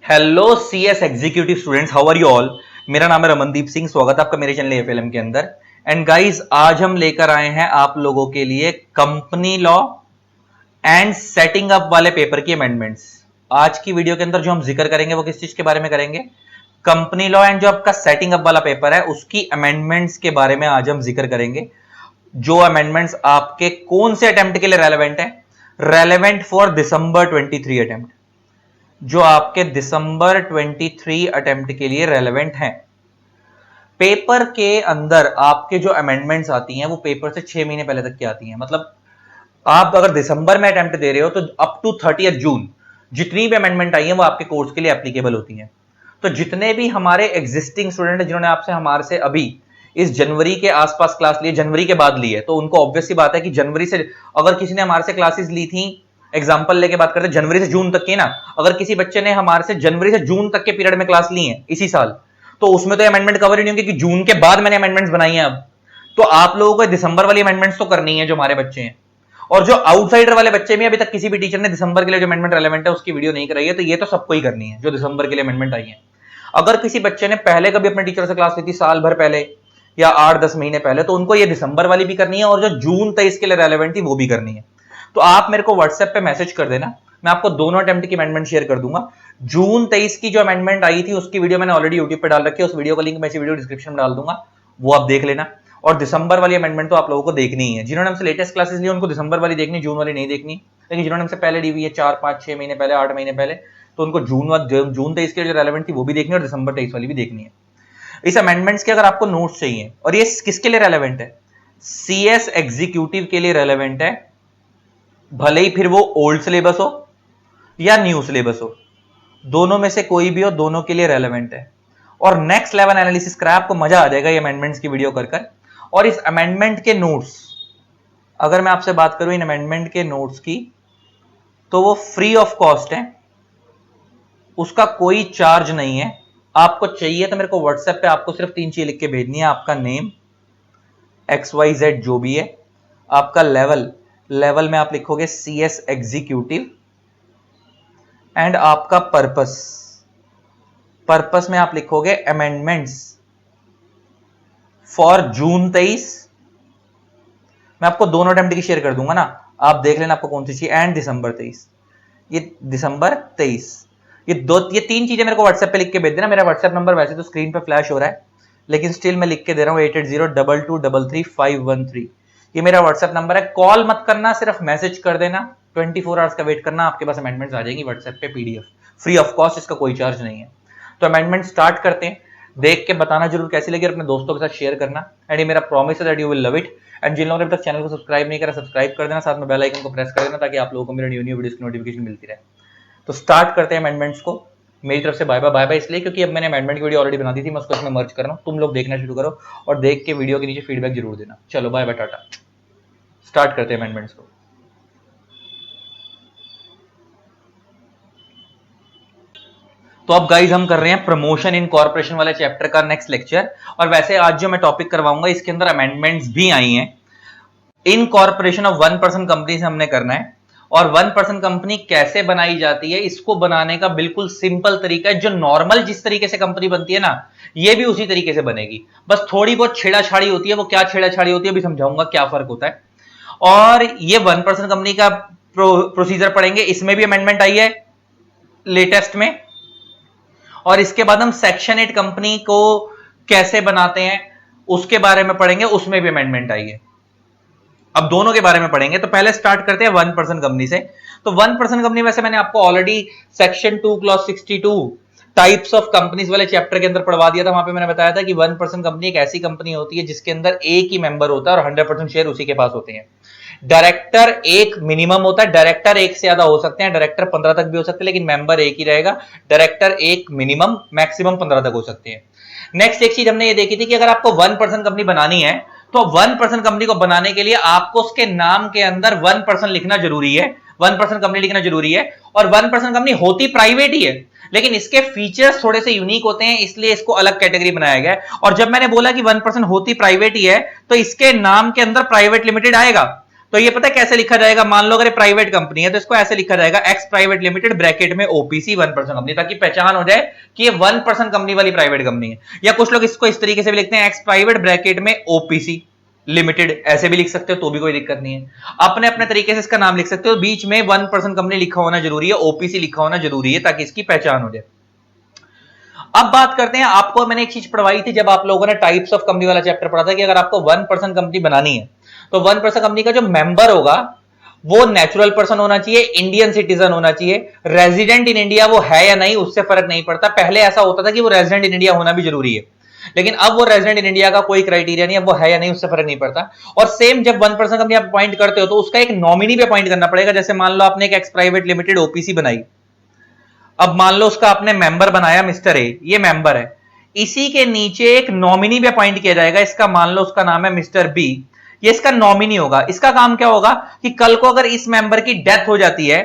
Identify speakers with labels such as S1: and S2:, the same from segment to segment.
S1: Hello CS executive students, how are you all. मेरा नाम है रमनदीप सिंह। स्वागत है आपका मेरे चैनल एफएलएम के अंदर। एंड गाइस, आज हम लेकर आए हैं आप लोगों के लिए company law and setting up वाले पेपर की अमेंडमेंट्स। आज की वीडियो के अंदर जो हम जिक्र करेंगे वो किस चीज के बारे में करेंगे? कंपनी लॉ एंड जो आपका सेटिंग अप वाला पेपर है उसकी अमेंडमेंट्स के बारे में आज हम जिक्र करेंगे। जो अमेंडमेंट्स आपके कौन से अटेम्प्ट के लिए रेलेवेंट है? रेलेवेंट फॉर दिसंबर 23 अटेम्प्ट, जो आपके दिसंबर 23 अटेम्प्ट के लिए रेलेवेंट हैं। पेपर के अंदर आपके जो अमेंडमेंट्स आती हैं वो पेपर से 6 महीने पहले तक की आती हैं। मतलब आप अगर दिसंबर में अटेम्प्ट दे रहे हो तो अप टू 30 जून जितनी भी अमेंडमेंट आई है वो आपके कोर्स के लिए एप्लीकेबल होती हैं। तो जितने भी हमारे एग्जिस्टिंग स्टूडेंट जिन्होंने आपसे हमारे से अभी इस जनवरी के आसपास क्लास ली है, जनवरी के बाद ली है, तो उनको ऑब्वियस सी बात है कि जनवरी से अगर किसी ने हमारे से क्लासेस ली थी, एग्जाम्पल लेके बात करते हैं जनवरी से जून तक की ना, अगर किसी बच्चे ने हमारे से जनवरी से जून तक के पीरियड में क्लास ली है इसी साल, तो उसमें तो अमेंडमेंट कवर ही नहीं होंगे कि जून के बाद मैंने अमेंडमेंट्स बनाई है। अब तो आप लोगों को दिसंबर वाली अमेंडमेंट्स तो करनी है जो हमारे बच्चे हैं, और जो आउटसाइडर वाले बच्चे में अभी तक किसी भी टीचर ने दिसंबर के लिए जो अमेंडमेंट रेलेवेंट है उसकी वीडियो नहीं कराई है, तो ये तो सबको ही करनी है जो दिसंबर के लिए अमेंडमेंट आई है। अगर किसी बच्चे ने पहले कभी अपने टीचर से क्लास ली थी साल भर पहले या 8-10 महीने पहले, तो उनको ये दिसंबर वाली भी करनी है और जो जून 23 के लिए रेलेवेंट थी वो भी करनी है। तो आप मेरे को व्हाट्सएप पे मैसेज कर देना, मैं आपको दोनों अटेम्प्ट की अमेंडमेंट शेयर कर दूंगा। जून 23 की जो अमेंडमेंट आई थी उसकी वीडियो मैंने ऑलरेडी यूट्यूब पे डाल रखी है, उस वीडियो का लिंक मैं इसी वीडियो डिस्क्रिप्शन में डाल दूंगा, वो आप देख लेना। और दिसंबर वाली अमेंडमेंट तो आप लोगों को देखनी ही है। जिन्होंने हमसे लेटेस्ट क्लासेस ली उनको दिसंबर वाली देखनी, जून वाली नहीं देखनी। लेकिन जिन्होंने हमसे पहले ली हुई है 4-5-6 महीने पहले, 8 महीने पहले, तो उनको जून 23 के जो रेलेवेंट थी वो भी देखनी है और दिसंबर 23 वाली भी देखनी है। इस अमेंडमेंट्स के अगर आपको नोट्स चाहिए, और ये किसके लिए रेलेवेंट है? सीएस एग्जीक्यूटिव के लिए रेलेवेंट है, भले ही फिर वो ओल्ड सिलेबस हो या न्यू सिलेबस हो, दोनों में से कोई भी हो, दोनों के लिए रेलेवेंट है। और नेक्स्ट लेवल एनालिसिस करा, आपको मजा आ जाएगा ये अमेंडमेंट्स की वीडियो कर। और इस अमेंडमेंट के नोट्स, अगर मैं आपसे बात करूं इन अमेंडमेंट के नोट्स की, तो वो फ्री ऑफ कॉस्ट है, उसका कोई चार्ज नहीं है। आपको चाहिए तो मेरे को व्हाट्सएप पे आपको सिर्फ 3 चीज लिख के भेजनी है। आपका नेम, XYZ जो भी है, आपका लेवल में आप लिखोगे CS एग्जीक्यूटिव, एंड आपका पर्पस में आप लिखोगे अमेंडमेंट्स फॉर जून 23। मैं आपको दोनों अटेम्प्ट की शेयर कर दूंगा ना, आप देख लेना आपको कौन सी चाहिए। एंड दिसंबर 23, ये दिसंबर 23, ये 3 चीजें मेरे को व्हाट्सएप पे लिख के भेज देना। मेरा व्हाट्सएप नंबर वैसे तो स्क्रीन पे फ्लैश हो रहा है, लेकिन स्टिल मैं लिख के दे रहा हूं 8802233513। ये मेरा व्हाट्सएप नंबर है। कॉल मत करना, सिर्फ मैसेज कर देना। 24 आवर्स का वेट करना, आपके पास अमेंडमेंट्स आ जाएंगी व्हाट्सएप पे PDF, फ्री ऑफ कॉस्ट, इसका कोई चार्ज नहीं है। तो अमेंडमेंट स्टार्ट करते हैं। देख के बताना जरूर कैसी लगी और अपने दोस्तों के साथ शेयर करना। एंड ये मेरा प्रॉमिस है that you will love it. And जिन लोगों ने अभी तक चैनल को सब्सक्राइब नहीं करा, सब्सक्राइब कर देना, साथ में बेल आइकन को प्रेस कर देना ताकि आप लोगों को मेरे न्यू वीडियोस की नोटिफिकेशन मिलती रहे। तो स्टार्ट करते हैं अमेंडमेंट्स को। मेरी तरफ से बाय बाय इसलिए क्योंकि अब मैंने अमेंडमेंट की वीडियो ऑलरेडी बना दी थी, मैं उसको इसमें मर्ज कर रहा हूं। तुम लोग देखना शुरू करो और देख के वीडियो के नीचे फीडबैक जरूर देना। चलो बाय बाय, टाटा। स्टार्ट करते हैं अमेंडमेंट्स को। तो अब गाइज हम कर रहे हैं प्रमोशन इन कॉर्पोरेशन वाले चैप्टर का नेक्स्ट लेक्चर। और वैसे आज जो मैं टॉपिक करवाऊंगा इसके अंदर अमेंडमेंट्स भी आई हैं। इन कॉर्पोरेशन ऑफ 1% कंपनी से हमने करना है। और 1% कंपनी कैसे बनाई जाती है, इसको बनाने का बिल्कुल सिंपल तरीका है। जो नॉर्मल जिस तरीके से कंपनी बनती है ना, ये भी उसी तरीके से बनेगी, बस थोड़ी बहुत छेड़ाछाड़ी होती है। वो क्या छेड़ाछाड़ी होती है अभी समझाऊंगा, क्या फर्क होता है। और ये 1% कंपनी का प्रोसीजर पढ़ेंगे, इसमें भी अमेंडमेंट आई है लेटेस्ट में। और इसके बाद हम सेक्शन 8 कंपनी को कैसे बनाते हैं उसके बारे में पढ़ेंगे, उसमें भी अमेंडमेंट आई है। अब दोनों के बारे में पढ़ेंगे। तो पहले स्टार्ट करते हैं 1% कंपनी से। तो 1% कंपनी वैसे मैंने आपको already section 2 clause 62 types of companies वाले चैप्टर के अंदर पढ़वा दिया था। वहां पे मैंने बताया था कि 1% कंपनी एक ऐसी कंपनी होती है जिसके अंदर एक ही मेंबर होता है और 100% शेयर उसी के पास होते हैं। डायरेक्टर एक मिनिमम होता है, डायरेक्टर एक से ज्यादा हो सकते हैं, डायरेक्टर 15 तक भी हो सकते हैं, लेकिन मेंबर एक ही रहेगा। डायरेक्टर एक मिनिमम, मैक्सिमम 15 तक हो सकते हैं। नेक्स्ट एक चीज हमने ये देखी थी कि अगर आपको 1% कंपनी बनानी है तो 1% कंपनी को बनाने के लिए आपको उसके नाम के अंदर 1% लिखना जरूरी है, 1% कंपनी लिखना जरूरी है। और 1% कंपनी होती प्राइवेट ही है, लेकिन इसके फीचर्स थोड़े से यूनिक होते हैं, इसलिए इसको अलग कैटेगरी बनाया गया है। और जब मैंने बोला कि 1% होती प्राइवेट ही है, तो इसके नाम के अंदर प्राइवेट लिमिटेड आएगा। तो ये पता है कैसे लिखा जाएगा, मान लो अगर प्राइवेट कंपनी है तो इसको ऐसे लिखा जाएगा एक्स प्राइवेट लिमिटेड ब्रैकेट में ओपीसी 1% कंपनी, ताकि पहचान हो जाए कि ये 1% कंपनी वाली प्राइवेट कंपनी है। या कुछ लोग इसको इस तरीके से भी लिखते हैं एक्स प्राइवेट ब्रैकेट में ओपीसी लिमिटेड, ऐसे भी लिख सकते हो तो भी कोई दिक्कत नहीं है। अपने अपने तरीके से इसका नाम लिख सकते हो, बीच में 1% कंपनी लिखा होना जरूरी है, ओपीसी लिखा होना जरूरी है ताकि इसकी पहचान हो जाए। अब बात करते हैं, आपको मैंने एक चीज पढ़वाई थी जब आप लोगों ने टाइप्स ऑफ कंपनी वाला चैप्टर पढ़ा था कि अगर आपको 1% कंपनी बनानी है तो 1% कंपनी का जो मेंबर होगा वो नेचुरल पर्सन होना चाहिए, इंडियन सिटीजन होना चाहिए, रेजिडेंट इन इंडिया वो है या नहीं उससे फर्क नहीं पड़ता। पहले ऐसा होता था कि वो रेजिडेंट इन इंडिया होना भी जरूरी है, लेकिन अब वो रेजिडेंट इन इंडिया का कोई क्राइटेरिया नहीं है, वो है या नहीं उससे फर्क नहीं पड़ता। और सेम जब 1% कंपनी आप अपॉइंट करते हो तो उसका एक नॉमिनी भी अपॉइंट करना पड़ेगा। जैसे मान लो आपने एक एक्स प्राइवेट लिमिटेड ओपीसी बनाई, अब मान लो उसका आपने मेंबर बनाया मिस्टर ए, ये मेंबर है, इसी के नीचे एक नॉमिनी भी अपॉइंट किया जाएगा, इसका मान लो उसका नाम है मिस्टर बी, ये इसका नॉमिनी होगा। इसका काम क्या होगा कि कल को अगर इस मेंबर की डेथ हो जाती है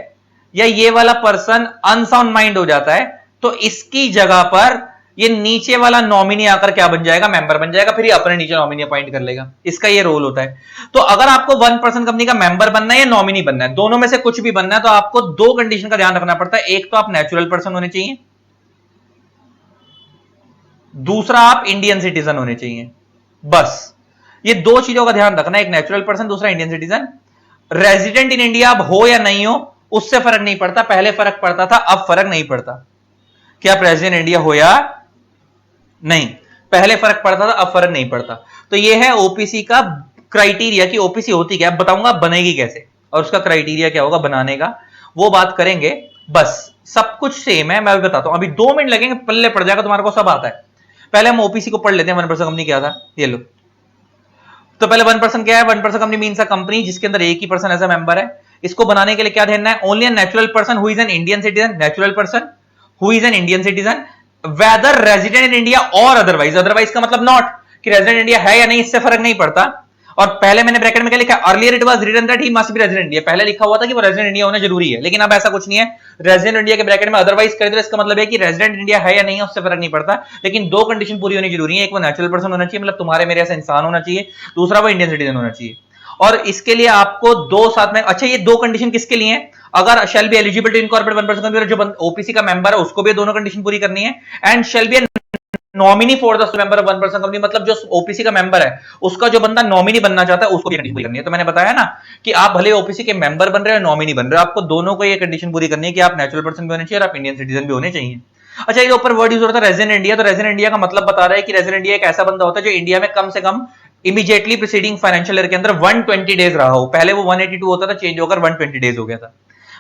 S1: या ये वाला पर्सन अनसाउंड माइंड हो जाता है तो इसकी जगह पर ये नीचे वाला नॉमिनी आकर क्या बन जाएगा, मेंबर बन जाएगा, फिर ये अपने नीचे नॉमिनी अपॉइंट कर लेगा। इसका ये रोल होता है। तो अगर आपको 1% कंपनी का मेंबर बनना है या नॉमिनी बनना है, दोनों में से कुछ भी बनना है, तो आपको दो कंडीशन का ध्यान रखना पड़ता है। एक तो आप नेचुरल पर्सन होने चाहिए, दूसरा आप इंडियन सिटीजन होने चाहिए। बस ये दो चीजों का ध्यान रखना, एक नेचुरल पर्सन, दूसरा Indian citizen. Resident in India अब हो या नहीं हो उससे फर्क नहीं पड़ता, पहले फर्क पड़ता था, अब फर्क नहीं पड़ता कि आप रेजिडेंट इंडिया हो या नहीं, पहले फर्क पड़ता था, अब फर्क नहीं पड़ता। तो ये है ओपीसी का क्राइटेरिया कि ओपीसी होती क्या, बताऊंगा बनेगी कैसे और उसका क्राइटेरिया क्या होगा बनाने का, वो बात करेंगे। बस सब कुछ सेम है, मैं भी बताता हूं, अभी 2 मिनट लगेंगे, पल्ले पड़ जाएगा, तुम्हारे को सब आता है। पहले हम ओपीसी को पढ़ लेते हैं। 1% कंपनी क्या था, ये लो। तो पहले 1% क्या है, 1% कंपनी मीन्स अ कंपनी जिसके अंदर एक ही पर्सन एज अ मेंबर है। इसको बनाने के लिए क्या ध्यान है, only a natural person who is an Indian citizen, natural person who is an Indian citizen whether resident in India और अदरवाइज। अदरवाइज का मतलब नॉट कि रेजिडेंट इंडिया है या नहीं, इससे फर्क नहीं पड़ता। और पहले मैंने ब्रैकेट में क्या लिखा, earlier it was written that he must be resident India, पहले लिखा हुआ था कि वो रेजिडेंट इंडिया होना जरूरी है, लेकिन अब ऐसा कुछ नहीं है। रेजिडेंट इंडिया के ब्रैकेट में अदरवाइज कर दो, इसका मतलब है कि रेजिडेंट इंडिया है या नहीं है उससे फर्क नहीं पड़ता, लेकिन दो कंडीशन पूरी होनी जरूरी है। एक वो नेचुरल पर्सन होना चाहिए, मतलब तुम्हारे मेरे ऐसा इंसान होना चाहिए, दूसरा वो इंडियन सिटीजन होना चाहिए। और इसके लिए आपको दो साथ में, अच्छा ये दो कंडीशन किसके लिए है, अगर shall be eligible to incorporate 1% company, जो ओपीसी का मेंबर है उसको भी दोनों कंडीशन पूरी करनी है। And shall be nominee for the member of 1% company, मतलब जो ओपीसी का मेंबर है उसका जो बंदा नॉमिनी बनना चाहता है उसको भी कंडीशन पूरी करनी है। तो मैंने बताया ना कि आप भले ओपीसी के मेंबर बन रहे हो नॉमिनी बन रहे हो, आपको दोनों को ये कंडीशन पूरी करनी है कि आप नेचुरल पर्सन भी होने चाहिए और आप इंडियन सिटीजन भी होने चाहिए। अच्छा ये ऊपर वर्ड यूज होता है रेजिडेंट इंडिया, तो रेजिडेंट इंडिया का मतलब बता रहा है कि रेजिडेंट इंडिया एक ऐसा बंदा होता है जो इंडिया में कम से कम इमीडिएटली प्रीसीडिंग फाइनेंशियल ईयर के अंदर 120 डेज रहा हो। पहले वो 182 होता था, चेंज होकर 120 डेज हो गया था।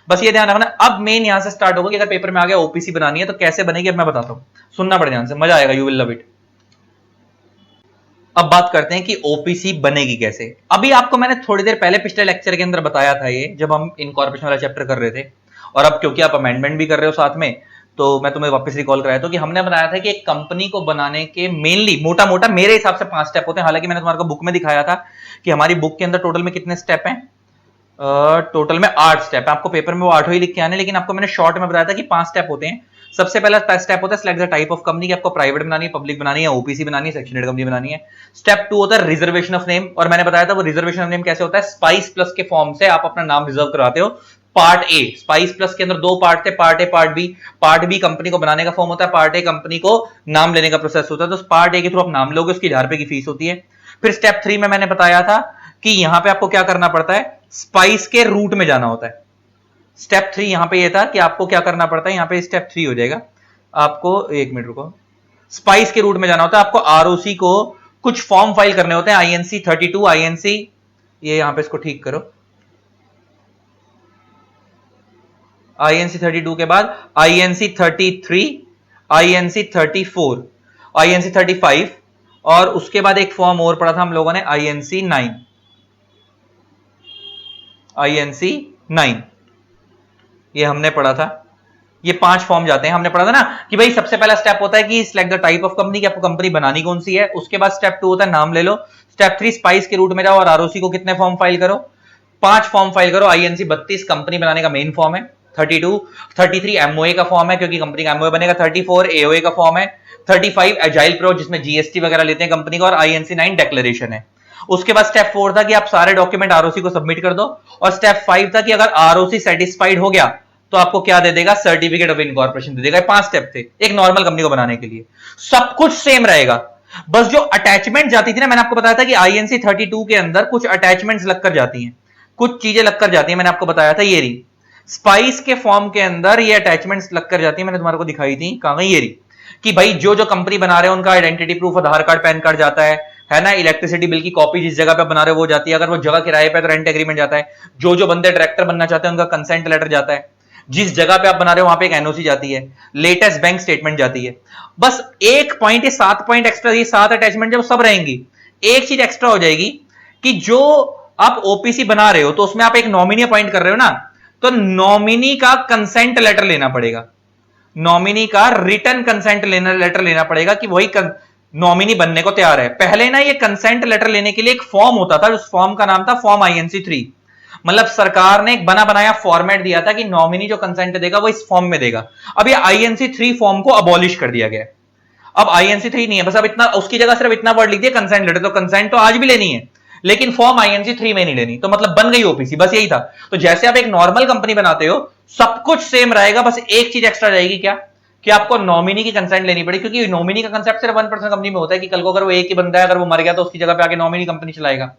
S1: बस ये ध्यान रखना। अब मेन यहां से स्टार्ट होगा कि अगर पेपर में आ गया ओपीसी बनानी है तो कैसे बनेगी, अब मैं बताता हूं, सुनना पड़े ध्यान से, मजा आएगा, यू विल लव इट। अब बात करते हैं कि ओपीसी बनेगी कैसे। अभी आपको मैंने थोड़ी देर पहले पिछले लेक्चर के अंदर बताया था, ये जब हम इनकॉर्पोरेशन वाला चैप्टर कर रहे थे, और अब क्योंकि आप अमेंडमेंट भी कर रहे हो साथ में तो मैं तुम्हें वापस रिकॉल कराया था कि हमने बनाया था कि एक कंपनी को बनाने के मेनली मोटा मोटा मेरे हिसाब से 5 स्टेप होते हैं। हालांकि मैंने तुम्हारे को बुक में दिखाया था कि हमारी बुक के अंदर टोटल में कितने स्टेप हैं, टोटल में 8 स्टेप है। आपको पेपर में वो 8 ही लिख के आने, लेकिन आपको मैंने शॉर्ट में बताया था कि 5 स्टेप होते हैं। सबसे पहला स्टेप होता है select the type of company, कि आपको प्राइवेट बनानी है, पब्लिक बनानी है, ओपीसी बनानी है, सेक्शन 8 कंपनी बनानी है। स्टेप 2 होता है रिजर्वेशन ऑफ नेम, और मैंने बताया था वो रिजर्वेशन ऑफ नेम कैसे होता है, स्पाइस प्लस के फॉर्म से आप अपना नाम रिजर्व करवाते हो। पार्ट ए, स्पाइस प्लस के अंदर 2 पार्ट थे, part A part B. Part B company को बनाने का फॉर्म होता है, पार्ट ए कंपनी को नाम लेने का प्रोसेस होता है। तो पार्ट ए के थ्रू आप नाम लोगे, उसकी 1000 रुपए की फीस होती है। फिर स्टेप 3 में मैंने बताया था कि यहां पे आपको क्या करना पड़ता है, स्पाइस के रूट में जाना होता है। स्टेप 3 यहां पे ये था कि आपको क्या करना पड़ता है, यहां पे स्टेप 3 हो जाएगा, आपको 1 मिनट रुको, स्पाइस के रूट में जाना होता है। आपको आरओसी को कुछ फॉर्म फाइल करने होते हैं, आईएनसी 32, आईएनसी, ये यहां पे इसको ठीक करो, आईएनसी 32 के बाद आईएनसी 33, आईएनसी 34, आईएनसी 35, और उसके बाद एक फॉर्म और पढ़ा था हम लोगों ने, आईएनसी 9, आईएनसी 9, ये हमने पढ़ा था। ये 5 फॉर्म जाते हैं, हमने पढ़ा था ना कि भाई सबसे पहला स्टेप होता है कि select the type of company, कि आपको कंपनी बनानी कौन सी है। उसके बाद स्टेप 2 होता है नाम ले लो। स्टेप 3 स्पाइस के रूट में जाओ और आरओसी को कितने फॉर्म फाइल करो, 5 फॉर्म फाइल करो। आईएनसी 32 कंपनी बनाने का मेन फॉर्म है, 32, 33 एमओए का फॉर्म है क्योंकि कंपनी का एमओए बनेगा, 34 एओए का फॉर्म है, 35 एजाइल प्रो जिसमें जीएसटी वगैरह लेते हैं कंपनी का, और आईएनसी 9 डिक्लेरेशन है। उसके बाद स्टेप 4 था कि आप सारे डॉक्यूमेंट आरओसी को सबमिट कर दो, और स्टेप 5 था कि अगर आरओसी सेटिस्फाइड हो गया तो आपको क्या दे देगा, सर्टिफिकेट ऑफ इनकॉर्पोरेशन दे देगा। 5 स्टेप थे एक नॉर्मल कंपनी को बनाने के लिए, सब कुछ सेम रहेगा। बस जो अटैचमेंट जाती थी ना, मैंने आपको बताया था कि आईएनसी 32 के अंदर कुछ अटैचमेंट्स लगकर जाती हैं, कुछ चीजें लगकर जाती हैं, मैंने आपको बताया था। ये रही स्पाइस के फॉर्म के अंदर ये अटैचमेंट्स लगकर जाती है, मैंने तुम्हारे को दिखाई थी, कहां गई, ये रही कि भाई जो जो कंपनी बना रहे हैं उनका आइडेंटिटी प्रूफ, आधार कार्ड, पैन कार्ड जाता है ना, इलेक्ट्रिसिटी बिल की कॉपी जिस जगह पे बना रहे हो वो जाती है, अगर वो जगह किराए पे तो रेंट एग्रीमेंट जाता है, जो जो बंदे डायरेक्टर बनना चाहते हैं उनका कंसेंट लेटर जाता है, जिस जगह पे आप बना रहे हो वहां पे एक एनओसी जाती है, लेटेस्ट बैंक स्टेटमेंट जाती है। बस एक पॉइंट, ये 7 पॉइंट एक्स्ट्रा, ये 7 अटैचमेंट जब सब रहेंगी, एक चीज एक्स्ट्रा हो जाएगी कि जो आप ओपीसी बना रहे हो तो उसमें आप एक नॉमिनी अपॉइंट कर रहे हो ना, तो नॉमिनी का कंसेंट लेटर लेना पड़ेगा, नॉमिनी का रिटर्न कंसेंट लेटर लेना पड़ेगा कि वही नॉमिनी बनने को तैयार है। पहले ना ये कंसेंट लेटर लेने के लिए एक फॉर्म होता था, उस फॉर्म का नाम था फॉर्म आईएनसी 3। मतलब सरकार ने एक बना बनाया फॉर्मेट दिया था कि नॉमिनी जो कंसेंट देगा वो इस फॉर्म में देगा। अब ये आईएनसी 3 फॉर्म को अबॉलिश कर दिया गया, अब आईएनसी 3 नहीं है, बस अब इतना, उसकी जगह सिर्फ इतना वर्ड लिख दिया कंसेंट लेटर, तो कंसेंट तो आज भी लेनी है लेकिन फॉर्म आईएनसी 3 में नहीं लेनी, तो मतलब बन गई ओपीसी, बस यही था। तो जैसे आप एक नॉर्मल कंपनी बनाते हो सब कुछ सेम रहेगा, बस एक चीज एक्स्ट्रा रहेगी, क्या कि आपको नॉमिनी की कंसेंट लेनी पड़ेगी, क्योंकि नॉमिनी का कंसेप्ट सिर्फ 1% कंपनी में होता है कि कल को अगर वो एक ही बंदा है, अगर वो मर गया तो उसकी जगह पे आके नॉमिनी कंपनी चलाएगा,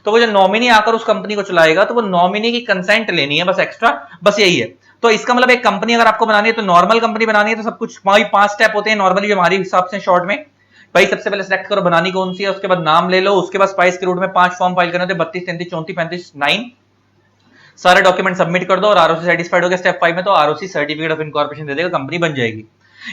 S1: तो वो जो नॉमिनी आकर उस कंपनी को चलाएगा तो वो नॉमिनी की कंसेंट लेनी है बस एक्स्ट्रा, बस यही है। तो इसका मतलब एक कंपनी अगर आपको बनानी है तो नॉर्मल कंपनी बनानी है तो सब कुछ 5 स्टेप होते हैं नॉर्मली, जो हमारे हिसाब से शॉर्ट में। भाई सबसे पहले सिलेक्ट करो बनानी कौन सी है, उसके बाद नाम ले लो, उसके बाद स्पाइस के रूट में 5 फॉर्म फाइल करने होते, 32, 33, 34, 35, 9 सारे डॉक्यूमेंट सबमिट कर दो और आरओसी सेटिस्फाइड हो गया स्टेप 5 में, तो आरओसी सर्टिफिकेट ऑफ इनकॉर्पोरेशन दे देगा, कंपनी बन जाएगी।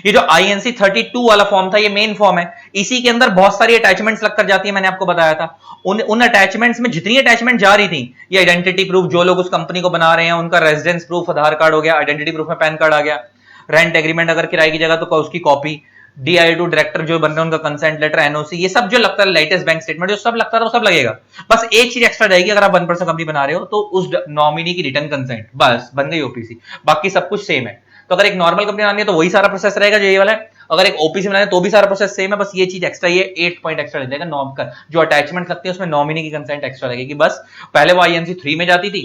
S1: ये जो आईएनसी 32 वाला फॉर्म था ये मेन फॉर्म है, इसी के अंदर बहुत सारी अटैचमेंट्स लगकर जाती है, मैंने आपको बताया था। उन अटैचमेंट्स में जितनी अटैचमेंट जा रही थी, ये आइडेंटिटी प्रूफ, जो लोग उस कंपनी को बना रहे हैं उनका रेजिडेंस प्रूफ, आधार कार्ड हो गया, आइडेंटिटी प्रूफ में पैन कार्ड आ गया, रेंट एग्रीमेंट अगर किराए की जगह तो उसकी कॉपी, DI2 डायरेक्टर जो बन रहे हैं उनका कंसेंट लेटर, एनओसी, ये सब जो लगता है, लेटेस्ट बैंक स्टेटमेंट जो सब लगता था वो सब लगेगा। बस एक चीज एक्स्ट्रा रहेगी, अगर आप 1% कंपनी बना रहे हो तो उस नॉमिनी की रिटर्न कंसेंट, बस बन गई ओपीसी, बाकी सब कुछ सेम है। तो अगर एक नॉर्मल कंपनी बनानी है तो वही सारा प्रोसेस रहेगा जो ये वाला है, अगर एक ओपीसी बनाना है तो भी सारा प्रोसेस सेम है, बस ये चीज एक्स्ट्रा, ये 8 पॉइंट एक्स्ट्रा ले जाएगा। नॉम का जो अटैचमेंट लगती है उसमें नॉमिनी की कंसेंट एक्स्ट्रा लगेगी, बस पहले वो आईएनसी 3 में जाती थी,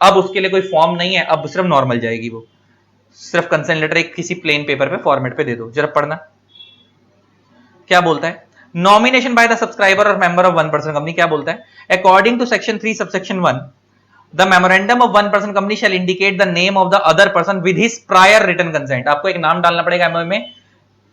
S1: अब उसके लिए कोई फॉर्म नहीं है, अब सिर्फ नॉर्मल जाएगी, वो सिर्फ कंसेंट लेटर एक किसी प्लेन पेपर पे फॉर्मेट पे दे दो। जरा पढ़ना क्या बोलता है, नॉमिनेशन बाय द सब्सक्राइबर और मेंबर ऑफ 1% कंपनी, क्या बोलता है, according to section 3 subsection 1 the memorandum of 1% company shall indicate the name of the other person with his prior written consent. आपको एक नाम डालना पड़ेगा एमओए में,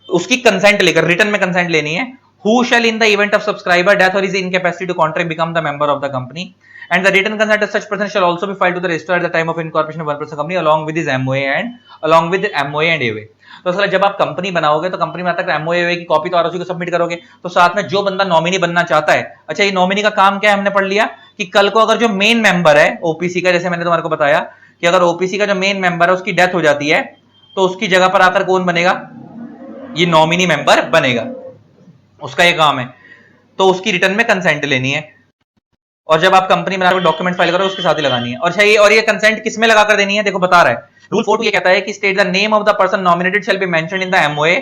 S1: उसकी कंसेंट लेकर, रिटन में कंसेंट लेनी है। Who shall in the event of subscriber death or his incapacity to contract become the member of the company, and the written consent of such person shall also be filed to the registrar at the time of incorporation of 1% company along with his MOA and AOA। तो sir जब आप company बनाओगे तो company में तक MOA की copy तो ROC को सबमिट करोगे, तो साथ में जो बंदा नॉमिनी बनना चाहता है, अच्छा ये नॉमिनी का काम क्या है हमने पढ़ लिया कि कल को अगर जो मेन मेंबर है ओपीसी का, जैसे मैंने तुम्हारे को बताया कि अगर ओपीसी का जो मेन मेंबर है उसकी डेथ हो जाती है तो उसकी जगह पर आकर कौन बनेगा, ये नॉमिनी मेंबर बनेगा, उसका ये काम है। तो उसकी रिटर्न में कंसेंट लेनी है, और जब आप कंपनी बना रहे हो डॉक्यूमेंट फाइल करो उसके साथ ही लगानी है। और ये कंसेंट किस में लगाकर देनी है, देखो बता रहा है रूल 4 ये कहता है कि state the name of the person nominated shall be mentioned in the MOA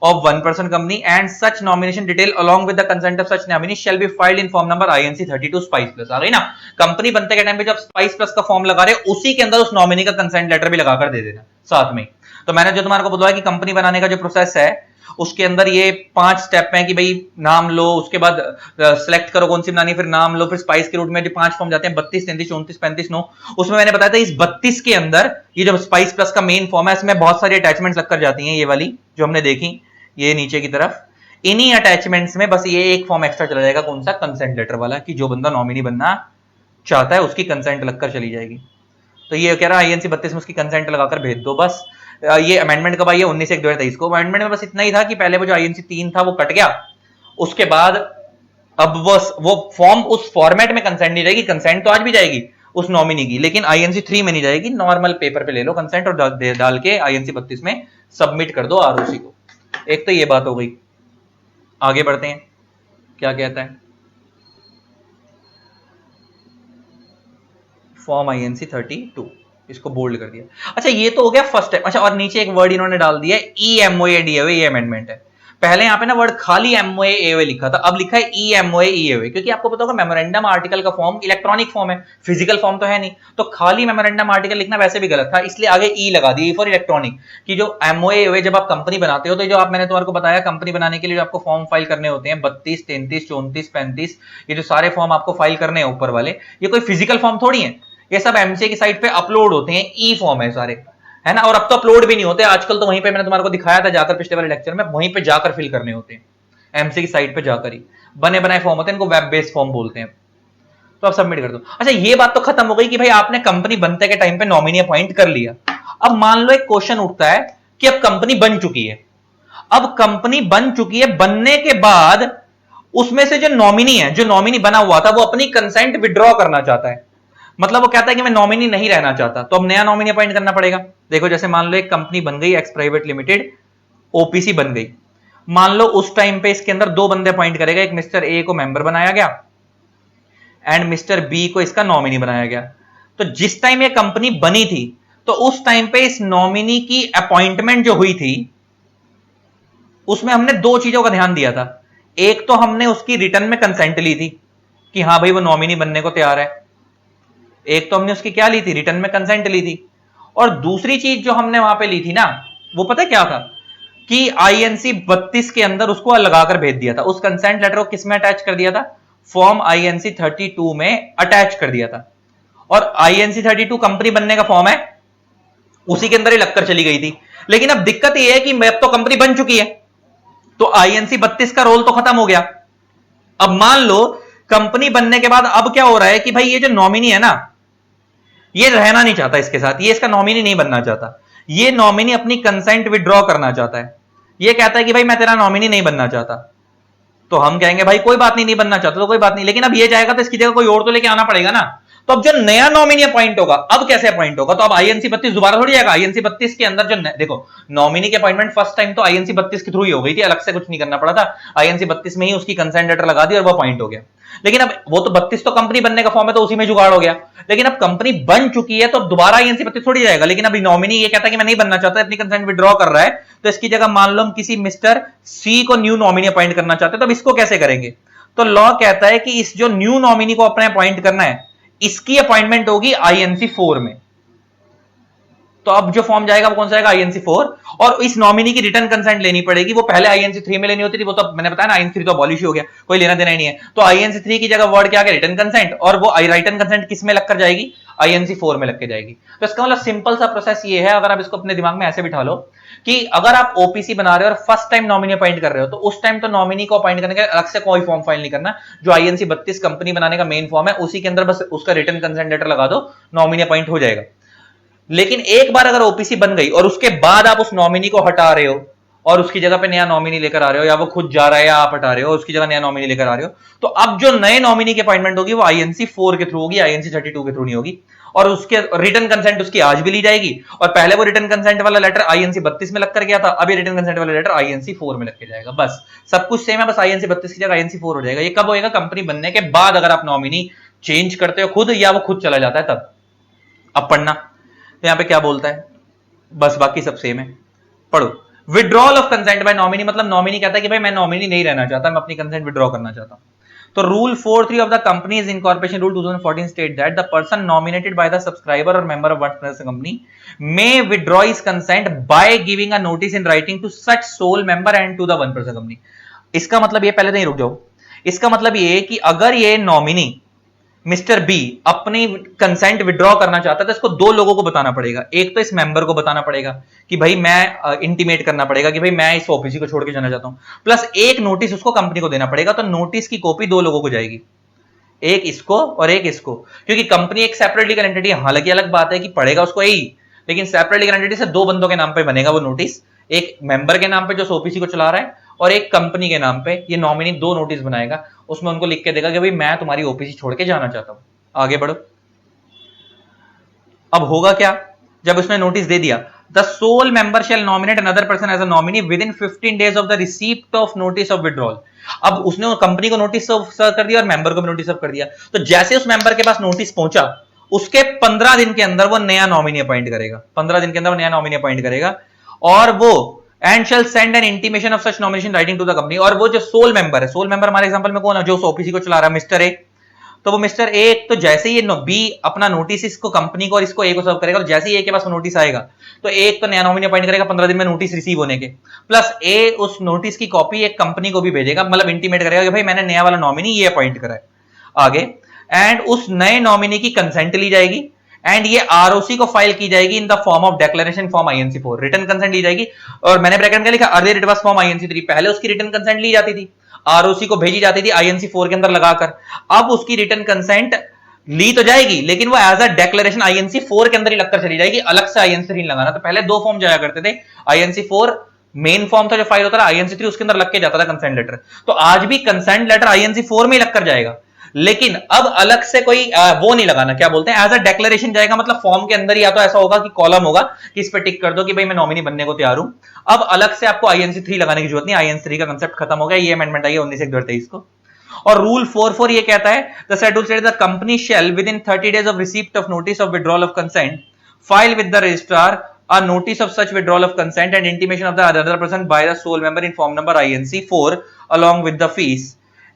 S1: of 1% company and such nomination detail along with the consent of such nominee shall be filed in form number INC 32 spice plus. आ गई ना, company बनते के time पे जब spice plus का form लगा रहे उसी के अंदर उस नॉमिनी का कंसेंट लेटर भी लगाकर दे देना साथ में। तो मैंने जो तुम्हारे को बताया कि कंपनी बनाने का जो प्रोसेस है उसके अंदर ये 5 स्टेप हैं कि भाई नाम लो, उसके बाद सिलेक्ट करो कौन सी बनानी, फिर नाम लो, फिर स्पाइस के रूट में जो 5 फॉर्म जाते हैं 32, 33, 34, 35, 9, उसमें मैंने बताया था इस 32 के अंदर ये जो स्पाइस प्लस का मेन फॉर्म है इसमें बहुत सारी अटैचमेंट्स लगकर जाती हैं, ये वाली जो हमने देखी ये नीचे की तरफ, इन्हीं अटैचमेंट्स में बस ये एक फॉर्म एक्स्ट्रा चला जाएगा, कौन सा, कंसेंट लेटर वाला, कि जो बंदा नॉमिनी बनना चाहता है उसकी कंसेंट लगकर चली जाएगी। तो ये कह रहा है आईएनसी 32 में उसकी कंसेंट लगाकर भेज दो बस। ये अमेंडमेंट कब आई है, 19/1/2023 को। अमेंडमेंट में बस इतना ही था कि पहले वो जो आईएनसी 3 था वो कट गया, उसके बाद अब वो फॉर्म उस फॉर्मेट में कंसेंट नहीं रहेगी, कंसेंट तो आज भी जाएगी उस नॉमिनी की, लेकिन आईएनसी 3 में नहीं जाएगी, नॉर्मल पेपर पे ले लो कंसेंट और डाल के आईएनसी 32 में सबमिट कर दो आरओसी को। एक तो ये बात हो गई, आगे बढ़ते हैं क्या कहता है फॉर्म आईएनसी 32, इसको बोल्ड कर दिया। अच्छा ये तो हो गया फर्स्ट स्टेप। अच्छा और नीचे एक वर्ड इन्होंने डाल दिया ईएमओए डीओए, ये अमेंडमेंट है। पहले यहां पे ना वर्ड खाली एमओए एओए लिखा था, अब लिखा है ई एमओए ईओए, क्योंकि आपको पता होगा मेमोरेंडम आर्टिकल का फॉर्म इलेक्ट्रॉनिक फॉर्म है, फिजिकल फॉर्म तो है नहीं, तो खाली मेमोरेंडम आर्टिकल लिखना वैसे भी गलत था, इसलिए आगे ई लगा दिया फॉर इलेक्ट्रॉनिक। कि जो एमओए एओए जब आप कंपनी बनाते हो, तो जो आप मैंने तुम्हारे को बताया कंपनी बनाने के लिए जो आपको फॉर्म फाइल करने होते हैं 32, 33, 34, 35, ये जो सारे फॉर्म आपको फाइल करने हैं ऊपर वाले, ये कोई फिजिकल फॉर्म थोड़ी है, ये सब एमसीए की साइट पे अपलोड होते हैं, ई फॉर्म है सारे, है ना। और अब तो अपलोड भी नहीं होते आजकल, तो वहीं पे मैंने तुम्हारे को दिखाया था जाकर पिछले वाले लेक्चर में, वहीं पे जाकर फिल करने होते हैं, एमसीए की साइट पे जाकर ही बने बनाए फॉर्म होते हैं, इनको वेब बेस्ड फॉर्म बोलते हैं। तो आप सबमिट कर दो। अच्छा, ये बात तो खत्म हो गई कि भाई आपने कंपनी बनते के टाइम पे नॉमिनी अपॉइंट कर लिया। अब मान लो एक क्वेश्चन उठता है कि अब कंपनी बन चुकी है, अब कंपनी बन चुकी है, बनने के बाद उसमें से जो नॉमिनी है, जो नॉमिनी बना हुआ था, वो अपनी कंसेंट विड्रॉ करना चाहता है, मतलब वो कहता है कि मैं नॉमिनी नहीं रहना चाहता, तो अब नया नॉमिनी अपॉइंट करना पड़ेगा। देखो जैसे मान लो एक कंपनी बन गई एक्स प्राइवेट लिमिटेड, ओपीसी बन गई, मान लो उस टाइम पे इसके अंदर दो बंदे अपॉइंट करेगा, एक मिस्टर ए को मेंबर बनाया गया एंड मिस्टर बी को इसका नॉमिनी बनाया गया। तो जिस टाइम ये कंपनी बनी थी, तो उस टाइम पे इस नॉमिनी की अपॉइंटमेंट जो हुई थी, उसमें हमने दो चीजों का ध्यान दिया था। एक तो हमने उसकी रिटर्न में कंसेंट ली थी कि हाँ भाई वो नॉमिनी बनने को तैयार है, एक तो हमने उसकी क्या ली थी, रिटर्न में कंसेंट ली थी। और दूसरी चीज जो हमने वहां पे ली थी ना, वो पता क्या था कि आईएनसी 32 के अंदर उसको लगाकर भेज दिया था, उस कंसेंट लेटर को किस में अटैच कर दिया था, फॉर्म आईएनसी 32 में अटैच कर दिया था। और आईएनसी 32 कंपनी बनने का फॉर्म है, उसी के अंदर ही लगकर चली गई थी। लेकिन अब दिक्कत यह है कि अब तो कंपनी बन चुकी है, तो आईएनसी 32 का रोल तो खत्म हो गया। अब मान लो कंपनी बनने के बाद अब क्या हो रहा है कि भाई ये जो नॉमिनी है ना, ये रहना नहीं चाहता इसके साथ, ये इसका नॉमिनी नहीं बनना चाहता, ये नॉमिनी अपनी कंसेंट विड्रॉ करना चाहता है। ये कहता है कि भाई मैं तेरा नॉमिनी नहीं बनना चाहता, तो हम कहेंगे भाई कोई बात नहीं बनना चाहता तो कोई बात नहीं, लेकिन अब ये जाएगा तो इसकी जगह कोई और तो लेके आना पड़ेगा ना। तो अब जो नया नॉमिनी अपॉइंट होगा, अब कैसे अपॉइंट होगा, तो अब आईएनसी 32 दोबारा थोड़ी आएगा। आईएनसी 32 के अंदर जो देखो नॉमिनी के अपॉइंटमेंट फर्स्ट टाइम तो आईएनसी 32 के थ्रू ही हो गई थी, अलग से कुछ नहीं करना पड़ा था, आईएनसी 32 में ही उसकी कंसेंट लेटर लगा दी और वो अपॉइंट हो गया। लेकिन अब वो तो 32 तो कंपनी बनने का फॉर्म है, तो उसी में जुगाड़ हो गया। लेकिन अब कंपनी बन चुकी है, तो अब दोबारा आईएनसी 32 थोड़ी जाएगा। लेकिन अभी नॉमिनी ये कहता है कि मैं नहीं बनना चाहता, अपनी कंसेंट विड्रॉ कर रहा है, तो इसकी जगह मान लो हम किसी मिस्टर सी को न्यू नॉमिनी अपॉइंट करना चाहते हैं, तो अब इसको कैसे करेंगे। तो लॉ कहता है कि इस जो न्यू नॉमिनी को अपने अपॉइंट करना है, इसकी अपॉइंटमेंट होगी आईएनसी 4 में। तो अब जो फॉर्म जाएगा वो कौन सा जाएगा, आईएनसी 4। और इस नॉमिनी की रिटर्न कंसेंट लेनी पड़ेगी, वो पहले आईएनसी 3 में लेनी होती थी, वो तो मैंने बताया ना आईएनसी 3 तो अबॉलिश हो गया, कोई लेना देना ही नहीं है। तो आईएनसी 3 की जगह वर्ड क्या आ गया, रिटर्न कंसेंट, और वो रिटर्न कंसेंट किस में लगकर जाएगी, आईएनसी 4 में लग के जाएगी। तो इसका मतलब सिंपल सा प्रोसेस ये है, अगर आप इसको अपने दिमाग में ऐसे बिठा लो कि अगर आप ओपीसी बना रहे हो और फर्स्ट टाइम नॉमिनी अपॉइंट कर रहे हो, तो उस टाइम तो नॉमिनी को अपॉइंट करने के अलग से कोई फॉर्म फाइल नहीं करना, जो आईएनसी 32 कंपनी बनाने का मेन फॉर्म है उसी के अंदर बस उसका रिटर्न कंसेंट लेटर लगा दो, नॉमिनी अपॉइंट हो जाएगा। लेकिन एक बार अगर ओपीसी बन गई और उसके बाद आप उस नॉमिनी को हटा रहे हो और उसकी जगह पे नया नॉमिनी लेकर आ रहे हो, या वो खुद जा रहा है या आप हटा रहे हो, उसकी जगह नया नॉमिनी लेकर आ रहे हो, तो अब जो नए नॉमिनी की अपॉइंटमेंट होगी वो आईएनसी 4 के थ्रू होगी, आईएनसी 32 के थ्रू नहीं होगी। और उसके रिटर्न कंसेंट उसकी आज भी ली जाएगी, और पहले वो रिटर्न कंसेंट वाला लेटर आईएनसी 32 में लगकर गया था, अभी रिटर्न कंसेंट वाला लेटर आईएनसी 4 में लग के जाएगा। बस सब कुछ सेम है, बस आईएनसी 32 की जगह आईएनसी 4 हो जाएगा। ये कब होएगा, कंपनी बनने के बाद, अगर आप नॉमिनी चेंज करते हो खुद या वो खुद चला जाता है तब। अब पढ़ना, तो यहां पे क्या बोलता है, बस बाकी सब सेम है, पढ़ो। Withdrawal of consent by nominee, मतलब नॉमिनी कहता है कि भाई मैं नॉमिनी नहीं रहना चाहता, मैं अपनी कंसेंट विड्रॉ करना चाहता हूं। तो rule 4.3 of the Companies Incorporation Rule 2014 state that the person nominated by the subscriber or member of one person company may withdraw his consent by giving a notice in writing to such sole member and to the one person company। इसका मतलब ये, पहले नहीं रुक जाओ, इसका मतलब ये कि अगर ये नॉमिनी मिस्टर बी अपनी कंसेंट विड्रॉ करना चाहता है, तो इसको दो लोगों को बताना पड़ेगा। एक तो इस मेंबर को बताना पड़ेगा कि भाई मैं इंटीमेट करना पड़ेगा कि भाई मैं इस ओपीसी को छोड़ के जाना चाहता हूं, प्लस एक नोटिस उसको कंपनी को देना पड़ेगा। तो नोटिस की कॉपी दो लोगों को जाएगी, एक इसको और एक इसको, क्योंकि कंपनी एक सेपरेट लीगल एंटिटी है। हालांकि अलग बात है कि पड़ेगा उसको यही, लेकिन सेपरेट लीगल एंटिटी से दो बंदों के नाम पे बनेगा वो नोटिस, एक मेंबर के नाम पे जो ओपीसी को चला रहा है, और एक कंपनी के नाम पे। ये नॉमिनी दो नोटिस बनाएगा, उसमें उनको लिख के देगा कि भाई मैं तुम्हारी ओपीसी छोड़ के जाना चाहता हूं। आगे बढ़ो। अब होगा क्या, जब उसने नोटिस दे दिया, the sole member shall nominate another person as a nominee with in 15 days of the receipt of notice of withdrawal. अब उसने कंपनी को नोटिस सर्व कर दिया और मेंबर को भी नोटिस सर्व कर दिया, तो जैसे उस मेंबर के पास नोटिस पहुंचा, उसके 15 दिन के अंदर वो नया नॉमिनी अपॉइंट करेगा, 15 दिन के अंदर वो नया नॉमिनी अपॉइंट करेगा, और वो and shall send an intimation of such nomination writing to the company. और वो जो सोल मेंबर है, सोल मेंबर हमारे एग्जांपल में कौन है, जो ओपीसी को चला रहा है, मिस्टर ए। तो वो मिस्टर ए तो जैसे ही बी अपना नोटिस इसको कंपनी को और इसको ए को सर्व करेगा, और जैसे ही ए के पास नोटिस आएगा तो एक तो नया नॉमिनी अपॉइंट करेगा 15 दिन में नोटिस रिसीव होने के, प्लस ए उस नोटिस की कॉपी एक कंपनी को भी भेजेगा, मतलब इंटीमेट करेगा कि भाई मैंने नया वाला नॉमिनी ये अपॉइंट करा है आगे। एंड उस नए नॉमिनी की कंसेंट ली जाएगी एंड ये आरओसी को फाइल की जाएगी in the form of declaration form INC4, return consent ली जाएगी। और मैंने ब्रैकेट में लिखा earlier it was form INC3, पहले उसकी रिटर्न कंसेंट ली जाती थी, आरओसी को भेजी जाती थी INC4 के अंदर लगाकर। अब उसकी रिटर्न कंसेंट ली तो जाएगी लेकिन वो एज अ डिक्लेरेशन INC4 के अंदर ही लगकर चली जाएगी, अलग से INC3 लगाना। तो पहले दो फॉर्म जाया करते थे, INC4 मेन फॉर्म था जो फाइल होता था, INC3 उसके अंदर लग के जाता था कंसेंट लेटर। तो आज भी कंसेंट लेटर INC4 में ही लगकर जाएगा, लेकिन अब अलग से कोई वो नहीं लगाना, क्या बोलते हैं, एज अ डिक्लेरेशन जाएगा। मतलब फॉर्म के अंदर ही या तो ऐसा होगा कि कॉलम होगा कि इस पे टिक कर दो कि भाई मैं नॉमिनी बनने को तैयार हूं। अब अलग से आपको INC3 लगाने की जरूरत नहीं, INC3 का कंसेप्ट खत्म हो गया, ये अमेंडमेंट आई है 19/1/23 को। और रूल 4.4 ये कहता है the schedule states the company shall with in 30 days of receipt of notice of withdrawal of consent file with the registrar a notice of such withdrawal of consent and intimation of the other person by the sole member in form number INC4 along with the fees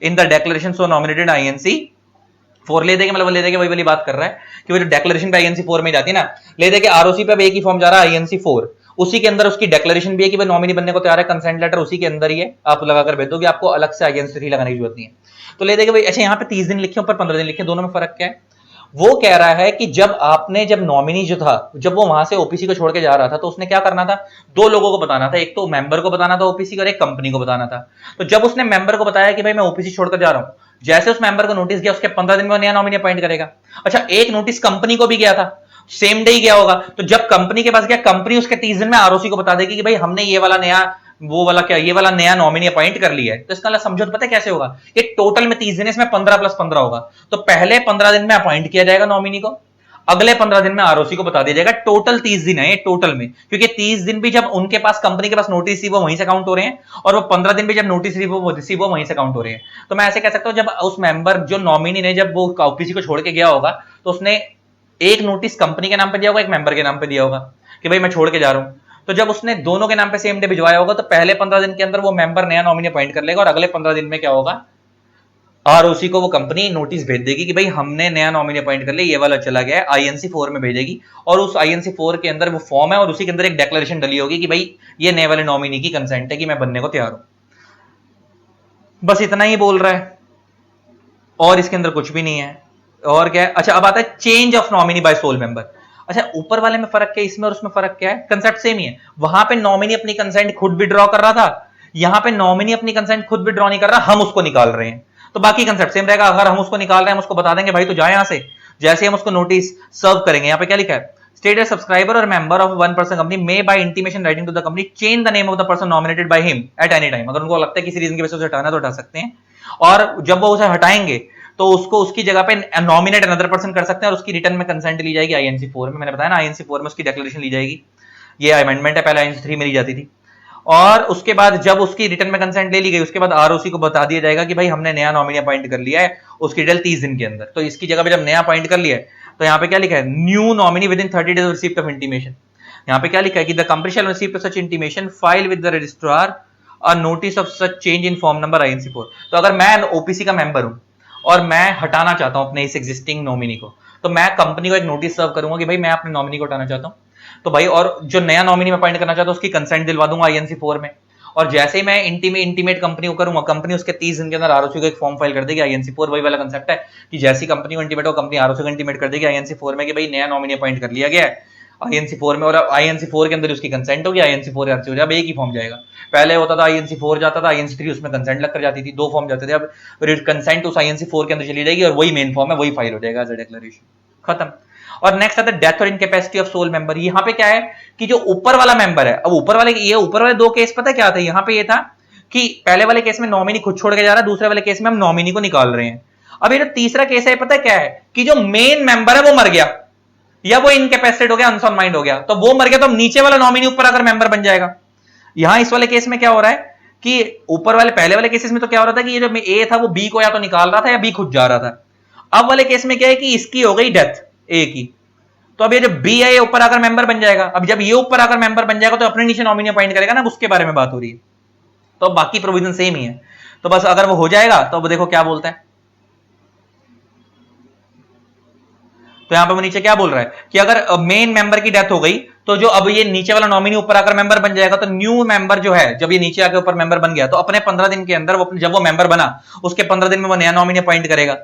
S1: in the declaration so nominated INC4। ले देंगे, मतलब ले देंगे, वही वाली बात कर रहा है कि वो जो डेक्लेरेशन पे INC4 में जाती है ना, ले देंगे आरओसी पे एक ही फॉर्म जा रहा है INC4, उसी के अंदर उसकी डेक्लेरेशन भी है कि भाई नॉमिनी बनने को तैयार है, कंसेंट लेटर उसी के अंदर ही है, आप लगाकर भेज दोगे, आपको अलग से INC3 लगाने की जरूरत नहीं है। तो ले देंगे भाई, अच्छा यहाँ पे 30 दिन लिखे ऊपर 15 दिन लिखे, दोनों में फर्क क्या है? वो कह रहा है कि जब नॉमिनी जो था, जब वो वहां से ओपीसी को छोड़ के जा रहा था तो उसने क्या करना था, दो लोगों को बताना था, एक तो मेंबर को बताना था ओपीसी को और एक कंपनी को बताना था। तो जब उसने मेंबर को बताया कि भाई मैं ओपीसी छोड़कर जा रहा हूं, जैसे उस मेंबर को नोटिस गया उसके 15 दिन में नया नॉमिनी अपॉइंट करेगा। अच्छा, एक नोटिस कंपनी को भी गया था, सेम डे ही गया होगा, तो जब कंपनी के पास गया, कंपनी उसके 30 दिन में आरओसी को बता देगी कि भाई हमने ये वाला नया, वो वाला क्या, ये वाला नया नॉमिनी अपॉइंट कर लिया है। तो इसका समझो तो पता है कैसे होगा, ये टोटल में 30 दिन, इसमें 15 + 15 होगा। तो पहले 15 दिन में अपॉइंट किया जाएगा नॉमिनी को, अगले 15 दिन में आरओसी को बता दिया जाएगा। टोटल 30 दिन है ये टोटल में, क्योंकि 30 दिन भी जब उनके पास, कंपनी के पास नोटिस थी वो वहीं से काउंट हो रहे हैं, और वो 15 दिन भी जब नोटिस रिसीव वो वहीं से काउंट हो रहे हैं। तो मैं ऐसे कह सकता हूं, जब उस मेंबर जो नॉमिनी ने जब वो ओपीसी को छोड़ के गया होगा तो उसने एक नोटिस कंपनी के नाम पे दिया होगा, एक मेंबर के नाम पे दिया होगा कि भाई मैं छोड़ के जा रहा हूं। तो जब उसने दोनों के नाम पे सेम डे भिजवाया होगा तो पहले 15 दिन के अंदर वो मेंबर नया नॉमिनी अपॉइंट कर लेगा, और अगले 15 दिन में क्या होगा, आरओसी को वो कंपनी नोटिस भेज देगी कि भाई हमने नया नॉमिनी अपॉइंट कर लिया, ये वाला चला गया है, INC4 में भेजेगी। और उस INC4 के अंदर वो फॉर्म है और उसी के अंदर एक डिक्लेरेशन डली होगी कि भाई ये नए वाले नॉमिनी की कंसेंट है कि मैं बनने को तैयार हूं। बस इतना ही बोल रहा है और इसके अंदर कुछ भी नहीं है। और क्या है, अच्छा अब आता है change of nominee by sole member. अच्छा, ऊपर वाले में फर्क क्या है, इसमें और उसमें फर्क क्या है? कंसेप्ट सेम ही है। वहां पे नॉमिनी अपनी कंसेंट खुद विड्रॉ कर रहा था, यहां पे नॉमिनी अपनी कंसेंट खुद विड्रॉ नहीं कर रहा, हम उसको निकाल रहे हैं। तो बाकी कंसेप्ट सेम रहेगा। अगर हम उसको निकाल रहे हैं, हम उसको बता देंगे भाई तो जाए यहां से, जैसे हम उसको नोटिस सर्व करेंगे, यहां पे क्या लिखा है, स्टेटेड सब्सक्राइबर और member of one person company may by intimation writing to the company change the name of the person nominated by him at any time. अगर उनको लगता है किसी रीजन की वजह से हटाना तो हटा सकते हैं, और जब वो उसे हटाएंगे तो उसको उसकी जगह पे नॉमिनेट अनदर पर्सन कर सकते हैं, और उसकी रिटर्न में कंसेंट ली जाएगी INC4 में। मैंने बताया ना, INC4 में उसकी डिक्लेरेशन ली जाएगी, ये अमेंडमेंट है, पहले INC3 में ली जाती थी। और उसके बाद जब उसकी रिटर्न में कंसेंट ले ली गई, उसके बाद आरओसी को बता दिया जाएगा कि भाई हमने नया नॉमिनी अपॉइंट कर लिया है, उसकी डिटेल 30 दिन के अंदर। तो इसकी जगह पे जब नया अपॉइंट कर लिया है तो यहाँ पे क्या लिखा है, new nominee with in 30 days of receipt of intimation. यहाँ पे क्या लिखा है कि the company shell receive such intimation file with the registrar a notice of such change in form number INC4। तो अगर मैं ओपीसी का मेंबर हूं और मैं हटाना चाहता हूं अपने इस एग्जिस्टिंग नॉमिनी को, तो मैं कंपनी को एक नोटिस सर्व करूंगा कि भाई मैं अपने नॉमिनी को हटाना चाहता हूं, तो भाई, और जो नया नॉमिनी में अपॉइंट करना चाहता हूं उसकी कंसेंट दिलवा दूंगा INC4 में। और जैसे ही मैं इंटीमेट कंपनी को करूंगा, कंपनी उसके 30 दिन के अंदर आरओसी को एक फॉर्म फाइल कर देगी INC4। वही वाला कंसेप्ट है कि जैसी कंपनी को इंटीमेट हो, कंपनी आरओसी को इंटीमेट कर देगी INC4 में कि भाई नया नॉमिनी अपॉइंट कर लिया गया है INC4 में, और INC4 के अंदर उसकी कंसेंट होगी, INC4 आरसी हो जाए, अब एक ही फॉर्म जाएगा। पहले होता था INC4 जाता था, INC3 उसमें कंसेंट लग कर जाती थी, 2 फॉर्म जाते थे। अब कंसेंट उस INC4 के अंदर चली जाएगी और वही मेन फॉर्म है, वही फाइल हो जाएगा एज अ डिक्लेरेशन, खत्म। और नेक्स्ट आता है डेथ और इनकैपेसिटी ऑफ सोल मेंबर। यहाँ पे क्या है कि जो ऊपर वाला मेंबर है, अब ऊपर वाले 2 केस पता क्या था, यहाँ पे ये था कि पहले वाले केस में नॉमिनी खुद छोड़ के जा रहा है, दूसरे वाले केस में हम नॉमिनी को निकाल रहे हैं। अब ये जो तीसरा केस है, पता क्या है कि जो मेन मेंबर है वो मर गया, या वो इनकैपेसिटेट हो गया, अनसाउंड माइंड हो गया, तो वो मर गया, तो नीचे वाला नॉमिनी ऊपर आकर मेंबर बन जाएगा। यहां इस वाले केस में क्या हो रहा है कि ऊपर वाले पहले वाले केसेस में तो क्या हो रहा था कि ये जो ए था वो बी को या तो निकाल रहा था या बी खुद जा रहा था। अब वाले केस में क्या है कि इसकी हो गई डेथ, ए की, तो अब ये जो बी है ये ऊपर आकर मेंबर बन जाएगा। अब जब ये ऊपर आकर मेंबर बन जाएगा तो अपने नीचे नॉमिनी अपॉइंट करेगा ना, उसके बारे में बात हो रही है। तो बाकी प्रोविजन सेम ही है। तो बस अगर वो हो जाएगा तो अब देखो क्या बोलता है। तो यहां पर वो नीचे क्या बोल रहा है कि अगर मेन मेंबर की डेथ हो गई तो जो अब ये नीचे वाला नॉमिनी ऊपर आकर मेंबर बन जाएगा, तो न्यू मेंबर जो है जब ये नीचे आकर ऊपर मेंबर बन गया तो अपने 15 दिन के अंदर वो, जब वो मेंबर बना उसके 15 दिन में वो नया नॉमिनी अपॉइंट करेगा,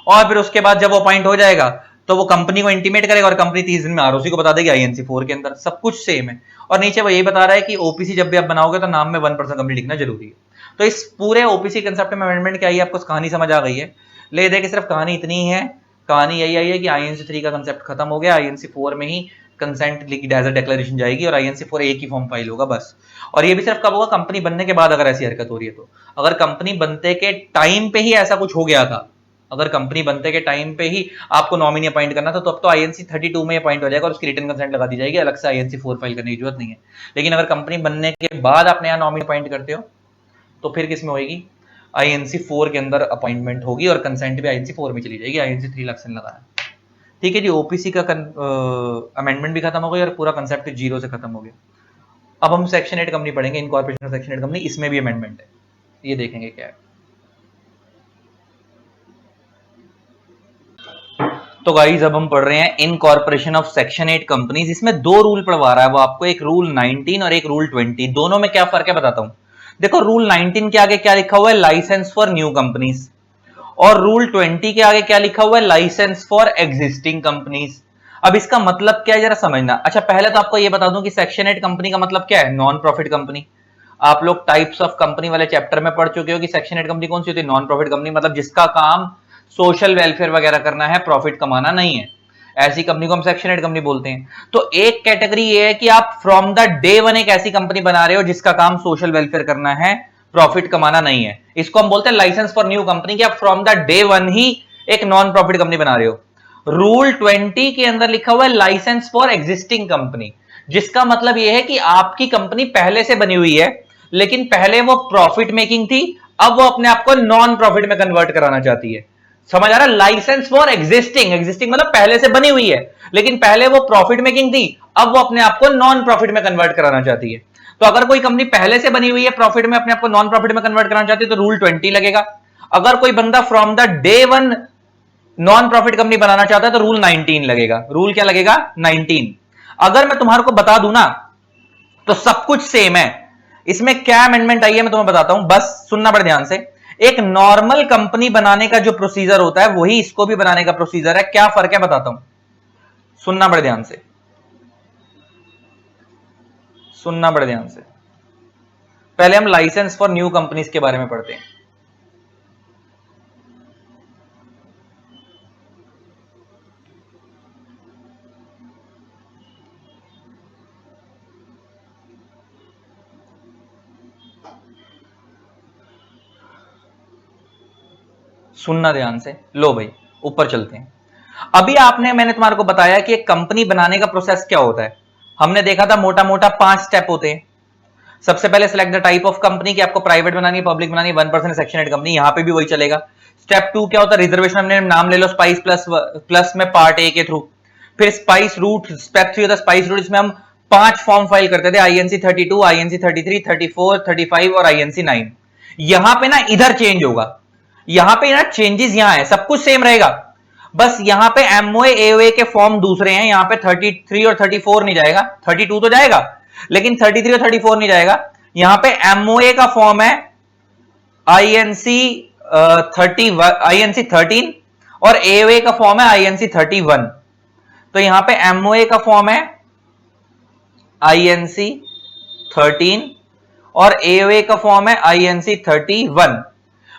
S1: और फिर उसके बाद जब वो अपॉइंट हो जाएगा तो वो कंपनी को इंटीमेट करेगा और कंपनी 30 दिन में आरओसी को बता देगी आईएनसी 4 के अंदर। सब कुछ सेम है। और नीचे वो यही बता रहा है कि ओपीसी जब भी आप बनाओगे तो नाम में 1% कंपनी लिखना जरूरी है। तो इस पूरे ओपीसी कंसेप्ट में अमेंडमेंट क्या है, आपको कहानी समझ आ गई है। ले दे कि सिर्फ कहानी इतनी है, कहानी यही आई है कि आईएनसी 3 का कंसेप्ट खत्म हो गया, आईएनसी 4 में ही कंसेंट एज डिक्लेरेशन जाएगी और आईएनसी 4 एक ही फॉर्म फाइल होगा बस। और ये भी सिर्फ कब होगा, कंपनी बनने के बाद अगर ऐसी हरकत हो रही है तो। अगर कंपनी बनते के टाइम पे ही ऐसा कुछ हो गया था, अगर कंपनी बनते के टाइम पे ही आपको नॉमिनी अपॉइंट करना था, तो अब तो आईएनसी 32 में अपॉइंट हो जाएगा और उसकी रिटन कंसेंट लगा दी जाएगी, अलग से आईएनसी 4 फाइल करने की जरूरत नहीं है। लेकिन अगर कंपनी बनने के बाद आप नया नॉमिनी अपॉइंट करते हो तो फिर किस में होगी, आईएनसी 4 के अंदर अपॉइंटमेंट होगी और कंसेंट भी आईएनसी 4 में चली जाएगी। आईएनसी 3 लक्ष्य लगा है। ठीक है जी, ओपीसी का अमेंडमेंट भी खत्म हो गया और पूरा कंसेप्ट जीरो से खत्म हो गया। अब हम सेक्शन 8 कंपनी पढ़ेंगे, इनकॉर्पोरेशन सेक्शन 8 कंपनी, इसमें भी अमेंडमेंट है, ये देखेंगे क्या है। तो गाइस अब हम पढ़ रहे हैं इनकॉर्पोरेशन ऑफ सेक्शन 8 कंपनीज। इसमें दो रूल पढ़वा रहा है वो आपको, एक रूल 19 और एक रूल 20। दोनों में क्या फर्क है बताता हूं। देखो रूल 19 के आगे क्या लिखा हुआ है, लाइसेंस फॉर न्यू कंपनीज, और रूल 20 के आगे क्या लिखा हुआ है, लाइसेंस फॉर एग्जिस्टिंग कंपनीज। अब इसका मतलब क्या है जरा समझना। अच्छा पहले तो आपको यह बता दूं कि सेक्शन 8 कंपनी का मतलब क्या है, नॉन प्रॉफिट कंपनी। आप लोग टाइप्स ऑफ कंपनी वाले चैप्टर में पढ़ चुके हो कि सेक्शन 8 कंपनी कौन सी होती है, नॉन प्रॉफिट कंपनी, मतलब जिसका काम सोशल वेलफेयर वगैरह करना है, प्रॉफिट कमाना नहीं है, ऐसी कंपनी को हम सेक्शन 8 कंपनी बोलते हैं। तो एक कैटेगरी ये है कि आप फ्रॉम द डे वन एक ऐसी कंपनी बना रहे हो जिसका काम सोशल वेलफेयर करना है, प्रॉफिट कमाना नहीं है, इसको हम बोलते हैं लाइसेंस फॉर न्यू कंपनी, कि आप फ्रॉम द डे वन ही एक नॉन प्रॉफिट कंपनी बना रहे हो। रूल 20 के अंदर लिखा हुआ है लाइसेंस फॉर एग्जिस्टिंग कंपनी, जिसका मतलब यह है कि आपकी कंपनी पहले से बनी हुई है लेकिन पहले वो प्रॉफिट मेकिंग थी, अब वो अपने आप को नॉन प्रॉफिट में कन्वर्ट कराना चाहती है। समझ आ रहा है, लाइसेंस फॉर एग्जिस्टिंग, एग्जिस्टिंग मतलब पहले से बनी हुई है लेकिन पहले वो प्रॉफिट मेकिंग थी, अब वो अपने आप को नॉन प्रॉफिट में कन्वर्ट कराना चाहती है। तो अगर कोई कंपनी पहले से बनी हुई है प्रॉफिट में, अपने आप को नॉन प्रॉफिट में कन्वर्ट कराना चाहती है तो रूल 20 लगेगा। अगर कोई बंदा from the day one non profit company बनाना चाहता है तो रूल 19 लगेगा। रूल क्या लगेगा, 19। अगर मैं तुम्हारे को बता दूं ना तो सब कुछ सेम है। इसमें क्या अमेंडमेंट आई है मैं तुम्हें बताता हूं, बस सुनना बड़े ध्यान से। एक नॉर्मल कंपनी बनाने का जो प्रोसीजर होता है वही इसको भी बनाने का प्रोसीजर है। क्या फर्क है बताता हूं, सुनना बड़े ध्यान से, सुनना बड़े ध्यान से। पहले हम लाइसेंस फॉर न्यू कंपनीज के बारे में पढ़ते हैं। सुनना ध्यान से, लो भाई ऊपर चलते हैं। अभी मैंने तुम्हारे को बताया कि एक कंपनी बनाने का प्रोसेस क्या होता है। हमने देखा था मोटा मोटा 5 स्टेप होते हैं। सबसे पहले select the type of company, कि आपको प्राइवेट बनानी है, पब्लिक बनानी है, 1% सेक्शन 8 कंपनी, यहां पे भी वही चलेगा। स्टेप 2 क्या होता है, रिजर्वेशन, हमने नाम ले लो स्पाइस प्लस में पार्ट ए के थ्रू। फिर स्पाइस रूट, स्टेप 3 होता है स्पाइस रूट, इसमें हम 5 फॉर्म फाइल करते थे, आईएनसी 32, आईएनसी 33, 34, 35 और आईएनसी 9। यहां पे ना इधर चेंज होगा, यहां पे ना चेंजेस यहां है, सब कुछ सेम रहेगा, बस यहां पे एमओए एओए के फॉर्म दूसरे हैं। यहां पे 33 और 34 नहीं जाएगा, 32 तो जाएगा लेकिन 33 और 34 नहीं जाएगा। यहां पे एमओए का फॉर्म है आईएनसी 13 और एओए का फॉर्म है आईएनसी 31। तो यहां पे एमओए का फॉर्म है आईएनसी 13 और एओए का फॉर्म है आईएनसी 31।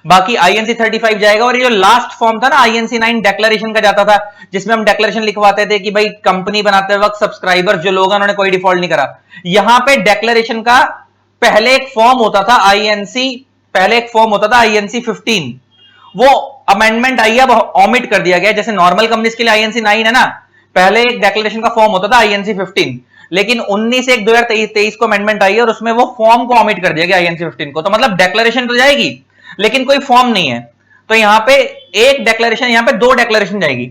S1: बाकी आईएनसी 35 जाएगा। और ये जो लास्ट फॉर्म था ना आईएनसी 9 डिक्लेरेशन का जाता था, जिसमें हम डिक्लेरेशन लिखवाते थे कि भाई कंपनी बनाते वक्त सब्सक्राइबर जो लोग हैं उन्होंने कोई डिफॉल्ट नहीं करा। यहां पे डिक्लेरेशन का पहले एक फॉर्म होता था आईएनसी 15, वो अमेंडमेंट आई, अब ऑमिट कर दिया गया। जैसे नॉर्मल कंपनीज के लिए आईएनसी 9 है ना, पहले एक डिक्लेरेशन का फॉर्म होता था आईएनसी 15, लेकिन 19/1/2023 को अमेंडमेंट आई और उसमें वो फॉर्म को ऑमिट कर दिया गया आईएनसी 15 को। तो मतलब डिक्लेरेशन तो जाएगी लेकिन कोई फॉर्म नहीं है। तो यहां पे एक डिक्लेरेशन, यहां पे 2 डिक्लेरेशन जाएगी,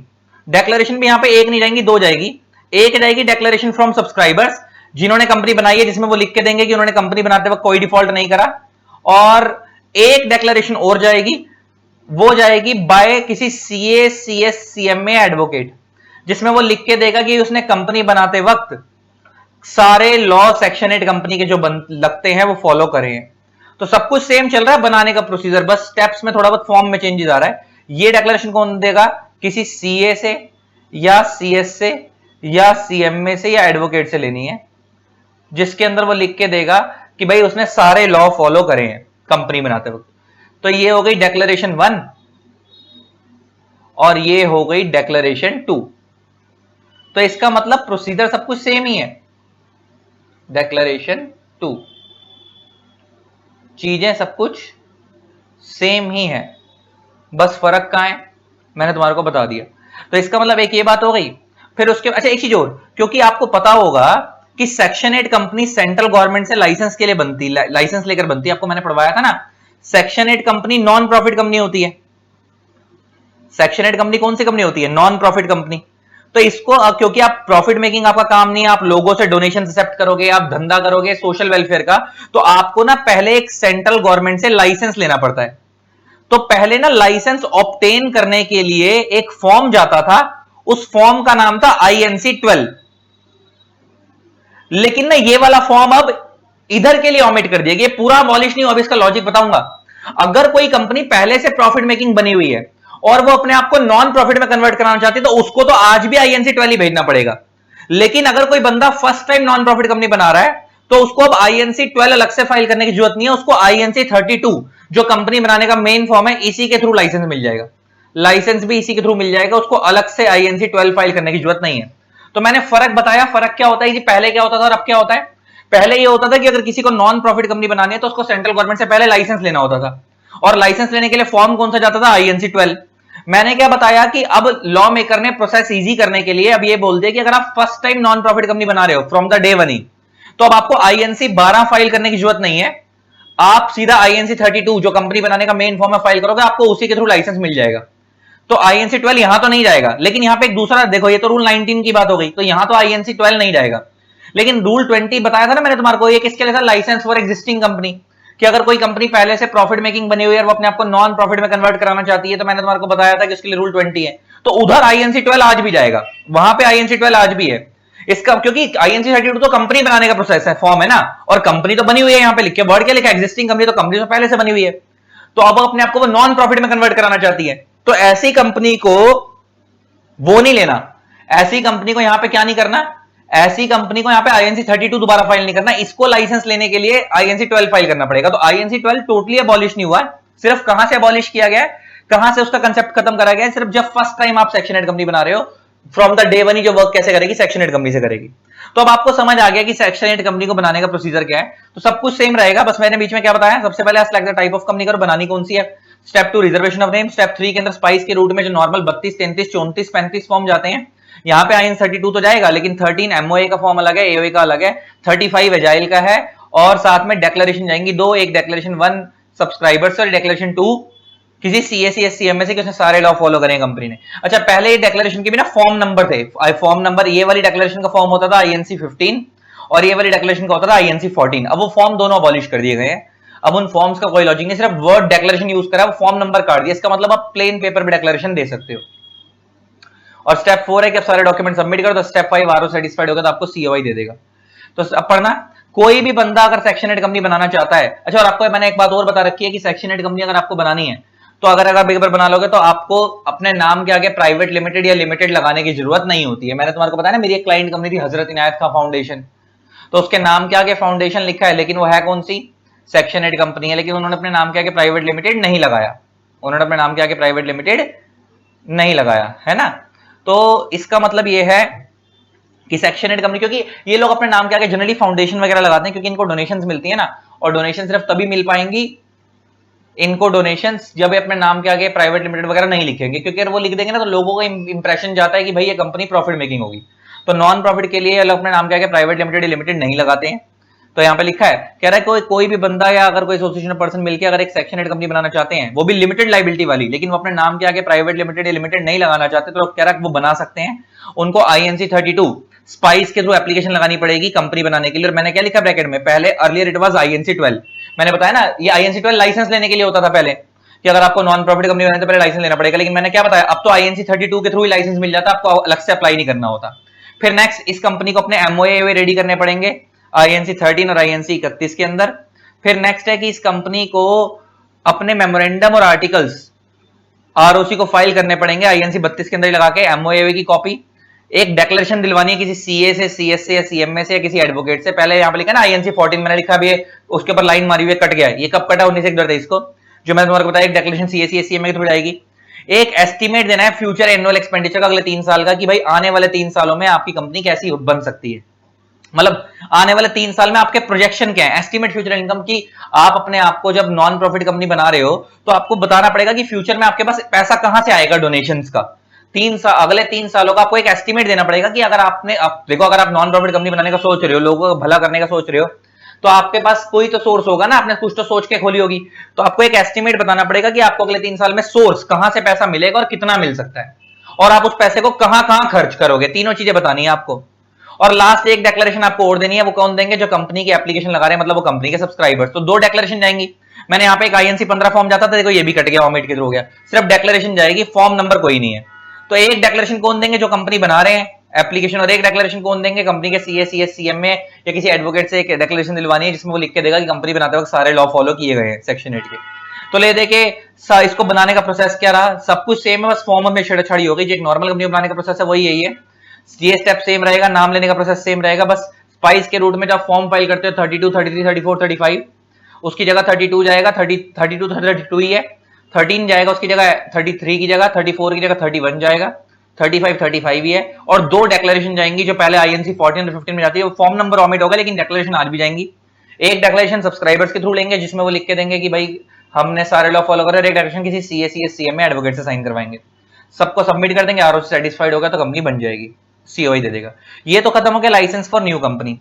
S1: डिक्लेरेशन भी यहां पे एक नहीं जाएंगी, 2 जाएगी। एक जाएगी डिक्लेरेशन फ्रॉम सब्सक्राइबर्स, जिन्होंने कंपनी बनाई है, जिसमें वो लिख के देंगे कि उन्होंने कंपनी बनाते वक्त कोई डिफॉल्ट नहीं करा। और एक डिक्लेरेशन और जाएगी, वो जाएगी बाय किसी सीए, सीएस, सीएमए, एडवोकेट, जिसमें वो लिख के देगा कि उसने कंपनी बनाते वक्त सारे लॉ सेक्शन 8 कंपनी के जो लगते हैं वो फॉलो करे हैं। तो सब कुछ सेम चल रहा है बनाने का प्रोसीजर, बस स्टेप्स में थोड़ा बहुत फॉर्म में चेंजेस आ रहा है। ये डिक्लेरेशन कौन देगा? किसी सीए से या सीएस से या सीएमए से या एडवोकेट से लेनी है, जिसके अंदर वो लिख के देगा कि भाई उसने सारे लॉ फॉलो करे हैं कंपनी बनाते वक्त। तो ये हो गई डिक्लेरेशन 1 और ये हो गई डिक्लेरेशन 2। तो इसका मतलब प्रोसीजर सब कुछ सेम ही है। डिक्लेरेशन 2, चीजें सब कुछ सेम ही है, बस फर्क कहां है मैंने तुम्हारे को बता दिया। तो इसका मतलब एक ये बात हो गई। फिर उसके अच्छा एक चीज और, क्योंकि आपको पता होगा कि सेक्शन 8 कंपनी सेंट्रल गवर्नमेंट से लाइसेंस के लिए बनती, लाइसेंस लेकर बनती है। आपको मैंने पढ़वाया था ना, section 8 company non profit company होती है। सेक्शन 8 कंपनी कौन सी कंपनी होती है? Non profit company. तो इसको क्योंकि आप प्रॉफिट मेकिंग आपका काम नहीं है, आप लोगों से डोनेशन एक्सेप्ट करोगे, आप धंधा करोगे सोशल वेलफेयर का, तो आपको ना पहले एक सेंट्रल गवर्नमेंट से लाइसेंस लेना पड़ता है। तो पहले ना लाइसेंस ऑब्टेन करने के लिए एक फॉर्म जाता था, उस फॉर्म का नाम था INC 12। लेकिन ना ये वाला फॉर्म अब इधर के लिए ऑमिट कर दिया गया, पूरा अबॉलिश नहीं हुआ। अब इसका लॉजिक बताऊंगा। अगर कोई कंपनी पहले से प्रॉफिट मेकिंग बनी हुई है और वो अपने आप को नॉन प्रॉफिट में कन्वर्ट कराना चाहती है, तो उसको तो आज भी INC 12 ही भेजना पड़ेगा। लेकिन अगर कोई बंदा first time non profit company बना रहा है, तो उसको अब INC 12 अलग से फाइल करने की जरूरत नहीं है, उसको INC 32 जो कंपनी बनाने का मेन फॉर्म है, इसी के थ्रू लाइसेंस मिल जाएगा। लाइसेंस भी इसी के थ्रू मिल जाएगा, उसको अलग से INC 12 फाइल करने की जरूरत नहीं है। तो मैंने फर्क बताया, फर्क क्या होता है जी, पहले क्या होता था और अब क्या होता है। पहले ये होता था कि अगर किसी को नॉन प्रॉफिट कंपनी बनानी है तो उसको सेंट्रल गवर्नमेंट से पहले लाइसेंस लेना होता था, और लाइसेंस लेने के लिए फॉर्म कौन सा जाता था? INC 12। मैंने क्या बताया कि अब लॉ मेकर ने प्रोसेस इजी करने के लिए अब ये बोल दिया कि अगर आप first time non profit company बना रहे हो फ्रॉम द डे वन ही, तो अब आपको INC 12 फाइल करने की जरूरत नहीं है। आप सीधा INC 32 जो कंपनी बनाने का मेन फॉर्म है फाइल करोगे, आपको उसी के थ्रू लाइसेंस मिल जाएगा। तो INC 12 यहां तो नहीं जाएगा, लेकिन यहां पे एक दूसरा देखो, ये तो रूल 19 की बात हो गई, तो यहां तो INC 12 नहीं जाएगा। लेकिन रूल 20 बताया था ना मैंने तुम्हारे को, ये किसके लिए था? लाइसेंस फॉर एग्जिस्टिंग कंपनी, कि अगर कोई कंपनी पहले से प्रॉफिट मेकिंग बनी हुई है और वो अपने आप को नॉन प्रॉफिट में कन्वर्ट कराना चाहती है, तो मैंने तुम्हारे को बताया था कि उसके लिए रूल 20 है। तो उधर INC 12 आज भी जाएगा, वहां पे INC 12 आज भी है इसका, क्योंकि INC 32 तो कंपनी बनाने का प्रोसेस है, फॉर्म है ना, और कंपनी तो बनी हुई है। यहां पे लिखे वर्ड क्या लिखा? एग्जिस्टिंग कंपनी, तो कंपनी तो पहले से बनी हुई है। तो अब अपने आप को वो नॉन प्रॉफिट में कन्वर्ट कराना चाहती है, तो ऐसी कंपनी को वो नहीं लेना, ऐसी कंपनी को यहां पे क्या नहीं करना, ऐसी कंपनी को यहां पे INC 32 दोबारा फाइल नहीं करना, इसको लाइसेंस लेने के लिए INC 12 फाइल करना पड़ेगा। तो INC 12 टोटली अबॉलिश नहीं हुआ, सिर्फ कहां से अबॉलिश किया गया है, कहां से उसका कंसेप्ट खत्म करा गया है? सिर्फ जब फर्स्ट टाइम आप सेक्शन 8 कंपनी बना रहे हो, फ्रॉम द डे वन ही जो वर्क कैसे करेगी? सेक्शन 8 कंपनी से करेगी। तो अब आपको समझ आ गया कि सेक्शन 8 कंपनी को बनाने का प्रोसीजर क्या है। तो सब कुछ सेम रहेगा, बस मैंने बीच में क्या बताया, सबसे पहले select the type of company करो, बनानी कौन सी है। Step 2 reservation of name. Step 3 के अंदर स्पाइस के रूट में जो नॉर्मल 32, 33, 34, 35 फॉर्म जाते हैं, यहाँ पे INC 32 तो जाएगा, लेकिन 13 MOA का फॉर्म अलग है, AOA का अलग है, 35 एजाइल का है, और साथ में डिक्लेरेशन जाएंगी दो, एक डिक्लेरेशन 1 सब्सक्राइबर्स और डिक्लेरेशन 2 किसी CAC CMA से कि उसने सारे लॉ फॉलो करें कंपनी ने। अच्छा, पहले ये डिक्लेरेशन के भी ना फॉर्म नंबर थे, फॉर्म नंबर, ये वाली डिक्लेरेशन का फॉर्म होता था INC 15 और ये वाली डिक्लेरेशन का होता था INC 14। अब वो फॉर्म दोनों अबॉलिश कर दिए गए हैं, अब उन फॉर्म्स का कोई लॉजिक नहीं, सिर्फ वर्ड डिक्लेरेशन यूज करा, फॉर्म नंबर काट दिया, इसका मतलब आप प्लेन पेपर में डिक्लेरेशन दे सकते हो। और स्टेप 4 है कि आप सारे डॉक्यूमेंट सबमिट करो, तो स्टेप 5 RO सेटिस्फाइड होगा तो आपको COI दे देगा। तो अब पढ़ना, कोई भी बंदा अगर सेक्शन 8 कंपनी बनाना चाहता है, अच्छा, और आपको मैंने एक बात और बता रखी है कि सेक्शन 8 कंपनी अगर आपको बनानी है, तो अगर आप एक बार बना लोगे तो आपको अपने नाम के आगे प्राइवेट लिमिटेड या लिमिटेड लगाने की जरूरत नहीं होती है। मैंने तुम्हारे को बताया ना, मेरी एक क्लाइंट कंपनी थी हजरत इनायत खां फाउंडेशन, तो उसके नाम के आगे फाउंडेशन लिखा है, लेकिन वो है कौन सी? सेक्शन 8 कंपनी है, लेकिन उन्होंने अपने नाम के आगे प्राइवेट लिमिटेड नहीं लगाया, उन्होंने अपने नाम के आगे प्राइवेट लिमिटेड नहीं लगाया, है ना। तो इसका मतलब ये है कि सेक्शन 8 कंपनी, क्योंकि ये लोग अपने नाम के आगे जनरली फाउंडेशन वगैरह लगाते हैं, क्योंकि इनको डोनेशंस मिलती है ना, और डोनेशन सिर्फ तभी मिल पाएंगी इनको डोनेशंस जब ये अपने नाम के आगे प्राइवेट लिमिटेड वगैरह नहीं लिखेंगे, क्योंकि अगर वो लिख देंगे ना तो लोगों का इंप्रेशन जाता है कि भाई ये कंपनी प्रॉफिट मेकिंग होगी। तो नॉन प्रॉफिट के लिए लोग अपने नाम के आगे प्राइवेट लिमिटेड नहीं लगाते हैं। तो यहाँ पे लिखा है, कह रहा है कोई भी बंदा या अगर कोई एसोसिएशन पर्सन मिलकर अगर एक सेक्शन 8 कंपनी बनाना चाहते हैं, वो भी लिमिटेड लाइबिलिटी वाली, लेकिन वो अपने नाम के आगे प्राइवेट लिमिटेड नहीं लगाना चाहते, तो कह रहा है वो बना सकते हैं। उनको INC 32 स्पाइस के थ्रू एप्लीकेशन लगानी पड़ेगी कंपनी बनाने के लिए। और मैंने क्या लिखा ब्रैकेट में, पहले अर्लियर इट वाज आईएनसी 12। मैंने बताया ना ये आईएनसी 12 लाइसेंस लेने के लिए होता था पहले, कि अगर आपको नॉन प्रॉफिट कंपनी बनानी तो पहले लाइसेंस लेना पड़ेगा। लेकिन मैंने क्या बताया, अब तो आईएनसी 32 के थ्रू ही लाइसेंस मिल जाता, आपको अलग से अप्लाई नहीं करना होता। फिर नेक्स्ट इस कंपनी को अपने एमओए रेडी करने पड़ेंगे आईएनसी 13 और आईएनसी 31 के अंदर। फिर नेक्स्ट है कि इस कंपनी को अपने मेमोरेंडम और आर्टिकल्स आरओसी को फाइल करने पड़ेंगे आईएनसी 32 के अंदर लगा के, एमओए की कॉपी, एक डिक्लेरेशन दिलवानी है किसी सीए से, सीएस से या सीएमए से या किसी एडवोकेट से। पहले यहां पे लिखा ना आईएनसी 14 मैंने लिखा भी है, उसके ऊपर लाइन मारी हुई कट गया है, ये कब कटा 19 को, जो मैंने तुम्हारे को बताया, एक डिक्लेरेशन सीएस या सीएमए की थ्रू जाएगी। एक एस्टीमेट देना है फ्यूचर एनुअल एक्सपेंडिचर का अगले 3 साल का, कि भाई आने वाले 3 सालों में आपकी कंपनी कैसी बन सकती है, मतलब आने वाले 3 साल में आपके प्रोजेक्शन क्या है, एस्टीमेट फ्यूचर इनकम की। आप अपने आप को जब नॉन प्रॉफिट कंपनी बना रहे हो तो आपको बताना पड़ेगा कि फ्यूचर में आपके पास पैसा कहां से आएगा डोनेशंस का। अगले 3 सालों का आपको एक एस्टीमेट देना पड़ेगा कि अगर देखो अगर आप नॉन प्रॉफिट कंपनी बनाने का सोच रहे हो, लोगों को भला करने का सोच रहे हो, तो आपके पास कोई तो सोर्स होगा ना, आपने कुछ तो सोच के खोली होगी, तो आपको एक एस्टीमेट बताना पड़ेगा कि आपको अगले 3 साल में सोर्स कहां से पैसा मिलेगा और कितना मिल सकता है, और आप उस पैसे को कहां कहां खर्च करोगे, तीनों चीजें बतानी है आपको। और लास्ट एक डिक्लेरेशन आपको और देनी है, वो कौन देंगे, जो कंपनी की एप्लीकेशन लगा रहे हैं, मतलब वो कंपनी के सब्सक्राइबर्स। तो 2 डिक्लेरेशन जाएंगी। मैंने यहाँ पे एक आईएनसी 15 फॉर्म जाता था, देखो ये भी कट गया, ऑमिट के थ्रू हो गया, सिर्फ डिक्लेरेशन जाएगी, फॉर्म नंबर कोई नहीं है। तो एक डिक्लेरेशन कौन देंगे, जो कंपनी बना रहे हैं एप्लीकेशन, और एक डिक्लेरेशन कौन देंगे, कंपनी के सीए, सीएस, सीएमए या किसी एडवोकेट से एक डिक्लेरेशन दिलवानी है, जिसमें वो लिख के देगा कि कंपनी बनाते वक्त सारे लॉ फॉलो किए गए हैं सेक्शन 8 के। तो ले देखे इसको बनाने का प्रोसेस क्या रहा, सब कुछ सेम है, बस फॉर्म में छेड़छाड़ी होगी। जो एक नॉर्मल कंपनी बनाने का प्रोसेस है वही यही है, ये स्टेप सेम रहेगा, नाम लेने का प्रोसेस सेम रहेगा, बस स्पाइस के रूट में जब फॉर्म फाइल करते हो 32, 33, 34, 35, उसकी जगह 32 जाएगा, 32 ही है, 13 जाएगा उसकी जगह, 33 की जगह, 34 की जगह 31 जाएगा, 35 ही है। और 2 डिक्लेरेशन जाएंगी जो पहले आईएनसी 14 और 15 में जाती है, वो फॉर्म नंबर ऑमिट होगा लेकिन डिक्लेरेशन आज भी जाएंगी। एक डिक्लेरेशन सब्सक्राइबर्स के थ्रू लेंगे, जिसमें वो लिख के देंगे कि भाई हमने सारे लॉ फॉलो करे, और एक डिक्लेरेशन किसी सीए, सीएस, सीएमए एडवोकेट से साइन करवाएंगे, सबको सबमिट कर देंगे, आरओसी सेटिस्फाइड होगा तो कंपनी बन जाएगी, सीओई दे देगा। ये तो खत्म हो गया लाइसेंस फॉर न्यू कंपनी।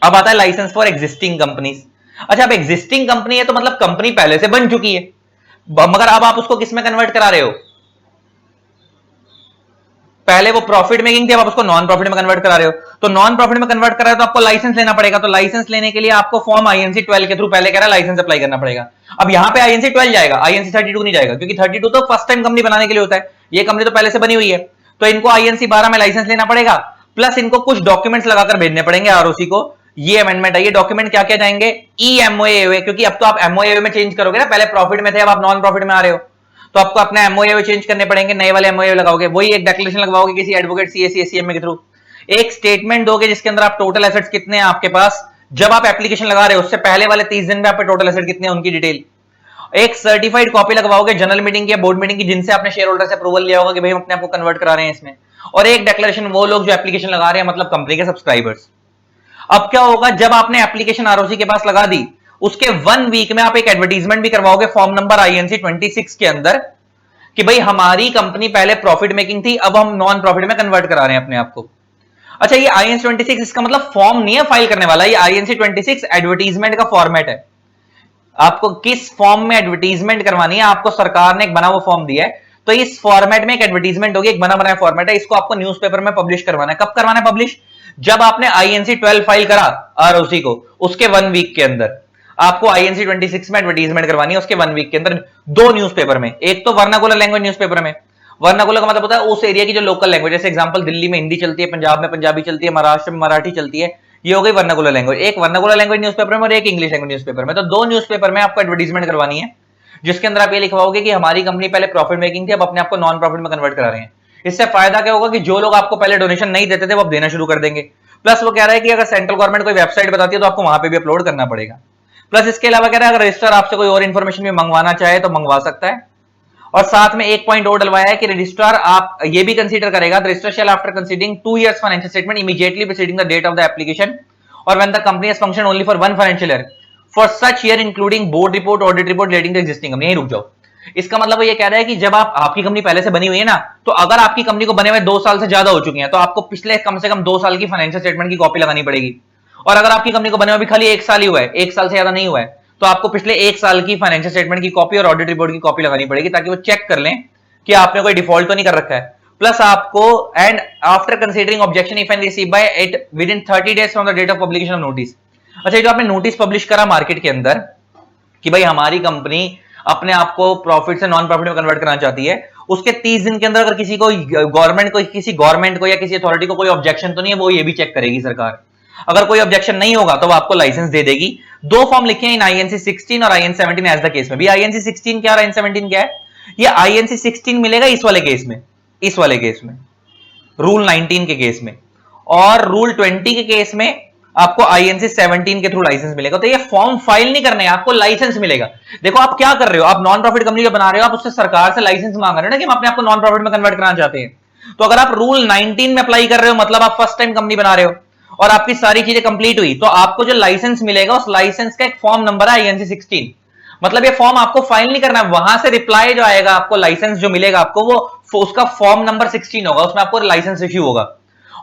S1: अब आता है लाइसेंस फॉर एग्जिस्टिंग कंपनीज। अच्छा, अब एग्जिस्टिंग कंपनी है तो मतलब कंपनी पहले से बन चुकी है, मगर अब आप उसको किस में कन्वर्ट करा रहे हो, पहले वो प्रॉफिट मेकिंग थी, अब आप उसको नॉन प्रॉफिट में कन्वर्ट करा रहे हो। तो नॉन प्रॉफिट में कन्वर्ट करा रहे हो तो आपको लाइसेंस लेना पड़ेगा। तो लाइसेंस लेने के लिए आपको फॉर्म आईएनसी 12 के थ्रू पहले कह रहा है लाइसेंस अप्लाई करना पड़ेगा। अब यहां पे आईएनसी 12 जाएगा, आईएनसी 32 नहीं जाएगा, क्योंकि 32 तो फर्स्ट टाइम कंपनी बनाने के लिए होता है, ये कंपनी तो पहले से बनी हुई है। तो इनको आईएनसी 12 में लाइसेंस लेना पड़ेगा, प्लस इनको कुछ डॉक्यूमेंट्स लगाकर भेजने पड़ेंगे आरओसी को। ये अमेंडमेंट है, ये डॉक्यूमेंट क्या क्या जाएंगे, ईएमओए, क्योंकि अब तो आप एमओए में चेंज करोगे ना, पहले प्रॉफिट में थे अब आप नॉन प्रॉफिट में आ रहे हो, तो आपको अपना एमओए चेंज करने पड़ेंगे, नए वाले एमओए लगाओगे, वही एक डिक्लेरेशन लगवाओगे किसी एडवोकेट, सीएसी, सीएमए के थ्रू। एक स्टेटमेंट दोगे जिसके अंदर आप टोटल एसेट्स कितने हैं आपके पास, जब आप एप्लीकेशन लगा रहे हो उससे पहले वाले 30 दिन में आपके टोटल एसेट कितने हैं उनकी डिटेल। एक सर्टिफाइड कॉपी लगवाओगे जनरल मीटिंग की, बोर्ड मीटिंग की, जिनसे आपने शेयर होल्डर से अप्रूवल लिया होगा कि भाई हम अपने आपको कन्वर्ट करा रहे हैं इसमें। और एक डिक्लेरेशन वो लोग जो एप्लीकेशन लगा रहे हैं, मतलब कंपनी के सब्सक्राइबर्स। अब क्या होगा, जब आपने एप्लीकेशन आरओसी के पास लगा दी, उसके 1 वीक में आप एक एडवर्टीजमेंट भी करवाओगे फॉर्म नंबर आईएनसी 26 के अंदर, कि भाई हमारी कंपनी पहले प्रॉफिट मेकिंग थी, अब हम नॉन प्रॉफिट में कन्वर्ट करा रहे हैं अपने आप को। अच्छा, ये आईएनसी 26 इसका मतलब फॉर्म नहीं है फाइल करने वाला, ये आईएनसी 26 एडवर्टीजमेंट का फॉर्मेट है। आपको किस फॉर्म में एडवर्टीजमेंट करवानी है, आपको सरकार ने एक बना हुआ फॉर्म दिया है, तो इस फॉर्मेट में एक एडवर्टीजमेंट होगी, एक बना बनाया फॉर्मेट है, इसको आपको न्यूज़पेपर में पब्लिश करवाना है। कब करवाना है पब्लिश, जब आपने आईएनसी 12 फाइल करा आरओसी को, उसके 1 वीक के अंदर आपको आईएनसी 26 में एडवर्टीजमेंट करवानी है, उसके 1 वीक के अंदर 2 न्यूज़पेपर में। एक तो वर्नाकुलर लैंग्वेज न्यूज़पेपर में, वर्नाकुलर का मतलब होता है उस एरिया की जो लोकल लैंग्वेज, जैसे एग्जांपल दिल्ली में हिंदी चलती है, पंजाब में पंजाबी चलती है, महाराष्ट्र में मराठी चलती है, ये हो गई वर्नाकुलर लैंग्वेज। एक वर्नाकुलर लैंग्वेज न्यूज़पेपर में और एक इंग्लिश लैंग्वेज न्यूज़पेपर में। तो 2 न्यूज़पेपर में आपको एडवर्टीजमेंट करवानी है, जिसके अंदर आप ये लिखवाओगे कि हमारी कंपनी पहले प्रॉफिट मेकिंग थी, अब अपने आपको नॉन प्रॉफिट में कन्वर्ट करा रहे हैं। इससे फायदा क्या होगा कि जो लोग आपको पहले डोनेशन नहीं देते थे वो अब देना शुरू कर देंगे। प्लस वो कह रहा है कि अगर सेंट्रल गवर्नमेंट कोई वेबसाइट बताती है तो आपको वहां पे भी अपलोड करना पड़ेगा। प्लस इसके अलावा कह रहा है अगर रजिस्ट्रार आपसे कोई और इन्फॉर्मेशन भी मंगवाना चाहे तो मंगवा सकता है। और साथ में एक पॉइंट और डलवाया है कि रजिस्ट्रार आप ये भी कंसीडर करेगा, the registrar shall after considering 2 years financial statement immediately preceding the date of the application और when the company has function only for 1 financial year for such year including board report, audit report relating to existing company. यहीं रुक जाओ। इसका मतलब वो ये कह रहा है कि जब आपकी कंपनी पहले से बनी हुई है ना, तो अगर आपकी कंपनी को बने हुए 2 साल से ज्यादा हो चुकी है तो आपको पिछले कम से कम 2 साल की फाइनेंशियल स्टेटमेंट की कॉपी लगानी पड़ेगी। और अगर आपकी कंपनी को बने हुए भी खाली 1 साल ही हुआ है, 1 साल से ज्यादा नहीं हुआ है, तो आपको पिछले 1 साल की फाइनेंशियल स्टेटमेंट की कॉपी और ऑडिट रिपोर्ट की कॉपी लगानी पड़ेगी, ताकि वो चेक कर लें कि आपने कोई डिफॉल्ट तो नहीं कर रखा है। प्लस आपको and after considering objection if and receive by it with in 30 days from the date of publication of notice. अच्छा, ये जो आपने नोटिस पब्लिश करा मार्केट के अंदर कि भाई हमारी कंपनी अपने आप को प्रॉफिट से नॉन प्रॉफिट में कन्वर्ट करना चाहती है, उसके 30 दिन के अंदर अगर किसी को किसी गवर्नमेंट को या किसी अथॉरिटी को कोई ऑब्जेक्शन तो नहीं है, वो ये भी चेक करेगी सरकार। अगर कोई ऑब्जेक्शन नहीं होगा तो वो आपको लाइसेंस दे देगी। दो फॉर्म लिखे हैं इन आईएनसी 16 और आईएनसी 17 एज द केस में भी। आईएनसी 16 क्या और आईएनसी 17 क्या है? ये आईएनसी 16 मिलेगा इस वाले केस में, इस वाले केस में रूल 19 के केस में, और रूल 20 के केस में आपको आईएनसी 17 के थ्रू लाइसेंस मिलेगा। तो ये फॉर्म फाइल नहीं करने, आपको लाइसेंस मिलेगा। देखो आप क्या कर रहे हो, आप नॉन प्रॉफिट कंपनी जो बना रहे हो, आप उससे सरकार से लाइसेंस मांग रहे हो ना कि हम अपने आप को नॉन प्रॉफिट में कन्वर्ट कराना चाहते हैं। तो अगर आप रूल 19 में अप्लाई कर रहे हो, मतलब आप फर्स्ट टाइम कंपनी बना रहे हो और आपकी सारी चीजें कंप्लीट हुई, तो आपको जो लाइसेंस मिलेगा उस लाइसेंस का एक फॉर्म नंबर है आईएनसी 16। मतलब ये फॉर्म आपको फाइल नहीं करना है, वहां से रिप्लाई जो आएगा आपको, लाइसेंस जो मिलेगा आपको, वो उसका फॉर्म नंबर 16 होगा, उसमें आपको लाइसेंस इश्यू होगा।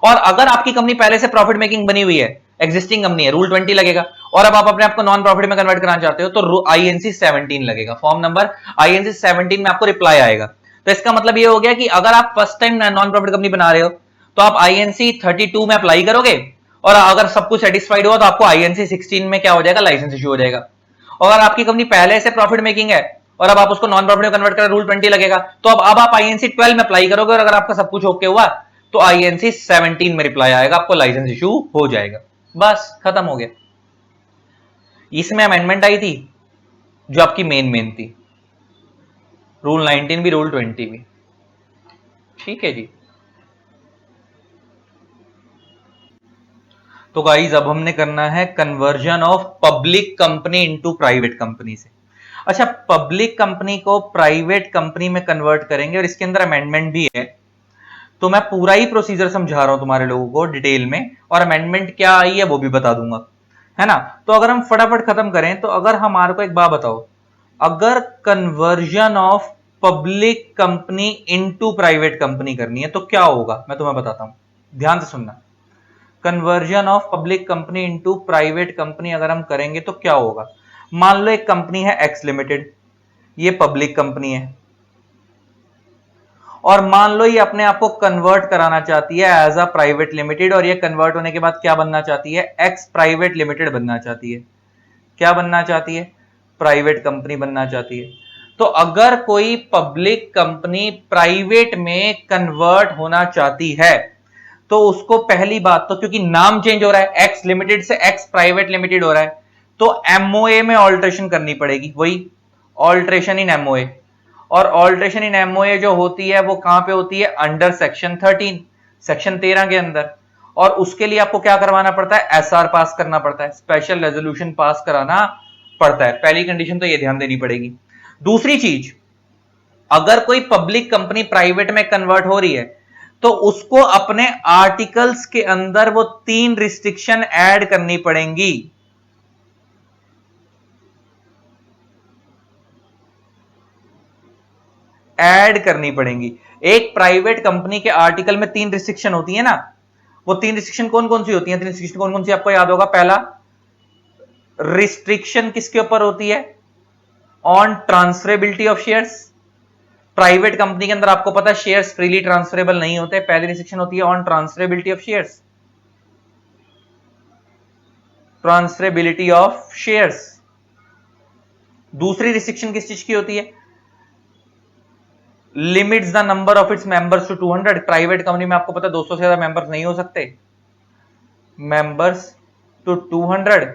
S1: और अगर आपकी कंपनी पहले से प्रॉफिट मेकिंग बनी हुई है, एग्जिस्टिंग कंपनी है, रूल 20 लगेगा। और अब आप अपने आप को नॉन प्रॉफिट में कन्वर्ट कराना चाहते हो तो आईएनसी 17 लगेगा, फॉर्म नंबर आईएनसी 17 में आपको रिप्लाई आएगा। तो इसका मतलब ये हो गया कि अगर आप first time non profit company बना रहे हो तो आप आईएनसी 32 में अप्लाई करोगे, और अगर सब कुछ सेटिस्फाइड हुआ तो आपको आईएनसी 16 में क्या हो जाएगा, लाइसेंस इश्यू हो जाएगा। और अगर आपकी कंपनी पहले से प्रॉफिट मेकिंग है और अब आप उसको नॉन प्रॉफिट में कन्वर्ट कर रूल 20 लगेगा, तो अब आप आईएनसी 12 में अप्लाई करोगे, और अगर आपका सब कुछ ओके हुआ तो आईएनसी 17 में रिप्लाई आएगा, आपको लाइसेंस इशू हो जाएगा। बस खत्म हो गया। इसमें अमेंडमेंट आई थी जो आपकी मेन थी, रूल 19 भी रूल 20 भी। ठीक है जी। तो गाइस अब हमने करना है conversion of public company into private company से। अच्छा, पब्लिक कंपनी को प्राइवेट कंपनी में कन्वर्ट करेंगे और इसके अंदर अमेंडमेंट भी है। तो मैं पूरा ही प्रोसीजर समझा रहा हूं तुम्हारे लोगों को डिटेल में, और अमेंडमेंट क्या आई है वो भी बता दूंगा, है ना। तो अगर हम फटाफट खत्म करें, तो अगर हमारे को एक बात बताओ, अगर conversion of public company into private company करनी है तो क्या होगा, मैं तुम्हें बताता हूं, ध्यान से सुनना। Conversion of public company into private company अगर हम करेंगे तो क्या होगा। मान लो एक कंपनी है एक्स लिमिटेड, ये पब्लिक कंपनी है, और मान लो ये अपने आप को कन्वर्ट कराना चाहती है एज अ प्राइवेट लिमिटेड, और ये कन्वर्ट होने के बाद क्या बनना चाहती है, एक्स प्राइवेट लिमिटेड बनना चाहती है। क्या बनना चाहती है, प्राइवेट कंपनी बनना चाहती है। तो अगर कोई पब्लिक कंपनी प्राइवेट में कन्वर्ट होना चाहती है तो उसको पहली बात तो, क्योंकि नाम चेंज हो रहा है, एक्स लिमिटेड से एक्स प्राइवेट लिमिटेड हो रहा है, तो एमओए में ऑल्ट्रेशन करनी पड़ेगी, वही ऑल्ट्रेशन इन एमओए। और ऑल्ट्रेशन इन एमओए जो होती है वो कहां पे होती है, अंडर सेक्शन 13, सेक्शन 13 के अंदर। और उसके लिए आपको क्या करवाना पड़ता है, एसआर पास करना पड़ता है, स्पेशल रेजोल्यूशन पास कराना पड़ता है। पहली कंडीशन तो ये ध्यान देनी पड़ेगी। दूसरी चीज, अगर कोई पब्लिक कंपनी प्राइवेट में कन्वर्ट हो रही है तो उसको अपने आर्टिकल्स के अंदर वो 3 रिस्ट्रिक्शन ऐड करनी पड़ेंगी। ऐड करनी पड़ेंगी। एक प्राइवेट कंपनी के आर्टिकल में 3 रिस्ट्रिक्शन होती है ना, वो 3 रिस्ट्रिक्शन कौन कौन सी होती हैं, 3 रिस्ट्रिक्शन कौन कौन सी आपको याद होगा। पहला रिस्ट्रिक्शन किसके ऊपर होती है, on transferability of shares. Private company के अंदर आपको पता है शेयर्स फ्रीली ट्रांसफरेबल नहीं होते, पहली रिस्ट्रिक्शन होती है on transferability of shares, transferability of shares. दूसरी रिस्ट्रिक्शन किस चीज की होती है, limits the number of its members to 200। Private company में आपको पता है 200 से ज्यादा मेंबर्स नहीं हो सकते, मेंबर्स टू 200।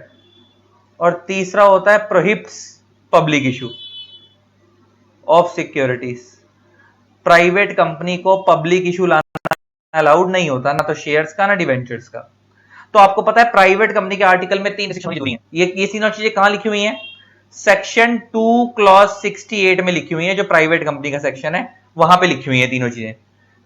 S1: और तीसरा होता है prohibits public issue of securities. Private company को पब्लिक इशू लाना अलाउड नहीं होता, ना तो शेयर्स का ना डिवेंचर्स का। तो आपको पता है प्राइवेट कंपनी के आर्टिकल में 3 रिस्ट्रिक्शन हुई हैं। ये तीनों चीजें कहां लिखी हुई हैं, सेक्शन 2 क्लॉज 68 में लिखी हुई है, जो प्राइवेट कंपनी का सेक्शन है वहां पे लिखी हुई है तीनों चीजें।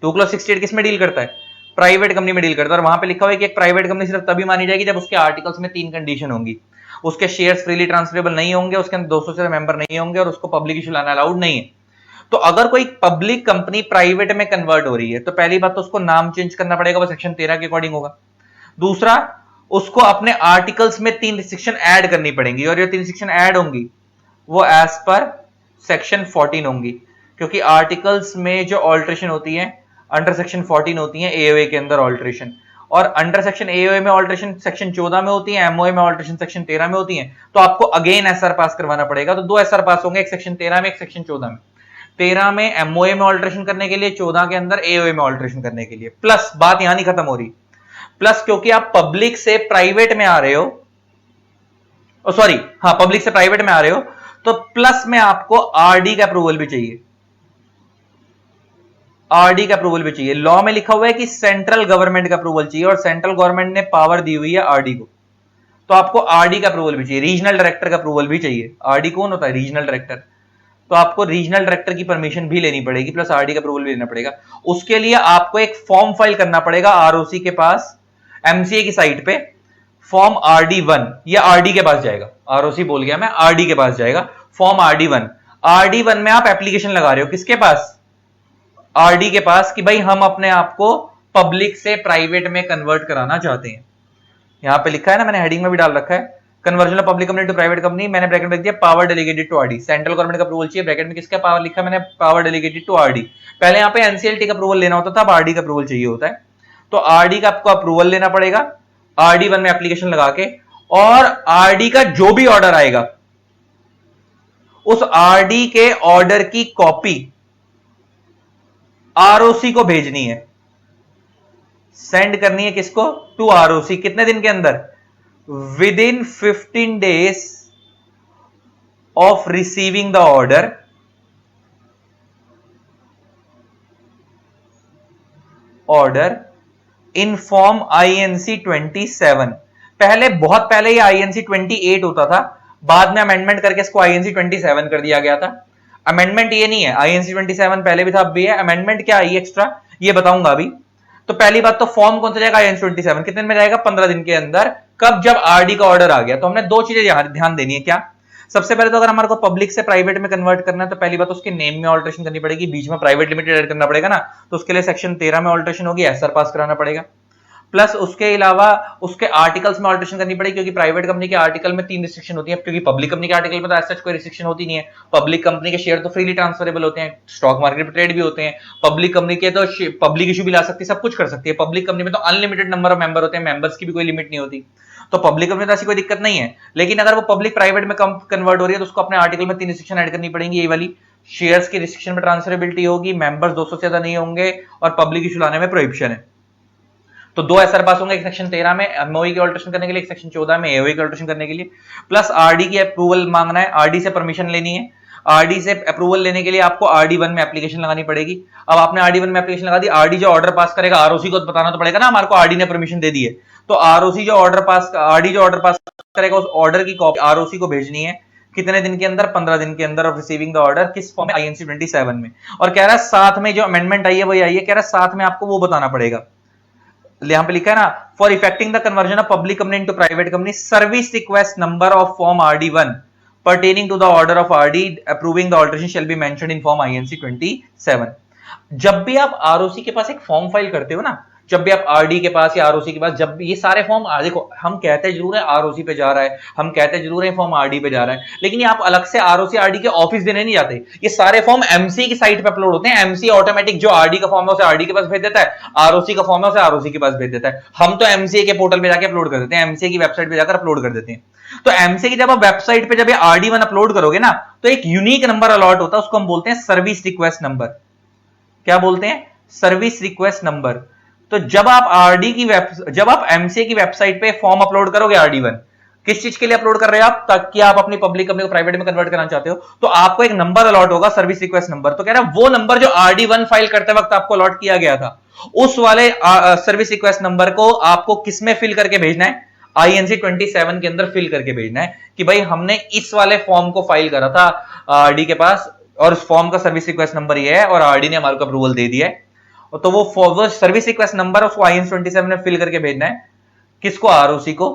S1: 2 क्लॉज 68 किस में डील करता है, प्राइवेट कंपनी में डील करता है। और वहां पे लिखा हुआ है कि एक प्राइवेट कंपनी सिर्फ तभी मानी जाएगी जब उसके आर्टिकल्स में 3 कंडीशन होंगी, उसके शेयर्स फ्रीली ट्रांसफरेबल नहीं होंगे, उसके अंदर 200 से मेंबर नहीं होंगे, और उसको पब्लिक इशू लाना अलाउड नहीं है। तो अगर कोई पब्लिक कंपनी प्राइवेट में कन्वर्ट हो रही है तो पहली बात तो उसको नाम चेंज करना पड़ेगा, वो सेक्शन 13 के अकॉर्डिंग होगा। दूसरा, उसको अपने आर्टिकल्स में 3 रिस्ट्रिक्शन ऐड करनी पड़ेंगी, और ये 3 रिस्ट्रिक्शन ऐड होंगी वो एज पर सेक्शन 14 होंगी, क्योंकि आर्टिकल्स में जो ऑल्ट्रेशन होती है अंडर सेक्शन 14 होती है एओए के अंदर ऑल्ट्रेशन, और अंडर सेक्शन एओए में ऑल्ट्रेशन सेक्शन 14 में होती है, एमओए में ऑल्ट्रेशन सेक्शन 13 में होती है। तो आपको अगेन एसआर पास करवाना पड़ेगा। तो 2 एसआर पास होंगे, एक सेक्शन 13 में, एक सेक्शन 14 में। 13 में एमओए में ऑल्ट्रेशन करने के लिए, 14 के अंदर एओए में ऑल्ट्रेशन करने के लिए। प्लस बात यहां नहीं खत्म हो रही, प्लस क्योंकि आप पब्लिक से प्राइवेट में आ रहे हो, सॉरी हाँ पब्लिक से प्राइवेट में आ रहे हो, तो प्लस में आपको आरडी का अप्रूवल भी चाहिए। आरडी का अप्रूवल भी चाहिए। लॉ में लिखा हुआ है कि सेंट्रल गवर्नमेंट का अप्रूवल चाहिए, और सेंट्रल गवर्नमेंट ने पावर दी हुई है आरडी को, तो आपको आरडी का अप्रूवल भी चाहिए। रीजनल डायरेक्टर का अप्रूवल भी चाहिए। आरडी कौन होता है? Regional director. तो आपको रीजनल डायरेक्टर की परमिशन भी लेनी पड़ेगी, प्लस आरडी का अप्रूवल भी लेना पड़ेगा। उसके लिए आपको एक फॉर्म फाइल करना पड़ेगा आरओसी के पास, एमसीए की साइट पे, फॉर्म RD1। ये आरडी के पास जाएगा, आरओसी बोल गया मैं, आरडी के पास जाएगा फॉर्म RD1। RD1 में आप एप्लीकेशन लगा रहे हो किसके पास? आरडी के पास, कि भाई हम अपने आप को पब्लिक से प्राइवेट में कन्वर्ट कराना चाहते हैं। यहां पे लिखा है ना, मैंने हेडिंग में भी डाल रखा है, conversion of public company to private company. मैंने ब्रैकेट में लिख दिया power delegated to RD. Central government का अप्रूवल चाहिए, ब्रैकेट में किसका पावर लिखा मैंने? Power delegated to RD. पहले यहां पे एनसीएलटी का अप्रूवल लेना होता था, अब आरडी का अप्रूवल चाहिए होता है। तो आरडी का आपको अप्रूवल लेना पड़ेगा RD1 में एप्लीकेशन लगा के, और आरडी का जो भी ऑर्डर आएगा उस आरडी के ऑर्डर की कॉपी आरओसी को भेजनी है, सेंड करनी है किसको? To ROC. कितने दिन के अंदर? With in 15 days of receiving the order, in form INC 27। पहले, बहुत पहले ये INC 28 होता था, बाद में अमेंडमेंट करके इसको INC 27 कर दिया गया था। अमेंडमेंट ये नहीं है, INC 27 पहले भी था, अब भी है। अमेंडमेंट क्या आई एक्स्ट्रा ये बताऊंगा अभी। तो पहली बात तो फॉर्म कौन सा जाएगा? INC 27 कितने दिन में जाएगा? 15 दिन के अंदर। कब? जब आरडी का ऑर्डर आ गया। तो हमने 2 चीजें ध्यान देनी है। क्या? सबसे पहले तो अगर हमारे को पब्लिक से प्राइवेट में कन्वर्ट करना है, तो पहली बात उसके नेम में ऑल्ट्रेशन करनी पड़ेगी, बीच में प्राइवेट लिमिटेड ऐड करना पड़ेगा ना, तो उसके लिए सेक्शन 13 में ऑल्ट्रेशन होगी, एसआर पास कराना पड़ेगा। प्लस उसके अलावा उसके आर्टिकल्स में ऑल्ट्रेशन करनी पड़ेगी, क्योंकि प्राइवेट कंपनी के आर्टिकल में 3 रिस्ट्रिक्शन होती है, क्योंकि पब्लिक कंपनी के आर्टिकल में तो ऐसा कोई रिस्ट्रिक्शन होती नहीं है। पब्लिक कंपनी के शेयर तो फ्रीली ट्रांसफरेबल होते हैं, स्टॉक मार्केट पे ट्रेड भी होते हैं। पब्लिक कंपनी के तो पब्लिक इशू भी ला सकती है, सब कुछ कर सकती है। पब्लिक कंपनी में तो अनलिमिटेड नंबर ऑफ मेंबर होते हैं, मेंबर्स की भी कोई लिमिट नहीं होती। तो पब्लिक कंपनी तो ऐसी कोई दिक्कत नहीं है। लेकिन अगर वो पब्लिक प्राइवेट में कन्वर्ट हो रही है, तो उसको अपने आर्टिकल में 3 रिस्ट्रिक्शन ऐड करनी पड़ेंगी। ये वाली शेयर्स की रिस्ट्रिक्शन में ट्रांसफरेबिलिटी होगी, मेंबर्स 200 से ज्यादा नहीं होंगे, और पब्लिक इशू लाने में प्रोहिबिशन है। तो 2 एसआर पास होंगे, एक सेक्शन 13 में एमओई के ऑल्ट्रेशन करने के लिए, एक सेक्शन 14 में एओई के ऑल्ट्रेशन करने के लिए। प्लस आरडी की अप्रूवल मांगना है, आरडी से परमिशन लेनी है। आरडी से अप्रूवल लेने के लिए आपको RD1 में एप्लीकेशन लगानी पड़ेगी। अब आपने RD1 में एप्लीकेशन लगा दी, आरडी जो ऑर्डर पास करेगा आरओसी को बताना तो पड़ेगा ना हमारे को आरडी ने परमिशन दे दी है। तो आरडी जो ऑर्डर पास करेगा उस ऑर्डर की कॉपी आरओसी को भेजनी है। कितने दिन के अंदर? 15 दिन के अंदर ऑफ रिसीविंग द ऑर्डर। किस फॉर्म में? INC 27 में। और कह रहा है साथ में जो अमेंडमेंट आई है वही आई है, कह रहा है साथ में आपको वो बताना पड़ेगा, यहां पे लिखा है ना, for effecting the conversion of public company into private company, service request number of form RD1 pertaining to the order of RD approving the alteration shall be mentioned in form INC 27। जब भी आप ROC के पास एक form file करते हो ना, जब भी आप आरडी के पास या आरओसी के पास, जब भी ये सारे फॉर्म, देखो हम कहते जरूर है आरओसी पे जा रहा है, हम कहते जरूर है फॉर्म आरडी पे जा रहा है, लेकिन ये आप अलग से आरओसी आरडी के ऑफिस देने नहीं जाते। ये सारे फॉर्म एमसी की साइट पे अपलोड होते हैं। एमसी ऑटोमेटिक जो आरडी का फॉर्म है उसे आरडी के पास भेज देता है, आरओसी का फॉर्म है उसे आरओसी के पास भेज देता है। हम तो एमसीए के पोर्टल पे जाकर अपलोड कर देते हैं, एमसीए की वेबसाइट पे जाकर अपलोड कर देते हैं। तो एमसीए की जब आप वेबसाइट पे जब RD1 अपलोड करोगे ना, तो एक यूनिक नंबर अलॉट होता है, उसको हम बोलते हैं सर्विस रिक्वेस्ट नंबर। क्या बोलते हैं? Service request number. तो जब आप एमसीए की वेबसाइट पे फॉर्म अपलोड करोगे RD1, किस चीज के लिए अपलोड कर रहे हैं आप? ताकि आप अपनी पब्लिक कंपनी को प्राइवेट में कन्वर्ट करना चाहते हो, तो आपको एक नंबर अलॉट होगा, सर्विस रिक्वेस्ट नंबर। तो कह रहा है वो नंबर जो RD1 फाइल करते वक्त आपको अलॉट किया गया था, उस वाले सर्विस रिक्वेस्ट नंबर को आपको किसमें फिल करके भेजना है? INC 27 के अंदर फिल करके भेजना है कि भाई हमने इस वाले फॉर्म को फाइल करा था आरडी के पास, और उस फॉर्म का सर्विस रिक्वेस्ट नंबर ये है, और आरडी ने हमारे को अप्रूवल दे दिया है। तो वो सर्विस रिक्वेस्ट नंबर उसको INC 27 में फिल करके भेजना है। किसको? आरओसी को।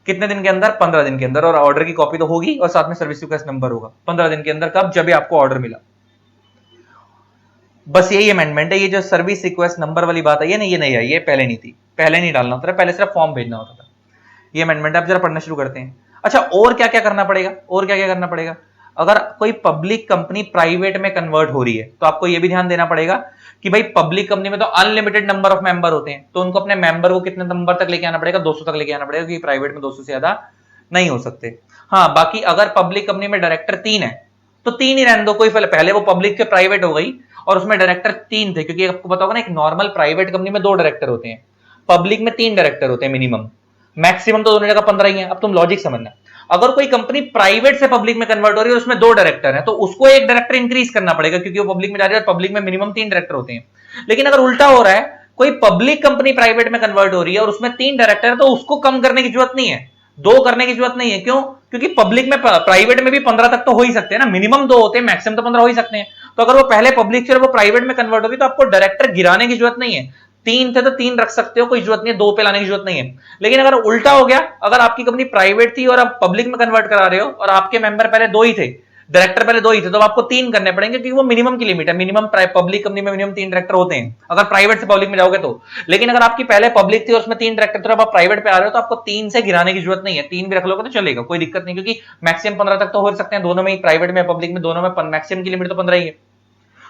S1: कितने दिन के अंदर? 15 दिन के अंदर। और ऑर्डर की कॉपी तो होगी और साथ में सर्विस रिक्वेस्ट नंबर होगा। 15 दिन के अंदर। कब? जब भी आपको ऑर्डर मिला। बस यही अमेंडमेंट है। ये जो सर्विस रिक्वेस्ट नंबर वाली बात है, ये नहीं आई, ये पहले नहीं थी, पहले नहीं डालना होता था, पहले सिर्फ फॉर्म भेजना होता था। ये अमेंडमेंट आप जरा पढ़ना शुरू करते हैं। अच्छा, और क्या क्या करना पड़ेगा? और क्या क्या करना पड़ेगा? अगर कोई पब्लिक कंपनी प्राइवेट में कन्वर्ट हो रही है तो आपको यह भी ध्यान देना पड़ेगा कि भाई पब्लिक कंपनी में तो अनलिमिटेड नंबर ऑफ मेंबर होते हैं, तो उनको अपने मेंबर को कितने नंबर तक लेके आना पड़ेगा, 200 तक लेके आना पड़ेगा, क्योंकि प्राइवेट में 200 से ज्यादा नहीं हो सकते। हाँ, बाकी अगर पब्लिक कंपनी में डायरेक्टर 3 है तो 3 ही रहने दो, कोई फर्क, पहले वो पब्लिक के प्राइवेट हो गई और उसमें डायरेक्टर 3 थे, क्योंकि आपको पता होगा ना एक नॉर्मल प्राइवेट कंपनी में 2 डायरेक्टर होते हैं, पब्लिक में 3 डायरेक्टर होते हैं मिनिमम, मैक्सिमम तो दोनों जगह 15 ही है। अब तुम लॉजिक समझना, अगर कोई कंपनी प्राइवेट से पब्लिक में कन्वर्ट हो रही है और उसमें 2 डायरेक्टर हैं तो उसको एक डायरेक्टर इंक्रीज करना पड़ेगा, क्योंकि वो पब्लिक में जा रही है और पब्लिक में मिनिमम 3 डायरेक्टर होते हैं। लेकिन अगर उल्टा हो रहा है, कोई पब्लिक कंपनी प्राइवेट में कन्वर्ट हो रही है और उसमें 3 डायरेक्टर है, तो उसको कम करने की जरूरत नहीं है, 2 करने की जरूरत नहीं है। क्यों? क्योंकि पब्लिक में, प्राइवेट में भी 15 तक तो हो ही सकते हैं ना, मिनिमम 2 होते हैं, मैक्सिमम तो 15 हो ही सकते हैं। तो अगर वो पहले पब्लिक से वो प्राइवेट में कन्वर्ट होगी तो आपको डायरेक्टर गिराने की जरूरत नहीं है, 3 थे तो 3 रख सकते हो, कोई जरूरत नहीं है 2 पे लाने की जरूरत नहीं है। लेकिन अगर उल्टा हो गया, अगर आपकी कंपनी प्राइवेट थी और आप पब्लिक में कन्वर्ट करा रहे हो और आपके मेंबर पहले 2 ही थे, डायरेक्टर पहले 2 ही थे, तो आपको 3 करने पड़ेंगे, क्योंकि वो मिनिमम की लिमिट है, मिनिमम पब्लिक कंपनी में मिनिमम 3 डायरेक्टर होते हैं अगर प्राइवेट से पब्लिक में जाओगे तो। लेकिन अगर आपकी पहले पब्लिक थी और उसमें 3 डायरेक्टर थे, अब आप प्राइवेट पे आ रहे हो तो आपको 3 से गिराने की जरूरत नहीं है, 3 भी रख लोगे तो चलेगा, कोई दिक्कत नहीं, क्योंकि मैक्सिमम 15 तक तो हो सकते हैं दोनों में ही, प्राइवेट में पब्लिक में दोनों में मैक्सिमम की लिमिट तो 15 ही है।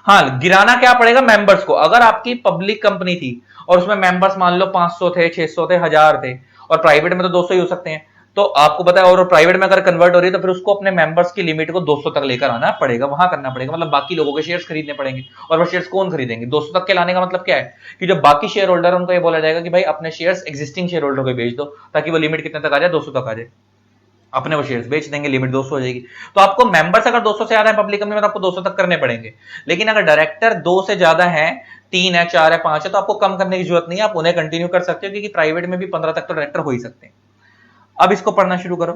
S1: हाँ, गिराना क्या पड़ेगा? मेंबर्स को। अगर आपकी पब्लिक कंपनी थी और उसमें मेंबर्स मान लो 500 थे, 600 थे, 1000 थे, और प्राइवेट में तो 200 ही हो सकते हैं, तो आपको पता है, और प्राइवेट में अगर कन्वर्ट हो रही है तो फिर उसको अपने मेंबर्स की लिमिट को 200 तक लेकर आना पड़ेगा, वहां करना पड़ेगा, मतलब बाकी लोगों के शेयर्स खरीदने पड़ेंगे। और वो शेयर्स कौन खरीदेंगे? 200 तक के लाने का मतलब क्या है कि जो बाकी शेयर होल्डर है उनको ये बोला जाएगा कि भाई अपने शेयर्स एग्जिस्टिंग शेयर होल्डर को बेच दो, ताकि वो लिमिट कितने तक आ जाए, 200 तक आ जाए, अपने वो शेयर्स बेच देंगे, लिमिट 200 हो जाएगी। तो आपको मेंबर्स अगर 200 से ज्यादा है पब्लिक कंपनी में तो आपको 200 तक करने पड़ेंगे। लेकिन अगर डायरेक्टर 2 से ज्यादा है, 3 है, 4 है, 5 है, तो आपको कम करने की जरूरत नहीं है, आप उन्हें कंटिन्यू कर सकते हो, क्योंकि प्राइवेट में भी 15 तक तो डायरेक्टर हो ही सकते हैं। अब इसको पढ़ना शुरू करो।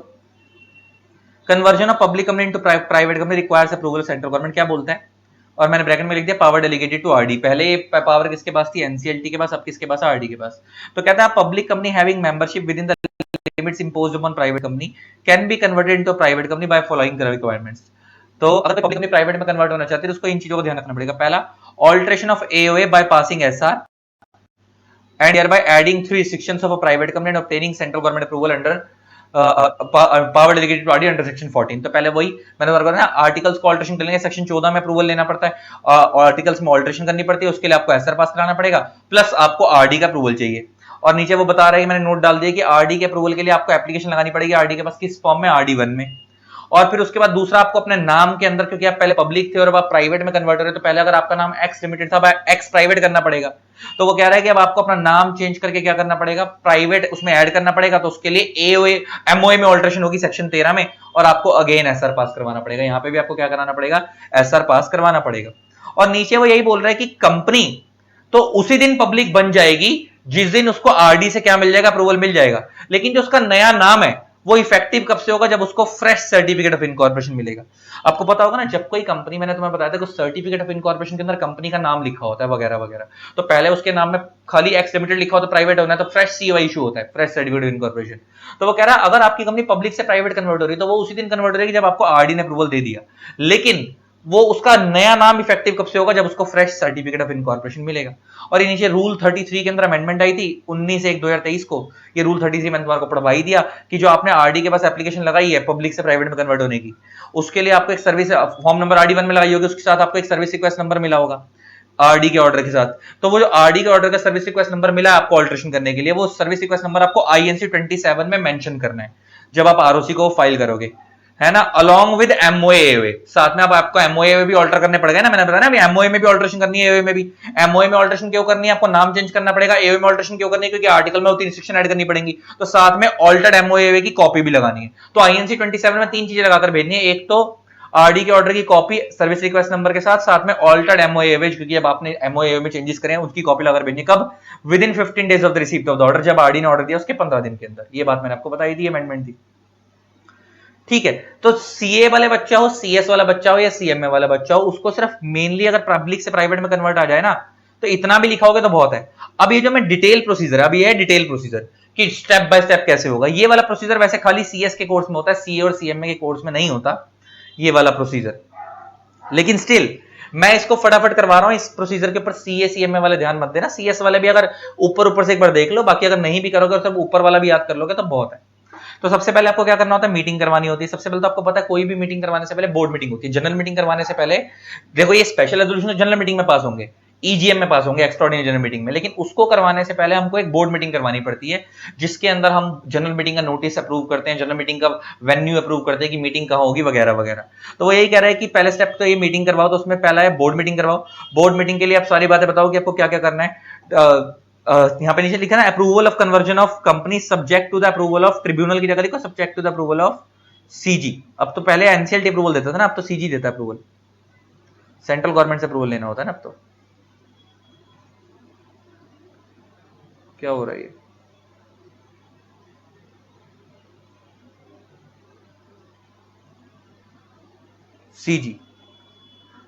S1: Conversion of public company into private company requires approval central government, क्या बोलता है? और मैंने ब्रैकेट में लिख दिया पावर डेलीगेटेड टू आरडी। पहले ये पावर किसके पास थी? एनसीएलटी के पास, अब किसके पास? आरडी के पास। तो कहता है public company having membership with in the limits imposed upon private company can be converted into private company by following the requirements. तो अगर पब्लिक कंपनी प्राइवेट में कन्वर्ट होना चाहती है तो उसको इन चीजों को ध्यान रखना पड़ेगा। पहला, alteration of AOA by passing SR and hereby adding 3 restrictions of a private company and obtaining central government approval under power delegated to RD under section 14। तो पहले वही मैंने बताया ना, आर्टिकल्स को ऑल्टरेशन करेंगे, सेक्शन 14 में अप्रूवल लेना पड़ता है, आर्टिकल्स में ऑल्टरेशन करनी पड़ती है, उसके लिए आपको एसआर पास कराना पड़ेगा, प्लस आपको आरडी का अप्रूवल चाहिए। और नीचे वो बता रहा है, मैंने नोट डाल दिया कि आरडी के अप्रूवल के लिए आपको एप्लीकेशन लगानी पड़ेगी, आरडी के पास किस फॉर्म में? आरडी 1 में। और फिर उसके बाद दूसरा, आपको अपने नाम के अंदर, क्योंकि आप पहले पब्लिक थे और अब आप प्राइवेट में कन्वर्ट हो रहे, तो पहले अगर आपका नाम एक्स लिमिटेड था, अब एक्स प्राइवेट करना पड़ेगा। तो वो कह रहा है कि अब आपको अपना नाम चेंज करके क्या करना पड़ेगा? प्राइवेट उसमें ऐड करना पड़ेगा। तो उसके लिए एओए एमओए में ऑल्टरेशन होगी सेक्शन 13 में, और आपको अगेन एसआर पास करवाना पड़ेगा। यहां पे भी आपको क्या कराना पड़ेगा? एसआर पास करवाना पड़ेगा। और नीचे वो यही बोल रहा है कि कंपनी तो उसी दिन पब्लिक बन जाएगी जिस दिन उसको आरडी से क्या मिल जाएगा? अप्रूवल मिल जाएगा। लेकिन जो उसका नया नाम है वो इफेक्टिव कब से होगा? जब उसको फ्रेश सर्टिफिकेट ऑफ इनकॉर्पोरेशन मिलेगा। आपको पता होगा ना, जब कोई कंपनी, मैंने तुम्हें बताया था कि सर्टिफिकेट ऑफ इनकॉर्पोरेशन के अंदर कंपनी का नाम लिखा होता है वगैरह वगैरह, तो पहले उसके नाम में खाली एक्स लिमिटेड लिखा हो तो प्राइवेट होना है, तो फ्रेश सीओ इशू होता है, फ्रेश सर्टिफिकेट ऑफ इनकॉर्पोरेशन। तो वो कह रहा है अगर आपकी कंपनी पब्लिक से प्राइवेट कन्वर्ट हो रही है तो वो उसी दिन कन्वर्ट हो रही है जब आपको आरडी ने अप्रूवल दे दिया। लेकिन वो उसका नया नाम इफेक्टिव कब से होगा? जब उसको फ्रेश सर्टिफिकेट ऑफ इनकॉर्पोरेशन मिलेगा। और ये नीचे रूल 33 के अंदर अमेंडमेंट आई थी 19/1/2023 को। ये रूल 33 मैंने तुम्हारे को पढ़वा ही दिया कि जो आपने आरडी के पास एप्लीकेशन लगाई है पब्लिक से प्राइवेट में कन्वर्ट होने की, उसके लिए आपको एक सर्विस फॉर्म नंबर आरडी 1 में लगाई होगी, उसके साथ आपको एक सर्विस रिक्वेस्ट नंबर मिला होगा आरडी के ऑर्डर के साथ। तो वो जो आरडी के ऑर्डर का सर्विस रिक्वेस्ट नंबर मिला आपको ऑल्टरेशन करने के लिए, वो सर्विस रिक्वेस्ट नंबर आपको आईएनसी 27 में मेंशन करना है जब आप आरओसी को फाइल करोगे, है ना, अलोंग विद एमओए। साथ में आपको एमओए भी ऑल्टर करने पड़ेगा ना, मैंने बताया ना अभी एमओए में भी ऑल्टरेशन करनी है, एओए में भी। एमओए में ऑल्टरेशन क्यों करनी है? आपको नाम चेंज करना पड़ेगा। एओए में ऑल्टरेशन क्यों करनी है? क्योंकि आर्टिकल में 3 रिस्ट्रिक्शन ऐड करनी पड़ेंगी, तो साथ में ऑल्टर्ड एमओए की कॉपी भी लगानी है। तो आईएनसी 27 में 3 चीजें लगाकर भेजनी है, एक तो आरडी के ऑर्डर की कॉपी सर्विस रिक्वेस्ट नंबर के साथ, साथ में ऑल्टर्ड एमओए, क्योंकि अब आपने एमओए में चेंजेस करे हैं, उसकी कॉपी लगाकर भेजनी। कब? With in 15 days of the receipt of the order. जब आरडी ने ऑर्डर दिया उसके 15 दिन के अंदर। ये बात मैंने आपको बताई थी, अमेंडमेंट थी, ठीक है। तो सीए वाले बच्चा हो, सीएस वाला बच्चा हो या सीएमए वाला बच्चा हो, उसको सिर्फ मेनली अगर पब्लिक से प्राइवेट में कन्वर्ट आ जाए ना, तो इतना भी लिखा होगा तो बहुत है। अब ये जो मैं डिटेल प्रोसीजर है, अब ये है डिटेल प्रोसीजर कि स्टेप बाय स्टेप कैसे होगा। ये वाला प्रोसीजर वैसे खाली सीएस के कोर्स में होता है, सीए और सीएमए के कोर्स में नहीं होता ये वाला प्रोसीजर, लेकिन स्टिल मैं इसको फटाफट करवा रहा हूं। इस प्रोसीजर के ऊपर सीए सीएमए वाले ध्यान मत देना, सीएस वाले भी अगर ऊपर ऊपर से एक बार देख लो, बाकी अगर नहीं भी करोगे और सब ऊपर वाला भी याद कर लोगे तो बहुत है। तो सबसे पहले आपको क्या करना होता है, मीटिंग करवानी होती है। सबसे पहले तो आपको पता है कोई भी मीटिंग करवाने से पहले बोर्ड मीटिंग होती है। जनरल मीटिंग करवाने से पहले देखो ये स्पेशल रेजोल्यूशन जनरल मीटिंग में पास होंगे, ईजीएम में पास होंगे, एक्स्ट्राऑर्डिनरी जनरल मीटिंग में, लेकिन उसको करवाने से पहले हमको एक बोर्ड मीटिंग करवानी पड़ती है, जिसके अंदर हम जनरल मीटिंग का नोटिस अप्रूव करते हैं, जनरल मीटिंग का वेन्यू अप्रूव करते हैं कि मीटिंग कहां होगी वगैरह वगैरह। तो वो यही कह रहा है कि पहले स्टेप तो ये मीटिंग करवाओ, तो उसमें पहला है बोर्ड मीटिंग करवाओ। बोर्ड मीटिंग के लिए आप सारी बातें बताओ कि आपको क्या क्या करना है। यहां पे नीचे लिखा है approval of conversion of company subject to the approval of tribunal की जगह लिखो subject to the approval of CG. अब तो पहले एनसीएलटी अप्रूवल देता था ना, अब तो सीजी देता है अप्रूवल, सेंट्रल गवर्नमेंट से अप्रूवल लेना होता है ना अब तो। क्या हो रहा है ये? CG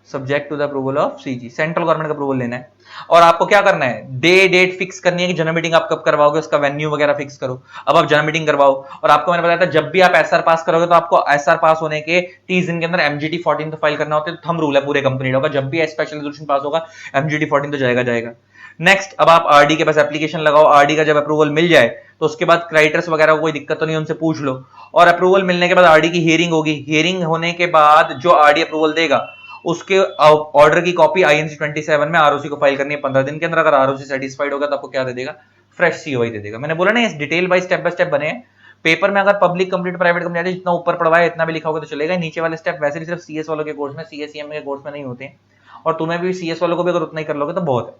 S1: subject to the approval of CG, central government का अप्रूवल लेना है। और आपको क्या करना है, डेट फिक्स करनी है कि जनरल मीटिंग आप कब करवाओगे, उसका वेन्यू वगैरह फिक्स करो। अब आप जनरल मीटिंग करवाओ, और आपको मैंने बताया था जब भी आप एसआर पास करोगे तो आपको एसआर पास होने के 30 दिन के अंदर एमजीटी 14 तो फाइल करना होता है। थंब रूल है पूरे कंपनी का, जब भी स्पेशल रेजोल्यूशन पास होगा एमजीटी 14 तो जाएगा जाएगा। नेक्स्ट, अब आप आरडी के पास एप्लीकेशन लगाओ, आरडी का जब अप्रूवल मिल जाए तो उसके बाद क्राइटर्स वगैरह को कोई दिक्कत तो नहीं, उनसे पूछ लो। और अप्रूवल मिलने के बाद आरडी की हियरिंग होगी, हियरिंग होने के बाद जो आरडी अप्रूवल देगा उसके ऑर्डर की कॉपी आईएनसी 27 में आरओसी को फाइल करनी है 15 दिन के अंदर। अगर आरओसी सेटिस्फाइड होगा तो आपको क्या दे देगा, फ्रेश सीओआई दे देगा। मैंने बोला ना इस डिटेल बाय स्टेप बने हैं। पेपर में अगर पब्लिक कंप्लीट प्राइवेट कंपनी जितना ऊपर पढ़वाए इतना भी लिखा होगा तो चलेगा। नीचे वाले स्टेप वैसे भी सिर्फ सीएस वालों के कोर्स में, सीएसईएम के कोर्स में नहीं होते हैं, और तुम्हें भी सीएस वालों को भी अगर उतना ही कर लोगे तो बहुत है,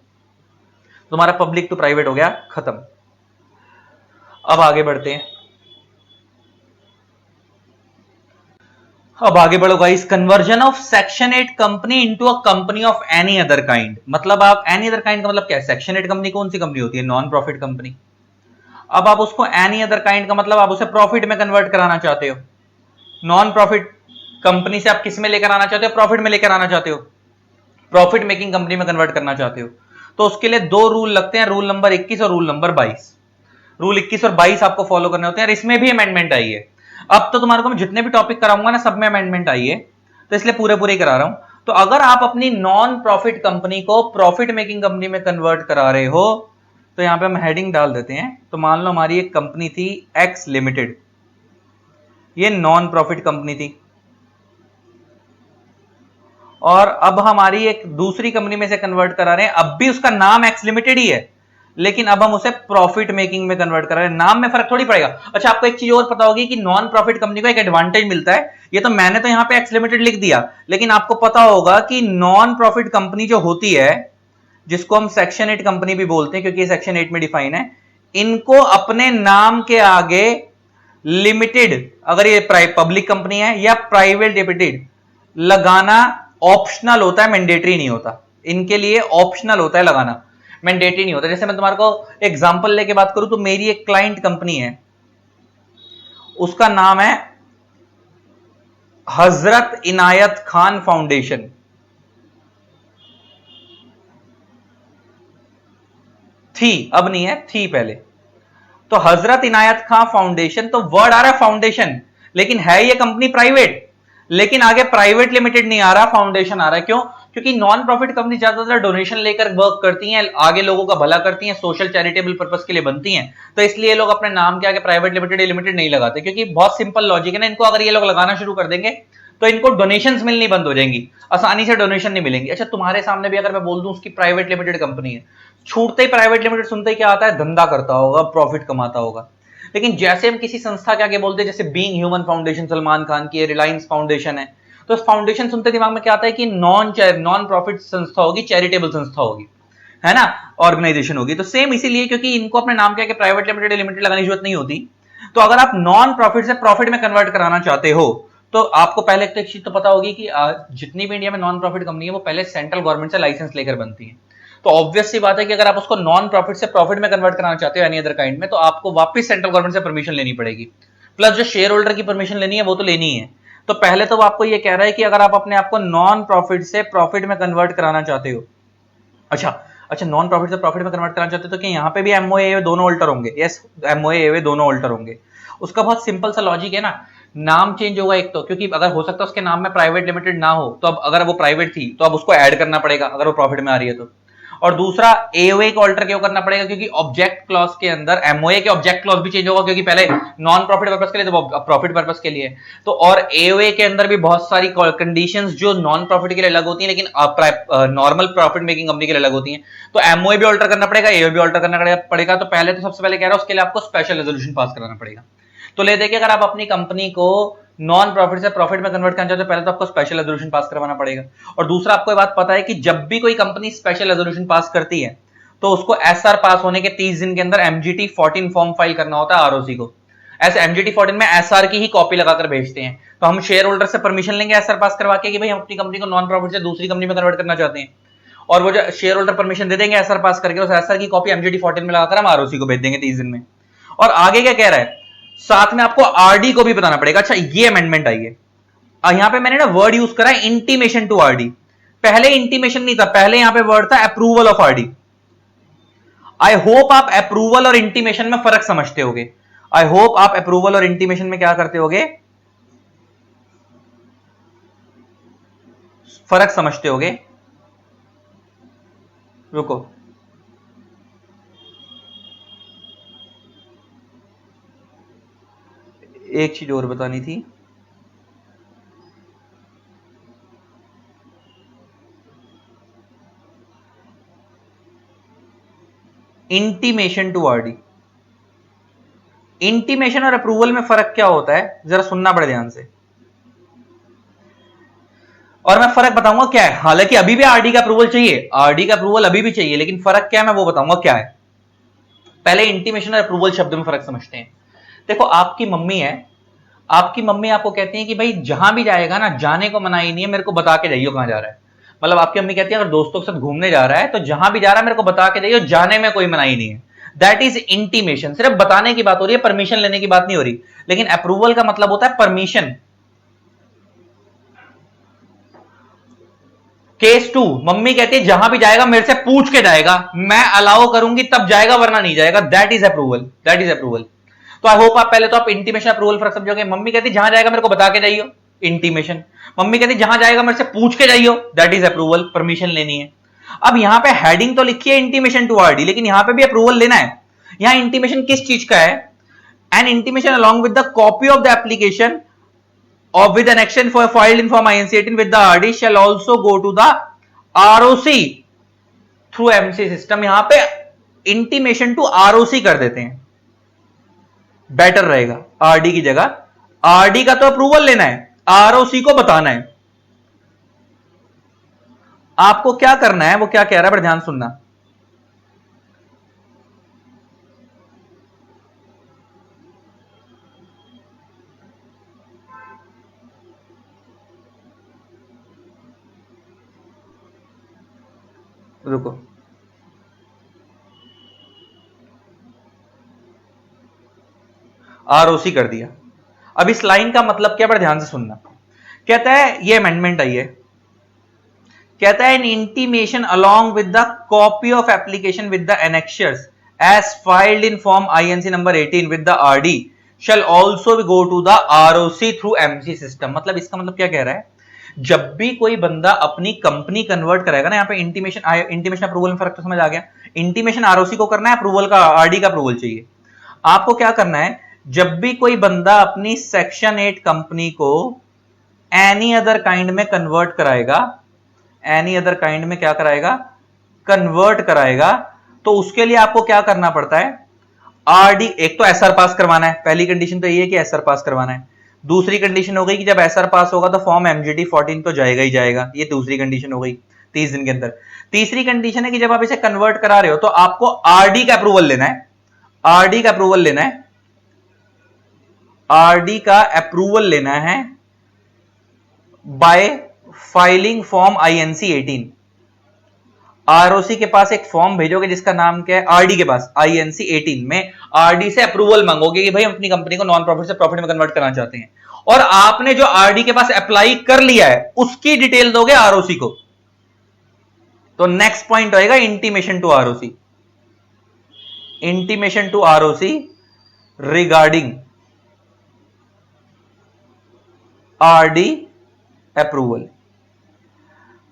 S1: तुम्हारा पब्लिक टू प्राइवेट हो गया खत्म। अब आगे बढ़ते हैं, अब आगे बढ़ो guys. Conversion of section 8 company into a company of any other kind. मतलब आप एनी अदर काइंड का मतलब क्या है, सेक्शन 8 कंपनी कौन सी कंपनी होती है, नॉन प्रॉफिट कंपनी। अब आप उसको एनी अदर काइंड का मतलब आप उसे प्रॉफिट में कन्वर्ट कराना चाहते हो। नॉन प्रॉफिट कंपनी से आप किस में लेकर आना चाहते हो, प्रॉफिट में लेकर आना चाहते हो, प्रॉफिट मेकिंग कंपनी में कन्वर्ट करना चाहते हो। तो उसके लिए दो रूल लगते हैं, रूल नंबर 21 और रूल नंबर 22। रूल 21 और 22 आपको फॉलो करने होते हैं, और इसमें भी अमेंडमेंट आई है। अब तो तुम्हारे को मैं जितने भी टॉपिक कराऊंगा ना सब में अमेंडमेंट आई है, तो इसलिए पूरे पूरे करा रहा हूं। तो अगर आप अपनी नॉन प्रॉफिट कंपनी को प्रॉफिट मेकिंग कंपनी में कन्वर्ट करा रहे हो, तो यहां पे हम हेडिंग डाल देते हैं। तो मान लो हमारी एक कंपनी थी एक्स लिमिटेड, ये नॉन प्रॉफिट कंपनी थी, और अब हमारी एक दूसरी कंपनी में से कन्वर्ट करा रहे हैं, अब भी उसका नाम एक्स लिमिटेड ही है, लेकिन अब हम उसे प्रॉफिट मेकिंग में कन्वर्ट कर रहे हैं। नाम में फर्क थोड़ी पड़ेगा। अच्छा, आपको एक चीज और पता होगी कि नॉन प्रॉफिट कंपनी को एक एडवांटेज मिलता है, ये तो मैंने तो यहां पे एक्स लिमिटेड लिख दिया, लेकिन आपको पता होगा कि नॉन प्रॉफिट कंपनी जो होती है, जिसको हम सेक्शन 8 कंपनी भी बोलते हैं क्योंकि ये सेक्शन 8 में डिफाइन है, इनको अपने नाम के आगे लिमिटेड, अगर ये पब्लिक कंपनी है या प्राइवेट लिमिटेड, लगाना ऑप्शनल होता है, मैंडेटरी नहीं होता। इनके लिए ऑप्शनल होता है लगाना, मैंडेटरी नहीं होता। जैसे मैं तुम्हारे को एग्जांपल लेके बात करूं तो मेरी एक क्लाइंट कंपनी है, उसका नाम है हजरत इनायत खान फाउंडेशन। थी, अब नहीं है, थी पहले। तो हजरत इनायत खान फाउंडेशन, तो वर्ड आ रहा है फाउंडेशन, लेकिन है ये कंपनी प्राइवेट, लेकिन आगे प्राइवेट लिमिटेड नहीं आ रहा, फाउंडेशन आ रहा है। क्यों? क्योंकि नॉन प्रॉफिट कंपनी ज्यादातर डोनेशन लेकर वर्क करती हैं, आगे लोगों का भला करती हैं, सोशल चैरिटेबल पर्पस के लिए बनती हैं। तो इसलिए लोग अपने नाम के आगे प्राइवेट लिमिटेड लिमिटेड नहीं लगाते, क्योंकि बहुत सिंपल लॉजिक है ना, इनको अगर ये लोग लगाना शुरू कर देंगे तो इनको डोनेशंस मिलनी बंद हो जाएंगी, आसानी से डोनेशन नहीं मिलेंगी। अच्छा, तुम्हारे सामने भी अगर मैं बोल दूं उसकी प्राइवेट लिमिटेड कंपनी है, छूटते ही प्राइवेट लिमिटेड सुनते ही क्या आता है, धंधा करता होगा, प्रॉफिट कमाता होगा। लेकिन जैसे हम किसी संस्था के आगे बोलते हैं, जैसे being human foundation Salman Khan की है, रिलायंस फाउंडेशन है, तो फाउंडेशन सुनते दिमाग में क्या आता है कि नॉन प्रॉफिट संस्था होगी, चैरिटेबल संस्था होगी, है ना, ऑर्गेनाइजेशन होगी। तो सेम इसीलिए क्योंकि इनको अपने नाम के आगे प्राइवेट लिमिटेड लिमिटेड लगाने की जरूरत नहीं होती। तो अगर आप नॉन प्रॉफिट से प्रॉफिट में कन्वर्ट कराना चाहते हो, तो आपको पहले एक चीज तो पता होगी कि जितनी भी इंडिया में नॉन प्रॉफिट कंपनी है वो पहले सेंट्रल गवर्नमेंट से लाइसेंस लेकर बनती है। तो ऑब्वियस सी बात है कि अगर आप उसको नॉन प्रॉफिट से प्रॉफिट में कन्वर्ट कराना चाहते हो एनी अदर काइंड में, तो आपको वापस सेंट्रल गवर्नमेंट से परमिशन लेनी पड़ेगी, प्लस जो शेयर होल्डर की परमिशन लेनी है वो तो लेनी है। तो पहले तो वो आपको ये कह रहा है कि अगर आप अपने आप को नॉन प्रॉफिट से प्रॉफिट में कन्वर्ट कराना चाहते हो, अच्छा नॉन प्रॉफिट से प्रॉफिट में कन्वर्ट कराना चाहते हो, तो क्या यहाँ पे भी एमओए दोनों ऑल्टर होंगे? यस, एमओए दोनों ऑल्टर होंगे। उसका बहुत सिंपल सा लॉजिक है ना, नाम चेंज होगा एक तो, क्योंकि अगर हो सकता है उसके नाम में प्राइवेट लिमिटेड ना हो, तो अब अगर वो प्राइवेट थी तो अब उसको ऐड करना पड़ेगा अगर वो प्रॉफिट में आ रही है तो। और दूसरा एओए को ऑल्टर क्यों करना पड़ेगा, क्योंकि ऑब्जेक्ट क्लॉज के अंदर एमओए के ऑब्जेक्ट क्लॉज भी चेंज होगा, क्योंकि पहले नॉन प्रॉफिट पर्पस के लिए तो प्रॉफिट पर्पस के लिए। तो और एओए के अंदर भी बहुत सारी कंडीशंस जो नॉन प्रॉफिट के लिए अलग होती हैं लेकिन नॉर्मल प्रॉफिट मेकिंग कंपनी के लिए अलग होती हैं। तो एमओए भी ऑल्टर करना पड़ेगा, एओए भी ऑल्टर करना पड़ेगा। तो पहले तो सबसे पहले कह रहा हूं उसके लिए आपको स्पेशल रेजोल्यूशन पास कराना पड़ेगा। तो ले देखिए, अगर आप अपनी कंपनी को नॉन प्रॉफिट से प्रॉफिट में कन्वर्ट करना चाहते हो, पहले तो आपको स्पेशल रेजोल्यूशन पास करवाना पड़ेगा। और दूसरा, आपको ये बात पता है कि जब भी कोई कंपनी स्पेशल रेजोल्यूशन पास करती है तो उसको एसआर पास होने के 30 दिन के अंदर एमजीटी 14 फॉर्म फाइल करना होता है आरओसी को। ऐसे एमजीटी 14 में एसआर की ही कॉपी लगाकर भेजते हैं। तो हम शेयर होल्डर से परमिशन लेंगे एसआर पास करवा के कि भाई हम अपनी कंपनी को नॉन प्रॉफिट से दूसरी कंपनी में कन्वर्ट करना चाहते हैं, और वो जो शेयर होल्डर परमिशन दे देंगे एसआर पास करके, उस एसआर की कॉपी एमजीटी 14 में लगाकर हम आरओसी को भेज देंगे 30 दिन में। और आगे क्या कह रहा है, साथ में आपको आरडी को भी बताना पड़ेगा। अच्छा, ये अमेंडमेंट आई है, यहां पे मैंने ना वर्ड यूज करा है इंटीमेशन टू आरडी। पहले इंटीमेशन नहीं था, पहले यहां पे वर्ड था approval of RD. I hope आप अप्रूवल और इंटीमेशन में फर्क समझते होगे। आई होप आप अप्रूवल और इंटीमेशन में क्या करते होगे, फर्क समझते होगे। रुको, एक चीज और बतानी थी। इंटीमेशन टू आरडी, इंटीमेशन और अप्रूवल में फर्क क्या होता है, जरा सुनना पड़े ध्यान से, और मैं फर्क बताऊंगा क्या है। हालांकि अभी भी आरडी का अप्रूवल चाहिए, आरडी का अप्रूवल अभी भी चाहिए, लेकिन फर्क क्या है मैं वो बताऊंगा क्या है। पहले इंटीमेशन और अप्रूवल शब्द में फर्क समझते हैं। देखो, आपकी मम्मी है, आपकी मम्मी आपको कहती है कि भाई जहां भी जाएगा ना, जाने को मना ही नहीं है, मेरे को बता के जाइयो कहां जा रहा है। मतलब आपकी मम्मी कहती है अगर दोस्तों के साथ घूमने जा रहा है तो जहां भी जा रहा है मेरे को बता के जाइयो, जाने में कोई मनाही नहीं है। That is intimation. सिर्फ बताने की बात हो रही है, परमिशन लेने की बात नहीं हो रही। लेकिन अप्रूवल का मतलब होता है परमिशन। केस 2, मम्मी कहती है जहां भी जाएगा मेरे से पूछ के जाएगा, मैं अलाउ करूंगी तब जाएगा वरना नहीं जाएगा। That is approval, that is approval. तो आई होप आप पहले तो आप इंटीमेशन अप्रूवल फर्क समझोगे। मम्मी कहती जहां जाएगा मेरे को बता के जाइयो, इंटीमेशन। मम्मी कहती जहां जाएगा मेरे से पूछ के जाइयो, दैट इज अप्रूवल, परमिशन लेनी है। अब यहां पे हेडिंग तो लिखी है इंटीमेशन टू आरडी, लेकिन यहां पे भी अप्रूवल लेना है। यहां इंटीमेशन किस चीज का है, an intimation along with the copy of the application or with an action for filed in form INC18 with the RD shall also go to the ROC through MC system। यहां पे intimation to ROC कर देते हैं, better रहेगा। RD की जगह, RD का तो अप्रूवल लेना है, ROC को बताना है। आपको क्या करना है वो क्या कह रहा है, पर ध्यान सुनना। रुको, आरओसी कर दिया। अब इस लाइन का मतलब क्या, पर ध्यान से सुनना। कहता है ये अमेंडमेंट आई है, कहता है an intimation along with the copy of application with the annexures as filed in form INC number 18 with the RD shall also go to the ROC through MC system. मतलब इसका मतलब क्या कह रहा है, जब भी कोई बंदा अपनी कंपनी कन्वर्ट कराएगा ना, यहाँ पे इंटीमेशन अप्रूवल में फर्क तो समझ आ गया। इंटीमेशन आरओसी को करना है, अप्रूवल का आरडी का अप्रूवल चाहिए। आपको क्या करना है, जब भी कोई बंदा अपनी सेक्शन 8 कंपनी को एनी अदर काइंड में कन्वर्ट कराएगा, एनी अदर काइंड में क्या कराएगा, कन्वर्ट कराएगा, तो उसके लिए आपको क्या करना पड़ता है, आरडी। एक तो एसआर पास करवाना है, पहली कंडीशन तो ये है कि एसआर पास करवाना है। दूसरी कंडीशन हो गई कि जब एसआर पास होगा तो फॉर्म एमजीटी 14 तो जाएगा ही जाएगा, ये दूसरी कंडीशन हो गई 30 दिन के अंदर। तीसरी कंडीशन है कि जब आप इसे कन्वर्ट करा रहे हो तो आपको आरडी का अप्रूवल लेना है, आरडी का अप्रूवल लेना है, आरडी का अप्रूवल लेना है bye filing form INC 18। ROC के पास एक फॉर्म भेजोगे जिसका नाम क्या है, आरडी के पास आईएनसी 18 में आरडी से अप्रूवल मांगोगे कि भाई हम अपनी कंपनी को नॉन प्रॉफिट से प्रॉफिट में कन्वर्ट करना चाहते हैं, और आपने जो आरडी के पास अप्लाई कर लिया है उसकी डिटेल दोगे आरओसी को। तो नेक्स्ट पॉइंट होएगा intimation to ROC, intimation to ROC regarding RD approval.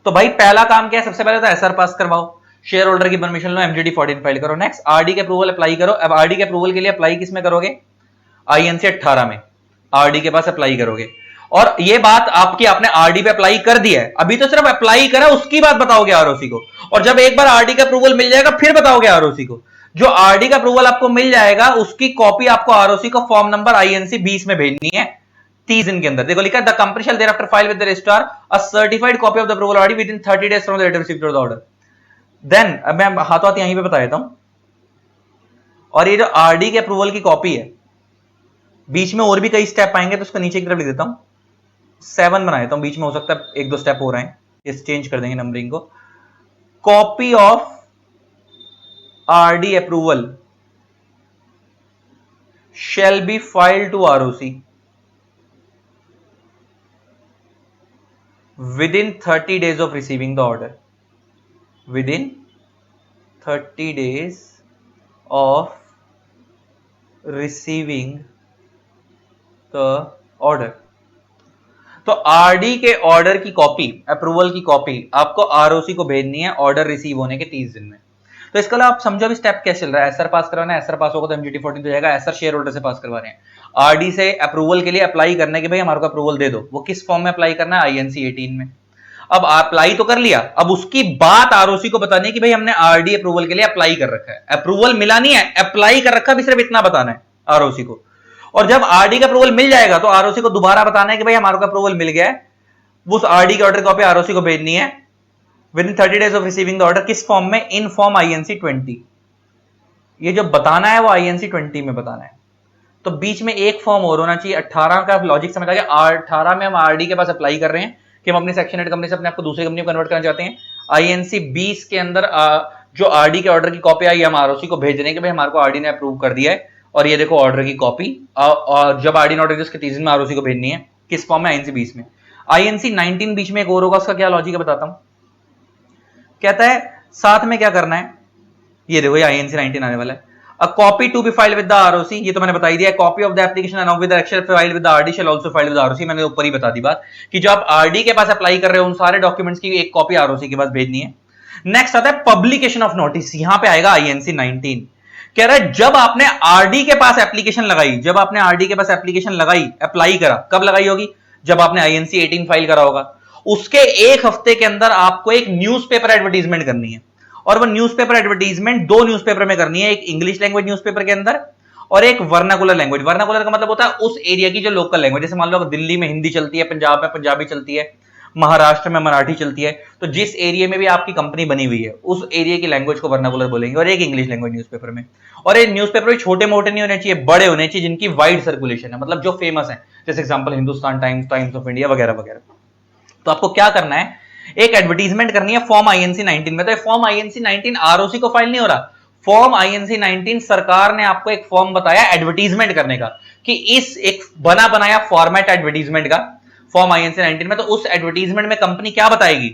S1: तो भाई पहला काम क्या है, सबसे पहले तो एसआर पास करवाओ। शेयर होल्डर की परमिशन लो, एमजीडी 14 फाइल करो। नेक्स्ट आरडी के अप्रूवल अप्लाई करो। अब आरडी के अप्रूवल के लिए अप्लाई किस में करोगे? आईएनसी 18 में आरडी के पास अप्लाई करोगे। और ये बात आपकी आपने आरडी पे अप्लाई कर दिया है, अभी तो सिर्फ अप्लाई करा, उसकी बात बताओगे आरओसी को। और जब एक बार आरडी का अप्रूवल मिल जाएगा फिर बताओगे आरओसी को। जो आरडी का अप्रूवल आपको मिल जाएगा उसकी कॉपी आपको आरओसी को फॉर्म नंबर आईएनसी 20 में भेजनी है 30 दिन के अंदर। देखो लिखा the company shall thereafter file with the registrar a certified copy of the approval RD with in 30 days from the letter received the order. Then अब मैं हाथों हाथ यहीं पे बता देता हूं। और ये जो आरडी के अप्रूवल की कॉपी है, बीच में और भी कई स्टेप आएंगे तो उसको नीचे की तरफ लिख देता हूं, 7 बना देता हूं, बीच में हो सकता है 1-2 स्टेप हो रहे हैं, इस चेंज कर देंगे नंबरिंग को। Copy of RD approval shall be filed to ROC within 30 days of receiving the order. Within 30 days of receiving the order. तो आरडी के ऑर्डर की कॉपी, अप्रूवल की कॉपी आपको आरओसी को भेजनी है ऑर्डर रिसीव होने के 30 दिन में। तो इसके अलावा आप समझो अभी स्टेप कैसे चल रहा है। एसआर पास करवाना है, एसआर पास होगा तो एमजीटी 14 हो जाएगा। एसआर शेयर होल्डर से पास करवा रहे हैं, आरडी से अप्रूवल के लिए अप्लाई करने के भाई हमारे को अप्रूवल दे दो। वो किस फॉर्म में अप्लाई करना है? आईएनसी 18 में। अब अप्लाई तो कर लिया, अब उसकी बात आरओसी को बतानी है कि भाई हमने आरडी अप्रूवल के लिए अप्लाई कर रखा है। अप्रूवल मिला नहीं है, अप्लाई कर रखा भी सिर्फ इतना बताना है आरओसी को। और जब आरडी का अप्रूवल मिल जाएगा तो आरओसी को दोबारा बताना है कि भाई हमारे को अप्रूवल मिल गया है। उस आरडी की ऑर्डर कॉपी आरओसी को भेजनी है with in 30 days of receiving the order. किस फॉर्म में? इन फॉर्म आईएनसी 20। ये जो बताना है वो आईएनसी 20 में बताना है। तो बीच में एक फॉर्म और होना चाहिए 18 का। लॉजिक समझ आ गया? 18 में हम आरडी के पास अप्लाई कर रहे हैं कि हम अपनी सेक्शन 8 कंपनी से अपने आपको दूसरी कंपनी में कन्वर्ट करना चाहते हैं। आईएनसी 20 के अंदर जो आरडी के ऑर्डर की कॉपी आई हम आरओसी को भेज रहे हैं कि भाई हमारे को आरडी ने अप्रूव कर दिया है। और ये देखो ऑर्डर की कॉपी, और जब आरडी नोट उसके 30 दिन में आरओसी को भेजनी है। किस फॉर्म में? आईएनसी 20 में। आईएनसी 19 बीच में एक और होगा, उसका क्या लॉजिक है बताता हूं। कहता है साथ में क्या करना है, ये देखो ये आईएनसी 19 आने वाला है। A copy to be filed with the ROC, ये तो मैंने बता ही दिया। Copy of the application along with the actual filed with the RD shall also filed with the ROC, मैंने ऊपर ही बता दी बात कि जो आप RD के पास अप्लाई कर रहे हो उन सारे डॉक्यूमेंट्स की एक कॉपी ROC के पास भेजनी है। नेक्स्ट आता है पब्लिकेशन ऑफ नोटिस, यहां पे आएगा आईएनसी 19। कह रहा है जब आपने RD के पास एप्लीकेशन लगाई, जब आपने RD के पास एप्लीकेशन लगाई, अप्लाई करा, कब लगाई होगी? जब आपने आईएनसी 18 फाइल करा होगा। उसके एक हफ्ते के अंदर आपको एक न्यूज़पेपर एडवर्टीजमेंट करनी है। और वो न्यूज़पेपर एडवर्टीजमेंट 2 न्यूज़पेपर में करनी है, एक इंग्लिश लैंग्वेज न्यूज़पेपर के अंदर और एक वर्नाकुलर लैंग्वेज। वर्नाकुलर का मतलब होता है उस एरिया की जो लोकल लैंग्वेज, जैसे मान लो दिल्ली में हिंदी चलती है, पंजाब में पंजाबी चलती है, महाराष्ट्र में मराठी चलती है। तो जिस एरिया में भी आपकी कंपनी बनी हुई है उस एरिया की लैंग्वेज को वर्नाकुलर बोलेंगे। और एक इंग्लिश लैंग्वेज न्यूज़पेपर में। और ये न्यूज़पेपर भी छोटे मोटे नहीं होने चाहिए, बड़े होने चाहिए जिनकी वाइड सर्कुलेशन है, मतलब जो फेमस है, जैसे example Hindustan times, times of India वगैरह वगैरह। तो आपको क्या करना है, एक एडवर्टीजमेंट करनी है फॉर्म आईएनसी 19 में। तो फॉर्म आईएनसी 19 आरओसी को फाइल नहीं हो रहा, फॉर्म आईएनसी 19 सरकार ने आपको एक फॉर्म बताया एडवर्टीजमेंट करने का कि इस एक बना बनाया फॉर्मेट एडवर्टीजमेंट का फॉर्म आईएनसी 19 में। तो उस एडवर्टीजमेंट में कंपनी क्या बताएगी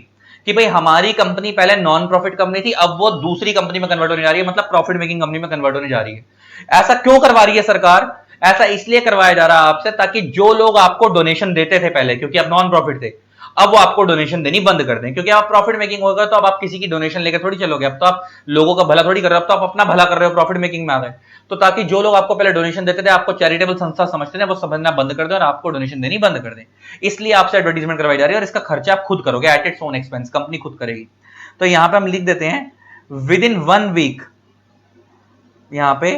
S1: कि भाई हमारी कंपनी पहले नॉन प्रॉफिट कंपनी थी, अब वो दूसरी कंपनी में कन्वर्ट होने जा रही है, मतलब प्रॉफिट मेकिंग कंपनी में कन्वर्ट होने जा रही है। ऐसा क्यों करवा रही है सरकार? ऐसा इसलिए करवाया जा रहा है आपसे ताकि जो लोग आपको डोनेशन देते थे पहले, क्योंकि आप नॉन प्रॉफिट थे, अब वो आपको डोनेशन देनी बंद कर दें। क्योंकि आप प्रॉफिट मेकिंग होगा तो अब आप किसी की डोनेशन लेकर थोड़ी चलोगे, अब तो आप लोगों का भला थोड़ी कर रहे हो, अब तो आप अपना भला कर रहे हो, प्रॉफिट मेकिंग में आ गए। तो ताकि जो लोग आपको पहले डोनेशन देते थे, आपको चैरिटेबल संस्था समझते थे, वो समझना बंद कर दें और आपको डोनेशन देनी बंद कर दें। इसलिए आपसे एडवर्टीजमेंट करवाई जा रही है और इसका खर्चा आप खुद करोगे, at its own expense, company खुद करेगी। तो यहां पे हम लिख देते हैं विद इन 1 वीक, यहां पे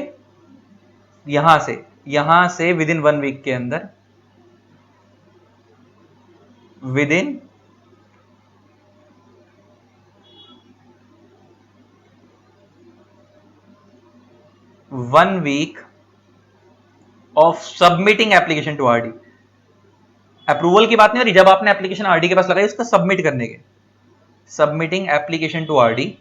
S1: यहां से विद इन 1 वीक के अंदर, with in 1 week of submitting application to RD. अप्रूवल की बात नहीं हो रही, जब आपने एप्लीकेशन आरडी के पास लगाई उसका सबमिट करने के, submitting application to RD,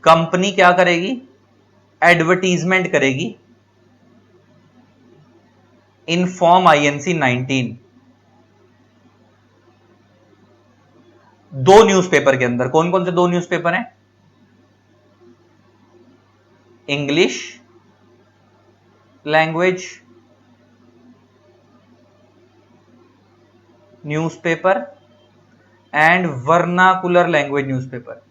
S1: company क्या करेगी? एडवर्टीजमेंट करेगी इन फॉर्म आईएनसी 19 2 न्यूज़पेपर के अंदर। कौन कौन से 2 न्यूज़पेपर हैं? English language newspaper and vernacular language newspaper.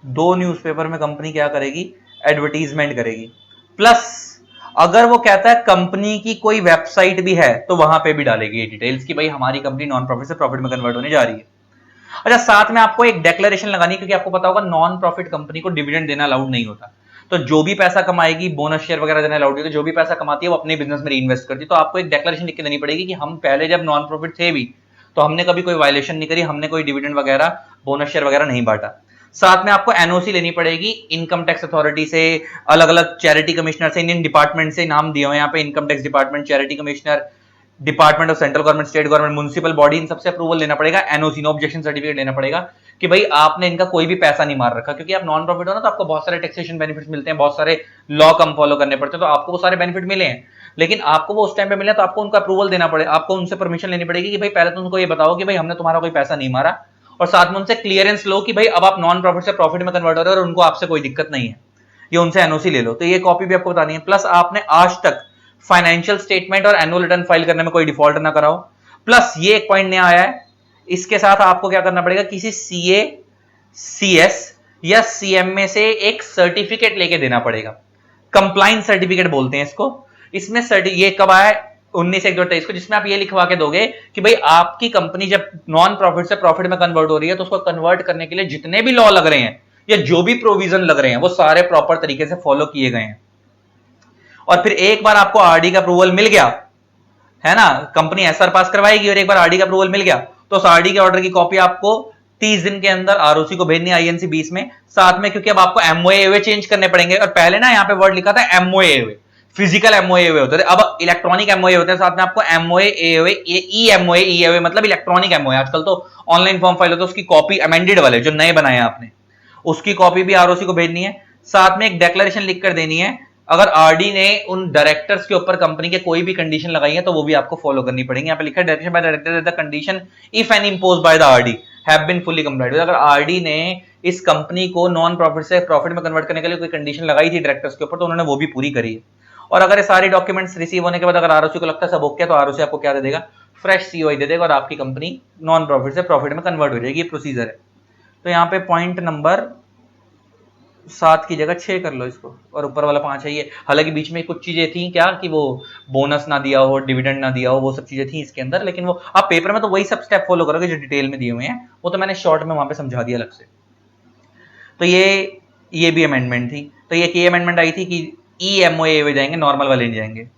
S1: दो न्यूज़पेपर में कंपनी क्या करेगी, एडवर्टीजमेंट करेगी। प्लस अगर वो कहता है कंपनी की कोई वेबसाइट भी है तो वहां पे भी डालेगी ये डिटेल्स कि भाई हमारी कंपनी नॉन प्रॉफिट से प्रॉफिट में कन्वर्ट होने जा रही है। अच्छा, साथ में आपको एक डेक्लेरेशन लगानी, क्योंकि आपको पता होगा नॉन प्रॉफिट कंपनी को डिविडेंड देना अलाउड नहीं होता। तो जो भी पैसा कमाएगी, बोनस शेयर वगैरह देना अलाउड नहीं होता, जो भी पैसा कमाती है वो अपने बिजनेस में रीइन्वेस्ट करती है। तो आपको एक डेक्लेरेशन लिख के देनी पड़ेगी कि हम पहले जब नॉन प्रॉफिट थे भी तो हमने कभी कोई वायलेशन नहीं करी, हमने कोई डिविडेंड वगैरह, बोनस शेयर वगैरह नहीं बांटा। साथ में आपको एनओसी लेनी पड़ेगी इनकम टैक्स अथॉरिटी से, अलग अलग चैरिटी कमिश्नर से, इंडियन डिपार्टमेंट से नाम दिए हुए यहाँ पे, income tax department, charity commissioner, department of central government, state government, municipal body, इन सबसे अप्रूवल लेना पड़ेगा, एनओसी नो ऑब्जेक्शन सर्टिफिकेट लेना पड़ेगा कि भाई आपने इनका कोई भी पैसा नहीं मार रखा। क्योंकि आप नॉन प्रॉफिट हो ना, तो आपको बहुत सारे टैक्सेशन बेनिफिट्स मिलते हैं, बहुत सारे लॉ कम फॉलो करने पड़ते हैं, तो आपको वो सारे बेनिफिट मिले हैं, लेकिन आपको वो उस टाइम पे मिले तो आपको उनका अप्रूवल देना पड़ेगा, आपको उनसे परमिशन लेनी पड़ेगी कि भाई पहले तो उनको ये बताओ कि भाई हमने तुम्हारा कोई पैसा नहीं मारा, और साथ में उनसे क्लियरेंस लो कि भाई अब आप नॉन प्रॉफिट से प्रॉफिट में कन्वर्ट हो रहे हो और उनको आपसे कोई दिक्कत नहीं है, ये उनसे एनओसी ले लो। तो ये कॉपी भी आपको बतानी है। प्लस आपने आज तक फाइनेंशियल स्टेटमेंट और एनुअल रिटर्न फाइल करने में कोई डिफॉल्ट ना कराओ। प्लस ये एक पॉइंट नया आया है, इसके साथ आपको क्या करना पड़ेगा, किसी सीए, सीएस या सीएमए से एक सर्टिफिकेट लेके देना पड़ेगा, कंप्लाइंस सर्टिफिकेट बोलते हैं इसको। इसमें ये कब आया, 19/1/23 को, जिसमें आप ये लिखवा के दोगे कि भाई आपकी कंपनी जब नॉन प्रॉफिट से प्रॉफिट में कन्वर्ट हो रही है तो उसको कन्वर्ट करने के लिए जितने भी लॉ लग रहे हैं या जो भी प्रोविजन लग रहे हैं वो सारे प्रॉपर तरीके से फॉलो किए गए हैं। और फिर एक बार आपको आरडी का अप्रूवल मिल गया है ना, कंपनी एसआर पास करवाएगी और एक बार आरडी का अप्रूवल मिल गया तो उस आरडी के ऑर्डर की कॉपी आपको 30 दिन के अंदर आरओसी को भेजनी है, आईएनसी 20 में। साथ में क्योंकि अब आपको एमओए चेंज करने पड़ेंगे, और पहले ना यहाँ पे वर्ड लिखा था एमओए, फिजिकल एमओए होते थे, अब इलेक्ट्रॉनिक एमओए होते हैं। साथ में आपको एमओए, ई एमओए मतलब इलेक्ट्रॉनिक एमओए, आजकल तो ऑनलाइन फॉर्म फाइल होता है, उसकी कॉपी अमेंडेड वाले जो नए बनाए आपने, उसकी कॉपी भी आरओसी को भेजनी है। साथ में एक डिक्लेरेशन लिखकर देनी है, अगर आरडी ने उन डायरेक्टर्स के ऊपर कंपनी के कोई भी कंडीशन लगाई है तो वो भी आपको फॉलो करनी पड़ेगी। यहाँ पे लिखा है direction by director the condition if any imposed by the RD have been fully complied. अगर आरडी ने इस कंपनी को नॉन प्रॉफिट से प्रॉफिट में कन्वर्ट करने के लिए कोई कंडीशन लगाई थी डायरेक्टर्स के ऊपर तो उन्होंने वो भी पूरी करी है। और अगर ये सारी डॉक्यूमेंट्स रिसीव होने के बाद अगर आरओसी को लगता है सब ओके तो आरओसी आपको क्या दे देगा, फ्रेश सीओआई दे देगा और आपकी कंपनी नॉन प्रॉफिट से प्रॉफिट में कन्वर्ट हो जाएगी। ये प्रोसीजर है। तो यहाँ पे पॉइंट नंबर 7 की जगह 6 कर लो इसको, और ऊपर वाला 5 है ये। हालांकि बीच में कुछ चीजें थी क्या कि वो बोनस ना दिया हो, डिविडेंड ना दिया हो, वो सब चीजें थी इसके अंदर, लेकिन वो आप पेपर में तो वही सब स्टेप फॉलो करोगे जो डिटेल में दिए हुए हैं, वो तो मैंने शॉर्ट में वहां पे समझा दिया अलग से। तो ये भी अमेंडमेंट थी। तो ये अमेंडमेंट आई थी कि ईएमओए जाएंगे, नॉर्मल वाले नहीं जाएंगे।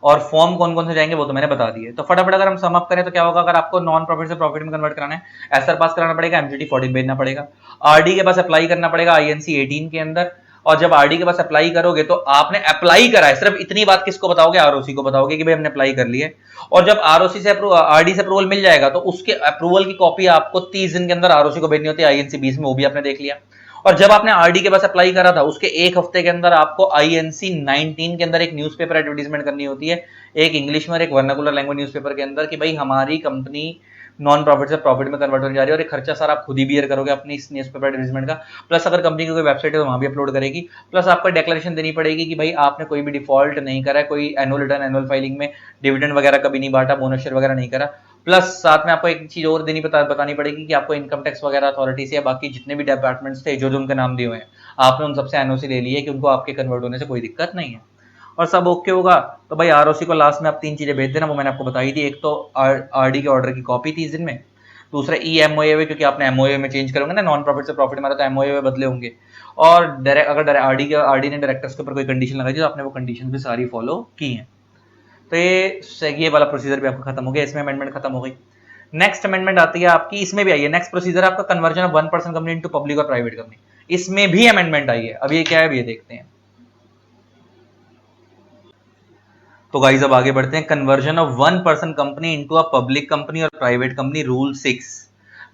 S1: और फॉर्म कौन कौन से जाएंगे वो तो मैंने बता दिए। तो फटाफट अगर हम सम अप करें तो क्या होगा, अगर आपको नॉन प्रॉफिट से प्रॉफिट में कन्वर्ट कराना है, एसआर पास कराना पड़ेगा, एमजीटी 14 भेजना पड़ेगा, आरडी के पास अप्लाई करना पड़ेगा आईएनसी 18 के अंदर। और जब आरडी के पास अप्लाई करोगे तो आपने अप्लाई करा है, सिर्फ इतनी बात किसको बताओगे, आरओसी को बताओगे कि भाई हमने अप्लाई कर लिया। और जब आरओसी से आरडी से अप्रूवल मिल जाएगा तो उसके अप्रूवल की कॉपी आपको 30 दिन के अंदर आरओसी को भेजनी होती है, आईएनसी 20 में, वो भी आपने देख लिया। और जब आपने आरडी के पास अप्लाई करा था उसके एक हफ्ते के अंदर आपको आईएनसी 19 के अंदर एक न्यूज़पेपर एडवर्टाइजमेंट करनी होती है, एक इंग्लिश में और एक वर्नाकुलर लैंग्वेज न्यूज़पेपर के अंदर, कि भाई हमारी कंपनी नॉन प्रॉफिट से प्रॉफिट में कन्वर्ट होने जा रही है, और एक खर्चा सारा आप खुद ही बियर करोगे अपनी इस न्यूज़पेपर एडवर्टाइजमेंट का। प्लस अगर कंपनी की कोई वेबसाइट है तो वहां भी अपलोड करेगी। प्लस आपको डिक्लेरेशन देनी पड़ेगी कि भाई आपने कोई भी डिफॉल्ट नहीं करा, कोई एनुअल रिटर्न, एनुअल फाइलिंग में डिविडेंड वगैरह कभी नहीं बांटा, बोनस शेयर वगैरह नहीं करा। प्लस साथ में आपको एक चीज और बतानी पड़ेगी कि आपको इनकम टैक्स वगैरह अथॉरिटी से या बाकी जितने भी डिपार्टमेंट्स थे जो उनके नाम दिए हुए हैं, आपने उन सबसे एनओसी ले ली है कि उनको आपके कन्वर्ट होने से कोई दिक्कत नहीं है। और सब ओके होगा तो भाई आरओसी को लास्ट में आप 3 चीजें भेज देना, वो मैंने आपको बताई थी। एक तो आरडी के ऑर्डर की कॉपी 30 दिन में, दूसरा ईएमओए, क्योंकि आपने एमओए में चेंज करोगे ना, नॉन प्रॉफिट से प्रॉफिट मारा तो एमओए में बदले होंगे। और अगर आरडी ने डायरेक्टर्स के ऊपर कोई कंडीशन लगाई तो आपने वो कंडीशन भी सारी फॉलो की है। तो ये वाला प्रोसीजर भी आपका खत्म हो गया, इसमें अमेंडमेंट खत्म हो गई। नेक्स्ट अमेंडमेंट आती है आपकी, इसमें भी आई है, नेक्स्ट प्रोसीजर आपका conversion of 1% company into public और प्राइवेट कंपनी, इसमें भी अमेंडमेंट आई है। अब ये क्या है, अब ये देखते हैं। तो गाइस अब आगे बढ़ते हैं, conversion of 1% company into a public company और प्राइवेट कंपनी, रूल 6।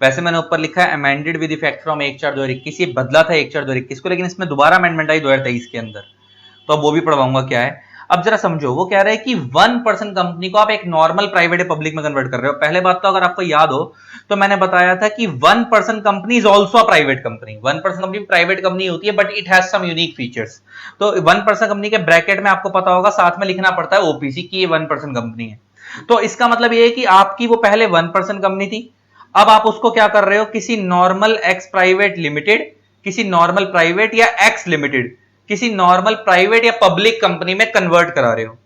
S1: वैसे मैंने ऊपर लिखा है अमेंडेड विद इफेक्ट फ्रॉम 1/4/2021, ये बदला था 1/4/2021 को, लेकिन इसमें दोबारा अमेंडमेंट आई 2023 के अंदर, तो अब वो भी पढ़वाऊंगा क्या है। अब जरा समझो, वो कह रहे हैं कि 1% कंपनी को आप एक नॉर्मल प्राइवेट या पब्लिक में कन्वर्ट कर रहे हो। पहले बात तो अगर आपको याद हो तो मैंने बताया था कि 1% company is also a private company. 1% company private company होती है but it has some unique features. तो 1% कंपनी के ब्रैकेट में आपको पता होगा साथ में लिखना पड़ता है ओपीसी की ये 1% कंपनी है। तो इसका मतलब ये है कि आपकी वो पहले 1% कंपनी थी, अब आप उसको क्या कर रहे हो, किसी नॉर्मल एक्स प्राइवेट लिमिटेड, किसी नॉर्मल प्राइवेट या एक्स लिमिटेड, किसी नॉर्मल प्राइवेट या पब्लिक कंपनी में कन्वर्ट करा रहे हो।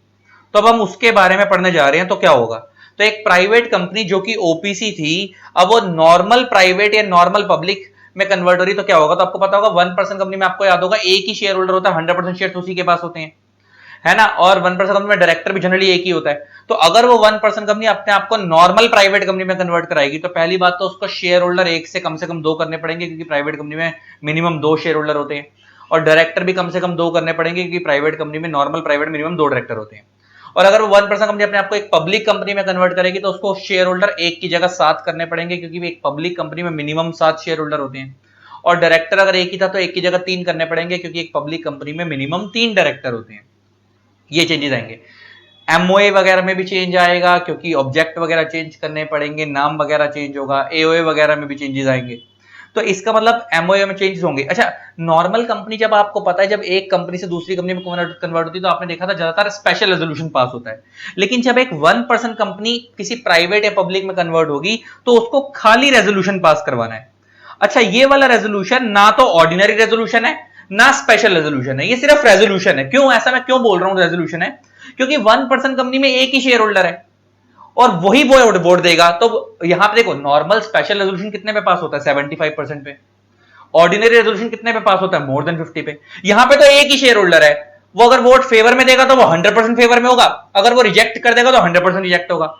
S1: तो अब हम उसके बारे में पढ़ने जा रहे हैं। तो क्या होगा, तो एक प्राइवेट कंपनी जो कि ओपीसी थी, अब वो नॉर्मल प्राइवेट या नॉर्मल पब्लिक में कन्वर्ट हो रही, तो क्या होगा, तो आपको पता होगा 1% कंपनी में आपको याद होगा एक ही शेयर होल्डर होता है, 100% शेयर उसी के पास होते हैं, है ना। और 1% कंपनी में डायरेक्टर भी जनरली एक ही होता है। तो अगर वो 1% कंपनी अपने आपको नॉर्मल प्राइवेट कंपनी में कन्वर्ट कराएगी, तो पहली बात तो उसको शेयर होल्डर एक से कम 2 करने पड़ेंगे, क्योंकि प्राइवेट कंपनी में मिनिमम 2 शेयर होल्डर होते हैं। और डायरेक्टर भी कम से कम 2 करने पड़ेंगे, क्योंकि प्राइवेट कंपनी में नॉर्मल प्राइवेट मिनिमम 2 डायरेक्टर होते हैं। और अगर वो 1% कंपनी अपने आपको एक पब्लिक कंपनी में कन्वर्ट करेगी, तो उसको शेयर होल्डर एक की जगह 7 करने पड़ेंगे, क्योंकि एक पब्लिक कंपनी में मिनिमम 7 शेयर होल्डर होते हैं। और डायरेक्टर अगर एक ही था तो एक की जगह 3 करने पड़ेंगे, क्योंकि एक पब्लिक कंपनी में मिनिमम 3 डायरेक्टर होते हैं। ये चेंजेस आएंगे। एमओए वगैरह में भी चेंज आएगा, क्योंकि ऑब्जेक्ट वगैरह चेंज करने पड़ेंगे, नाम वगैरह चेंज होगा, एओए वगैरह में भी चेंजेस आएंगे। तो इसका मतलब एमओए में चेंजेस होंगे। अच्छा, नॉर्मल कंपनी जब आपको पता है, जब एक कंपनी से दूसरी कंपनी में कन्वर्ट होती है, तो आपने देखा था ज्यादातर स्पेशल रेजोल्यूशन पास होता है। लेकिन जब एक 1% कंपनी किसी प्राइवेट या पब्लिक में कन्वर्ट होगी, तो उसको खाली रेजोल्यूशन पास करवाना है। अच्छा, ये वाला रेजोल्यूशन ना तो ऑर्डिनरी रेजोल्यूशन है ना स्पेशल रेजोल्यूशन है, ये सिर्फ रेजोल्यूशन है। क्यों ऐसा मैं क्यों बोल रहा हूं रेजोल्यूशन है, क्योंकि 1% कंपनी में एक ही शेयर होल्डर है और वही वोट देगा। तो यहां पे देखो, नॉर्मल स्पेशल रेजोल्यूशन कितने पे पास होता है, 75% पे। ऑर्डिनरी रेजोल्यूशन कितने पे पास होता है, मोर देन 50 पे। यहां पे तो एक ही शेयर होल्डर है, वो अगर वोट फेवर में देगा तो वो 100% फेवर में होगा, अगर वो रिजेक्ट कर देगा तो 100% रिजेक्ट होगा।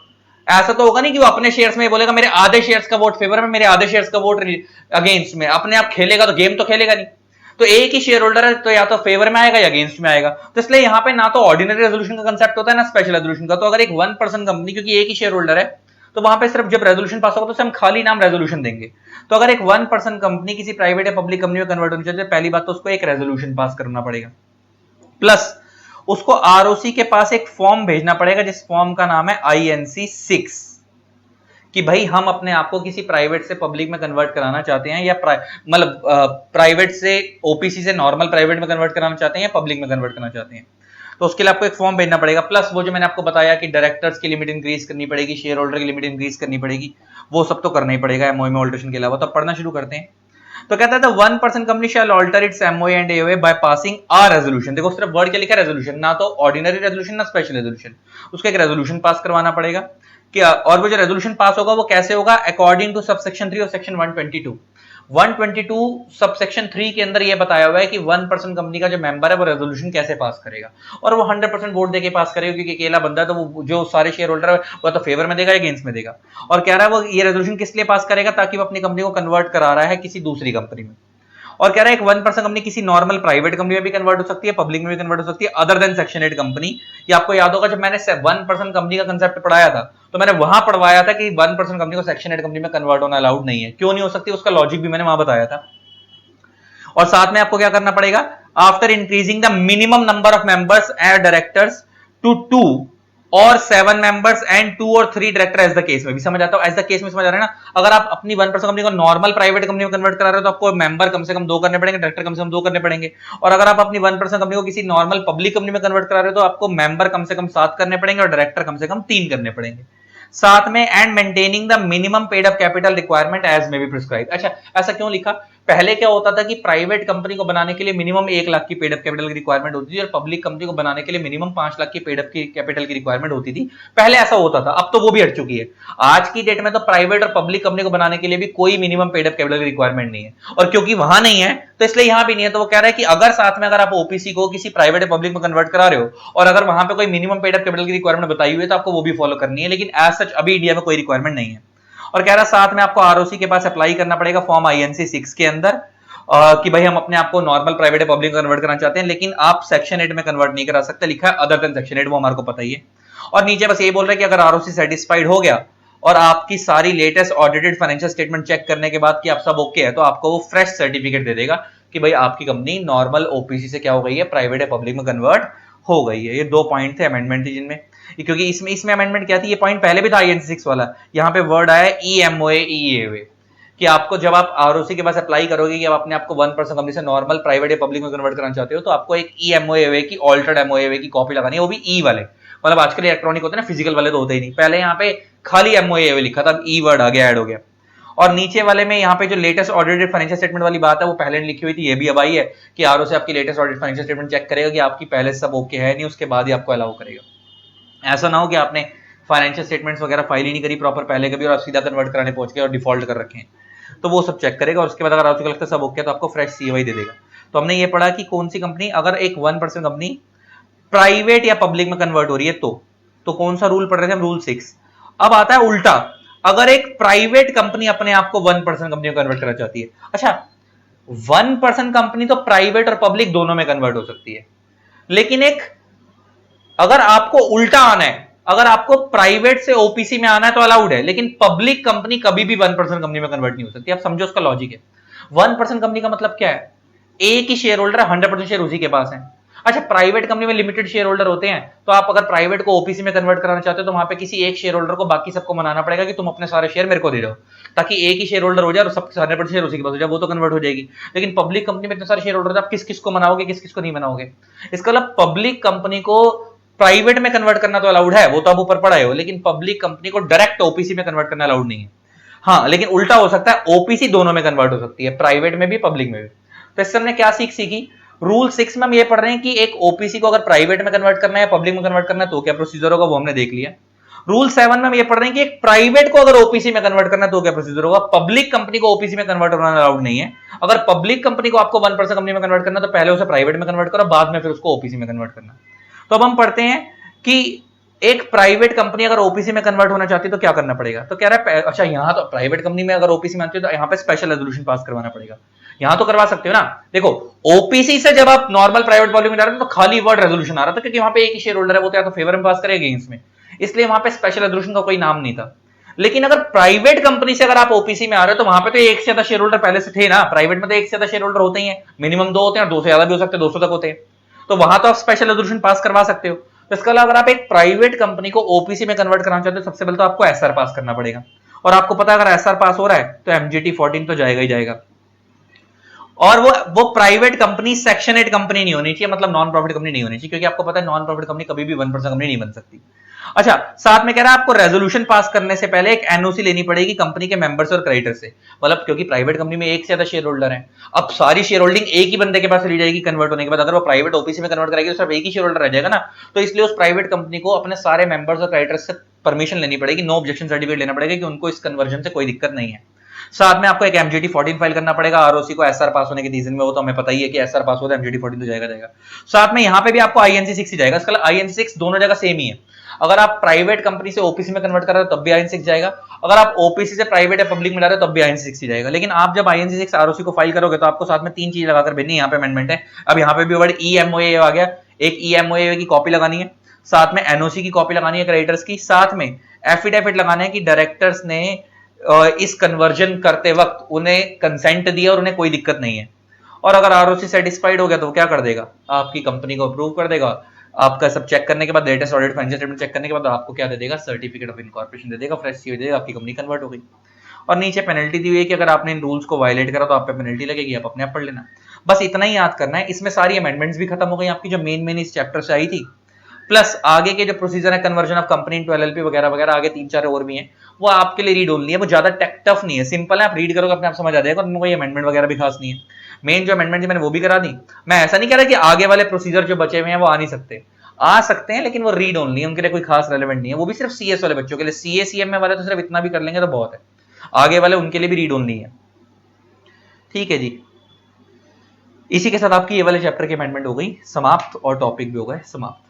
S1: ऐसा तो होगा नहीं कि वो अपने शेयर्स में बोलेगा मेरे आधे शेयर्स का वोट फेवर में, मेरे आधे शेयर्स का वोट अगेंस्ट में। अपने आप खेलेगा तो गेम तो खेलेगा नहीं। तो एक ही शेयर होल्डर है, तो या तो फेवर में आएगा या अगेंस्ट में आएगा। तो इसलिए यहां पे ना तो ऑर्डिनरी रेजोल्यूशन का कंसेप्ट होता है ना स्पेशल रेजोल्यूशन का। तो अगर एक 1% कंपनी, क्योंकि एक ही शेयर होल्डर है, तो वहां पे सिर्फ जब रेजोल्यूशन पास होगा तो उसे हम खाली नाम रेजोल्यूशन देंगे। तो अगर एक 1% कंपनी किसी प्राइवेट या पब्लिक कंपनी में कन्वर्ट होनी चाहिए, तो पहली बात तो उसको एक रेजोल्यूशन पास करना पड़ेगा, प्लस उसको आरओसी के पास एक फॉर्म भेजना पड़ेगा, जिस फॉर्म का नाम है INC 6, कि भाई हम अपने आप को किसी प्राइवेट से पब्लिक में कन्वर्ट कराना चाहते हैं, या मतलब प्राइवेट से ओपीसी से नॉर्मल प्राइवेट में कन्वर्ट कराना चाहते हैं, या पब्लिक में कन्वर्ट करना चाहते हैं। तो उसके लिए आपको एक फॉर्म भेजना पड़ेगा, प्लस वो जो मैंने आपको बताया कि डायरेक्टर्स की लिमिट इंक्रीज करनी पड़ेगी, शेयर होल्डर की लिमिट इंक्रीज करनी पड़ेगी, वो सब तो करना ही पड़ेगा एमओए में ऑल्टरेशन के अलावा। तो पढ़ना शुरू करते हैं। तो कहता है 1% company shall alter its MOA and AOA by passing a resolution. देखो सिर्फ वर्ड क्या लिखा है, रेजोल्यूशन, ना तो ऑर्डिनरी रेजोल्यूशन ना स्पेशल रेजोल्यूशन। उसको एक रेजोल्यूशन पास करवाना पड़ेगा क्या, और वो जो रेजोल्यूशन पास होगा वो कैसे होगा, अकॉर्डिंग टू सबसेक्शन 3 और सेक्शन 122 सबसेक्शन 3 के अंदर ये बताया हुआ है कि 1% कंपनी का जो मेंबर है वो रेजोल्यूशन कैसे पास करेगा। और वो 100% वोट देके पास करेगा, क्योंकि अकेला बंदा है, तो वो जो सारे शेयर होल्डर है वो तो फेवर में देगा या अगेंस्ट में देगा। और कह रहा है वो ये रेजोल्यूशन किस लिए पास करेगा, ताकि वो अपनी कंपनी को कन्वर्ट करा रहा है किसी दूसरी कंपनी में। और कह रहा है एक 1% कंपनी किसी नॉर्मल प्राइवेट कंपनी में भी कन्वर्ट हो सकती है, पब्लिक में भी कन्वर्ट हो सकती है, अदर देन सेक्शन 8 कंपनी। ये आपको याद होगा जब मैंने 1% कंपनी का कंसेप्ट पढ़ाया था, तो मैंने वहां पढ़वाया था कि 1% कंपनी को सेक्शन 8 कंपनी में कन्वर्ट होना अलाउड नहीं है। क्यों नहीं हो सकती, उसका लॉजिक भी मैंने वहां बताया था। और साथ में आपको क्या करना पड़ेगा, after increasing the minimum number of members and directors to 2 और 7 मेंबर्स एंड 2 और 3 डायरेक्टर एज द केस में। भी समझ आता हो, एज द केस में समझ आ रहा है ना। अगर आप अपनी 1% कंपनी को नॉर्मल प्राइवेट कंपनी में कन्वर्ट करा रहे हो, तो आपको मेंबर कम से कम 2 करने पड़ेंगे, डायरेक्टर कम से कम 2 करने पड़ेंगे। और अगर आप अपनी 1% कंपनी को किसी नॉर्मल पब्लिक कंपनी में कन्वर्ट करा रहे हो, तो आपको मेंबर कम से कम 7 करने पड़ेंगे और डायरेक्टर कम से कम 3 करने पड़ेंगे। साथ में and maintaining the minimum paid up capital requirement as may be prescribe. अच्छा, ऐसा क्यों लिखा, पहले क्या होता था कि प्राइवेट कंपनी को बनाने के लिए मिनिमम 1 लाख की पेड अप कैपिटल की रिक्वायरमेंट होती थी, और पब्लिक कंपनी को बनाने के लिए मिनिमम 5 लाख की पेड अप की कैपिटल की रिक्वायरमेंट होती थी। पहले ऐसा होता था, अब तो वो भी हट चुकी है। आज की डेट में तो प्राइवेट और पब्लिक कंपनी को बनाने के लिए भी कोई मिनिमम पेड अप कैपिटल की रिक्वायरमेंट नहीं है। और क्योंकि वहां नहीं है, तो इसलिए यहां भी नहीं है। तो वो कह रहा है कि अगर साथ में अगर आप ओपीसी को किसी प्राइवेट या पब्लिक में कन्वर्ट करा रहे हो, और अगर वहां पे कोई मिनिमम पेड अप कैपिटल की रिक्वायरमेंट बताई हुई है, तो आपको वो भी फॉलो करनी है। लेकिन एज सच अभी इंडिया में कोई रिक्वायरमेंट नहीं है। और कह रहा है साथ में आपको आरओसी के पास अप्लाई करना पड़ेगा फॉर्म INC 6 के अंदर, कि भाई हम अपने आप को नॉर्मल प्राइवेट या पब्लिक कन्वर्ट करना चाहते हैं, लेकिन आप सेक्शन 8 में कन्वर्ट नहीं करा सकते। लिखा है अदर देन सेक्शन 8, वो हमारे को पता ही है। और नीचे बस यही बोल रहे हैं कि अगर आरओसी सेटिस्फाइड हो गया और आपकी सारी latest audited financial statement check करने के बाद कि आप सब ओके है, तो आपको वो फ्रेश सर्टिफिकेट दे देगा कि भाई आपकी कंपनी नॉर्मल ओपीसी से क्या हो गई है, प्राइवेट या पब्लिक में कन्वर्ट हो गई है। ये 2 पॉइंट थे अमेंडमेंट थी जिनमें, क्योंकि इसमें अमेंडमेंट क्या थी, ये पॉइंट पहले भी था INC 6 वाला, यहाँ पे वर्ड आया EMOA EAOA कि आपको जब आप ROC के पास अप्लाई करोगे कि अब अपने आपको 1% कंपनी से नॉर्मल प्राइवेट या पब्लिक में कन्वर्ट करना चाहते हो, तो आपको एक EMOA की ऑल्टर्ड MOA की कॉपी लगानी है, वो भी ई वाले, मतलब आजकल इलेक्ट्रॉनिक होते हैं ना, फिजिकल वाले तो होते ही नहीं, पहले यहाँ पे खाली MOA लिखा था, अब ई वर्ड आ गया, ऐड हो गया। और नीचे वाले में यहाँ पे जो लेटेस्ट ऑडिटेड फाइनेंशियल स्टेटमेंट वाली बात है वो पहले लिखी हुई थी, ये भी अब आई है कि ROC आपकी latest audited financial statement check करेगा कि आपकी पहले सब ओके है नहीं, उसके बाद ही आपको अलाउ करेगा। ऐसा ना हो कि आपने फाइनेंशियल स्टेटमेंट्स वगैरह फाइल ही नहीं करी प्रॉपर पहले कभी और आप सीधा कन्वर्ट कराने पहुंच गए और डिफॉल्ट कर रखे हैं, तो वो सब चेक करेगा और उसके बाद अगर ROC को लगता है सब ओके तो आपको फ्रेश COI दे देगा। तो हमने ये पढ़ा कि कौन सी कंपनी अगर एक 1% कंपनी प्राइवेट या पब्लिक में कन्वर्ट हो रही है तो कौन सा रूल पढ़ रहे थे हम, रूल 6। अब आता है उल्टा, अगर एक प्राइवेट कंपनी अपने आप को 1% कंपनी में कन्वर्ट करना चाहती है, अच्छा 1% कंपनी तो प्राइवेट और पब्लिक दोनों में कन्वर्ट हो सकती है, लेकिन एक अगर आपको उल्टा आना है, अगर आपको प्राइवेट से OPC में आना है तो अलाउड है, लेकिन पब्लिक कंपनी कभी भी 1% कंपनी में कन्वर्ट नहीं हो सकती। आप समझो उसका लॉजिक है। 1% कंपनी का मतलब क्या है, एक ही शेयर होल्डर है, 100% शेयर उसी के पास है। अच्छा प्राइवेट कंपनी में लिमिटेड शेयर होल्डर होते हैं, तो आप अगर प्राइवेट को OPC में कन्वर्ट कराना चाहते हो तो वहां पे किसी एक शेयर होल्डर को बाकी सबको मनाना पड़ेगा कि तुम अपने सारे शेयर मेरे को दे दो, ताकि एक ही शेयर होल्डर हो जाए और सब 100% शेयर उसी के पास हो जाए, वो तो कन्वर्ट हो जाएगी। लेकिन पब्लिक कंपनी में इतने सारे शेयर होल्डर, आप किस किस को मनाओगे, किस किस को नहीं मनाओगे। इसका मतलब पब्लिक कंपनी को प्राइवेट में कन्वर्ट करना तो अलाउड है, वो तो आप ऊपर पढ़ाए हो, लेकिन पब्लिक कंपनी को डायरेक्ट OPC में कन्वर्ट करना अलाउड नहीं है। हाँ लेकिन उल्टा हो सकता है, OPC दोनों में कन्वर्ट हो सकती है, प्राइवेट में भी पब्लिक में भी। तो इससे हमने क्या सीखी, रूल 6 में हम ये पढ़ रहे हैं कि एक OPC को अगर प्राइवेट में कन्वर्ट करना है पब्लिक में कन्वर्ट करना है तो क्या प्रोसीजर होगा, वो हमने देख लिया। रूल 7 में हम ये पढ़ रहे हैं कि एक प्राइवेट को अगर OPC में कन्वर्ट करना है तो क्या प्रोसीजर होगा, पब्लिक कंपनी को OPC में कन्वर्ट करना अलाउड नहीं है। अगर पब्लिक कंपनी को आपको 1% कंपनी में कन्वर्ट करना है तो पहले उसे प्राइवेट में कन्वर्ट करो, बाद में फिर उसको OPC में कन्वर्ट करना। तो अब हम पढ़ते हैं कि एक प्राइवेट कंपनी अगर OPC में कन्वर्ट होना चाहती है तो क्या करना पड़ेगा। तो कह रहा है अच्छा यहां तो प्राइवेट कंपनी में अगर OPC में आती है तो यहां पे स्पेशल रेजोल्यूशन पास करवाना पड़ेगा। यहां तो करवा सकते हो ना, देखो OPC से जब आप नॉर्मल प्राइवेट वॉल्यूम में जा रहे थे तो खाली वर्ड रेजोल्यूशन आ रहा था, क्योंकि वहां पे एक ही शेयर होल्डर है, वो तो या तो फेवर में पास करेगा अगेंस्ट में, इसलिए वहां पे स्पेशल रेजोल्यूशन का कोई नाम नहीं था। लेकिन अगर प्राइवेट कंपनी से अगर आप OPC में आ रहे हो तो वहां पे तो एक से ज्यादा शेयर होल्डर पहले से थे ना, प्राइवेट में तो एक से ज्यादा शेयर होल्डर होते ही हैं, मिनिमम 2 होते हैं और 2 से ज्यादा भी हो सकते हैं, 200 तक होते हैं, तो वहां तो आप स्पेशल रेजोल्यूशन पास करवा सकते हो। तो इसका अलावा अगर आप एक प्राइवेट कंपनी को OPC में कन्वर्ट कराना चाहते हो सबसे पहले तो आपको SR पास करना पड़ेगा, और आपको पता है अगर SR पास हो रहा है तो MGT 14 तो जाएगा ही जाएगा। और वो प्राइवेट कंपनी सेक्शन 8 कंपनी नहीं होनी चाहिए, मतलब नॉन प्रॉफिट कंपनी नहीं होनी चाहिए, क्योंकि आपको पता है नॉन प्रॉफिट कंपनी कभी भी 1% कंपनी नहीं बन सकती। अच्छा साथ में कह रहा है आपको रेजोल्यूशन पास करने से पहले एक NOC लेनी पड़ेगी कंपनी के मेंबर्स और क्रेडिटर से, मतलब क्योंकि प्राइवेट कंपनी में एक से ज्यादा शेयर होल्डर है, अब सारी शेयर होल्डिंग एक ही बंदे के पास ली जाएगी कन्वर्ट होने के बाद, अगर वो प्राइवेट OPC में कन्वर्ट करेगी तो सिर्फ एक ही शेयर होल्डर रह जाएगा ना, तो इसलिए उस प्राइवेट कंपनी को अपने सारे मेंबर्स और क्रेडिटर्स से परमिशन लेनी पड़ेगी, नो ऑब्जेक्शन सर्टिफिकेट लेना पड़ेगा कि उनको इस कन्वर्जन से कोई दिक्कत नहीं है। साथ में आपको एक MGT 14 फाइल करना पड़ेगा ROC को SR पास होने के रीजन में, वो तो हमें पता ही है कि SR पास होता है MGT 14 तो जाएगा। साथ में यहां पे भी आपको INC 6 ही जाएगा, इसका INC 6 दोनों जगह सेम ही है। अगर आप प्राइवेट कंपनी से OPC में कन्वर्ट कर रहे हो तब भी INC 6 जाएगा, अगर आप OPC से प्राइवेट या पब्लिक में ला रहे हो तब भी INC 6 ही जाएगा। लेकिन आप जब INC 6 ROC को फाइल करोगे तो आपको साथ में 3 चीज लगाकर भेजनी है, यहाँ पे अमेंडमेंट है। अब यहाँ पे भी वर्ड EMOA आ गया, एक EMOA की कॉपी लगानी है, साथ में NOC की कॉपी लगानी है क्रेडिटर्स की, साथ में एफिडेविट लगाना है कि डायरेक्टर्स ने इस कन्वर्जन करते वक्त उन्हें कंसेंट दिया और उन्हें कोई दिक्कत नहीं है। और अगर ROC सेटिस्फाइड हो गया तो क्या कर देगा, आपकी कंपनी को अप्रूव कर देगा, आपका सब चेक करने के बाद latest audit financial statement check करने के बाद आपको क्या दे देगा, सर्टिफिकेट ऑफ इनकॉर्पोरेशन दे देगा, फ्रेश COI दे देगा, आपकी कंपनी कन्वर्ट हो गई। और नीचे पेनल्टी दी हुई है कि अगर आपने इन रूल्स को वायलेट करा तो आप पे पेनल्टी लगेगी, आप अपने आप पढ़ लेना। बस इतना ही याद करना है, इसमें सारी अमेंडमेंट्स भी खत्म हो गई आपकी जो मेन इस चैप्टर से आई थी, प्लस आगे के जो प्रोसीजर है conversion of company into LLP वगैरह वगैरह आगे 3-4 और भी हैं, वो आपके लिए रीड ओनली है, वो ज्यादा टफ नहीं है, सिंपल है, आप रीड करोगे अपने आप समझ आ जाएगा, उनमें कोई अमेंडमेंट वगैरह भी खास नहीं है। मेन जो अमेंडमेंट मैंने वो भी करा दी। मैं ऐसा नहीं कह रहा कि आगे वाले प्रोसीजर जो बचे हुए हैं वो आ नहीं सकते, आ सकते हैं, लेकिन वो रीड ओनली है, उनके लिए कोई खास रेलेवेंट नहीं है, वो भी सिर्फ CS वाले बच्चों के लिए, CA CMA वाले तो सिर्फ इतना भी कर लेंगे तो बहुत है, आगे वाले उनके लिए भी रीड ओनली है। ठीक है जी, इसी के साथ आपकी ये वाले चैप्टर की अमेंडमेंट हो गई समाप्त और टॉपिक भी हो गए समाप्त।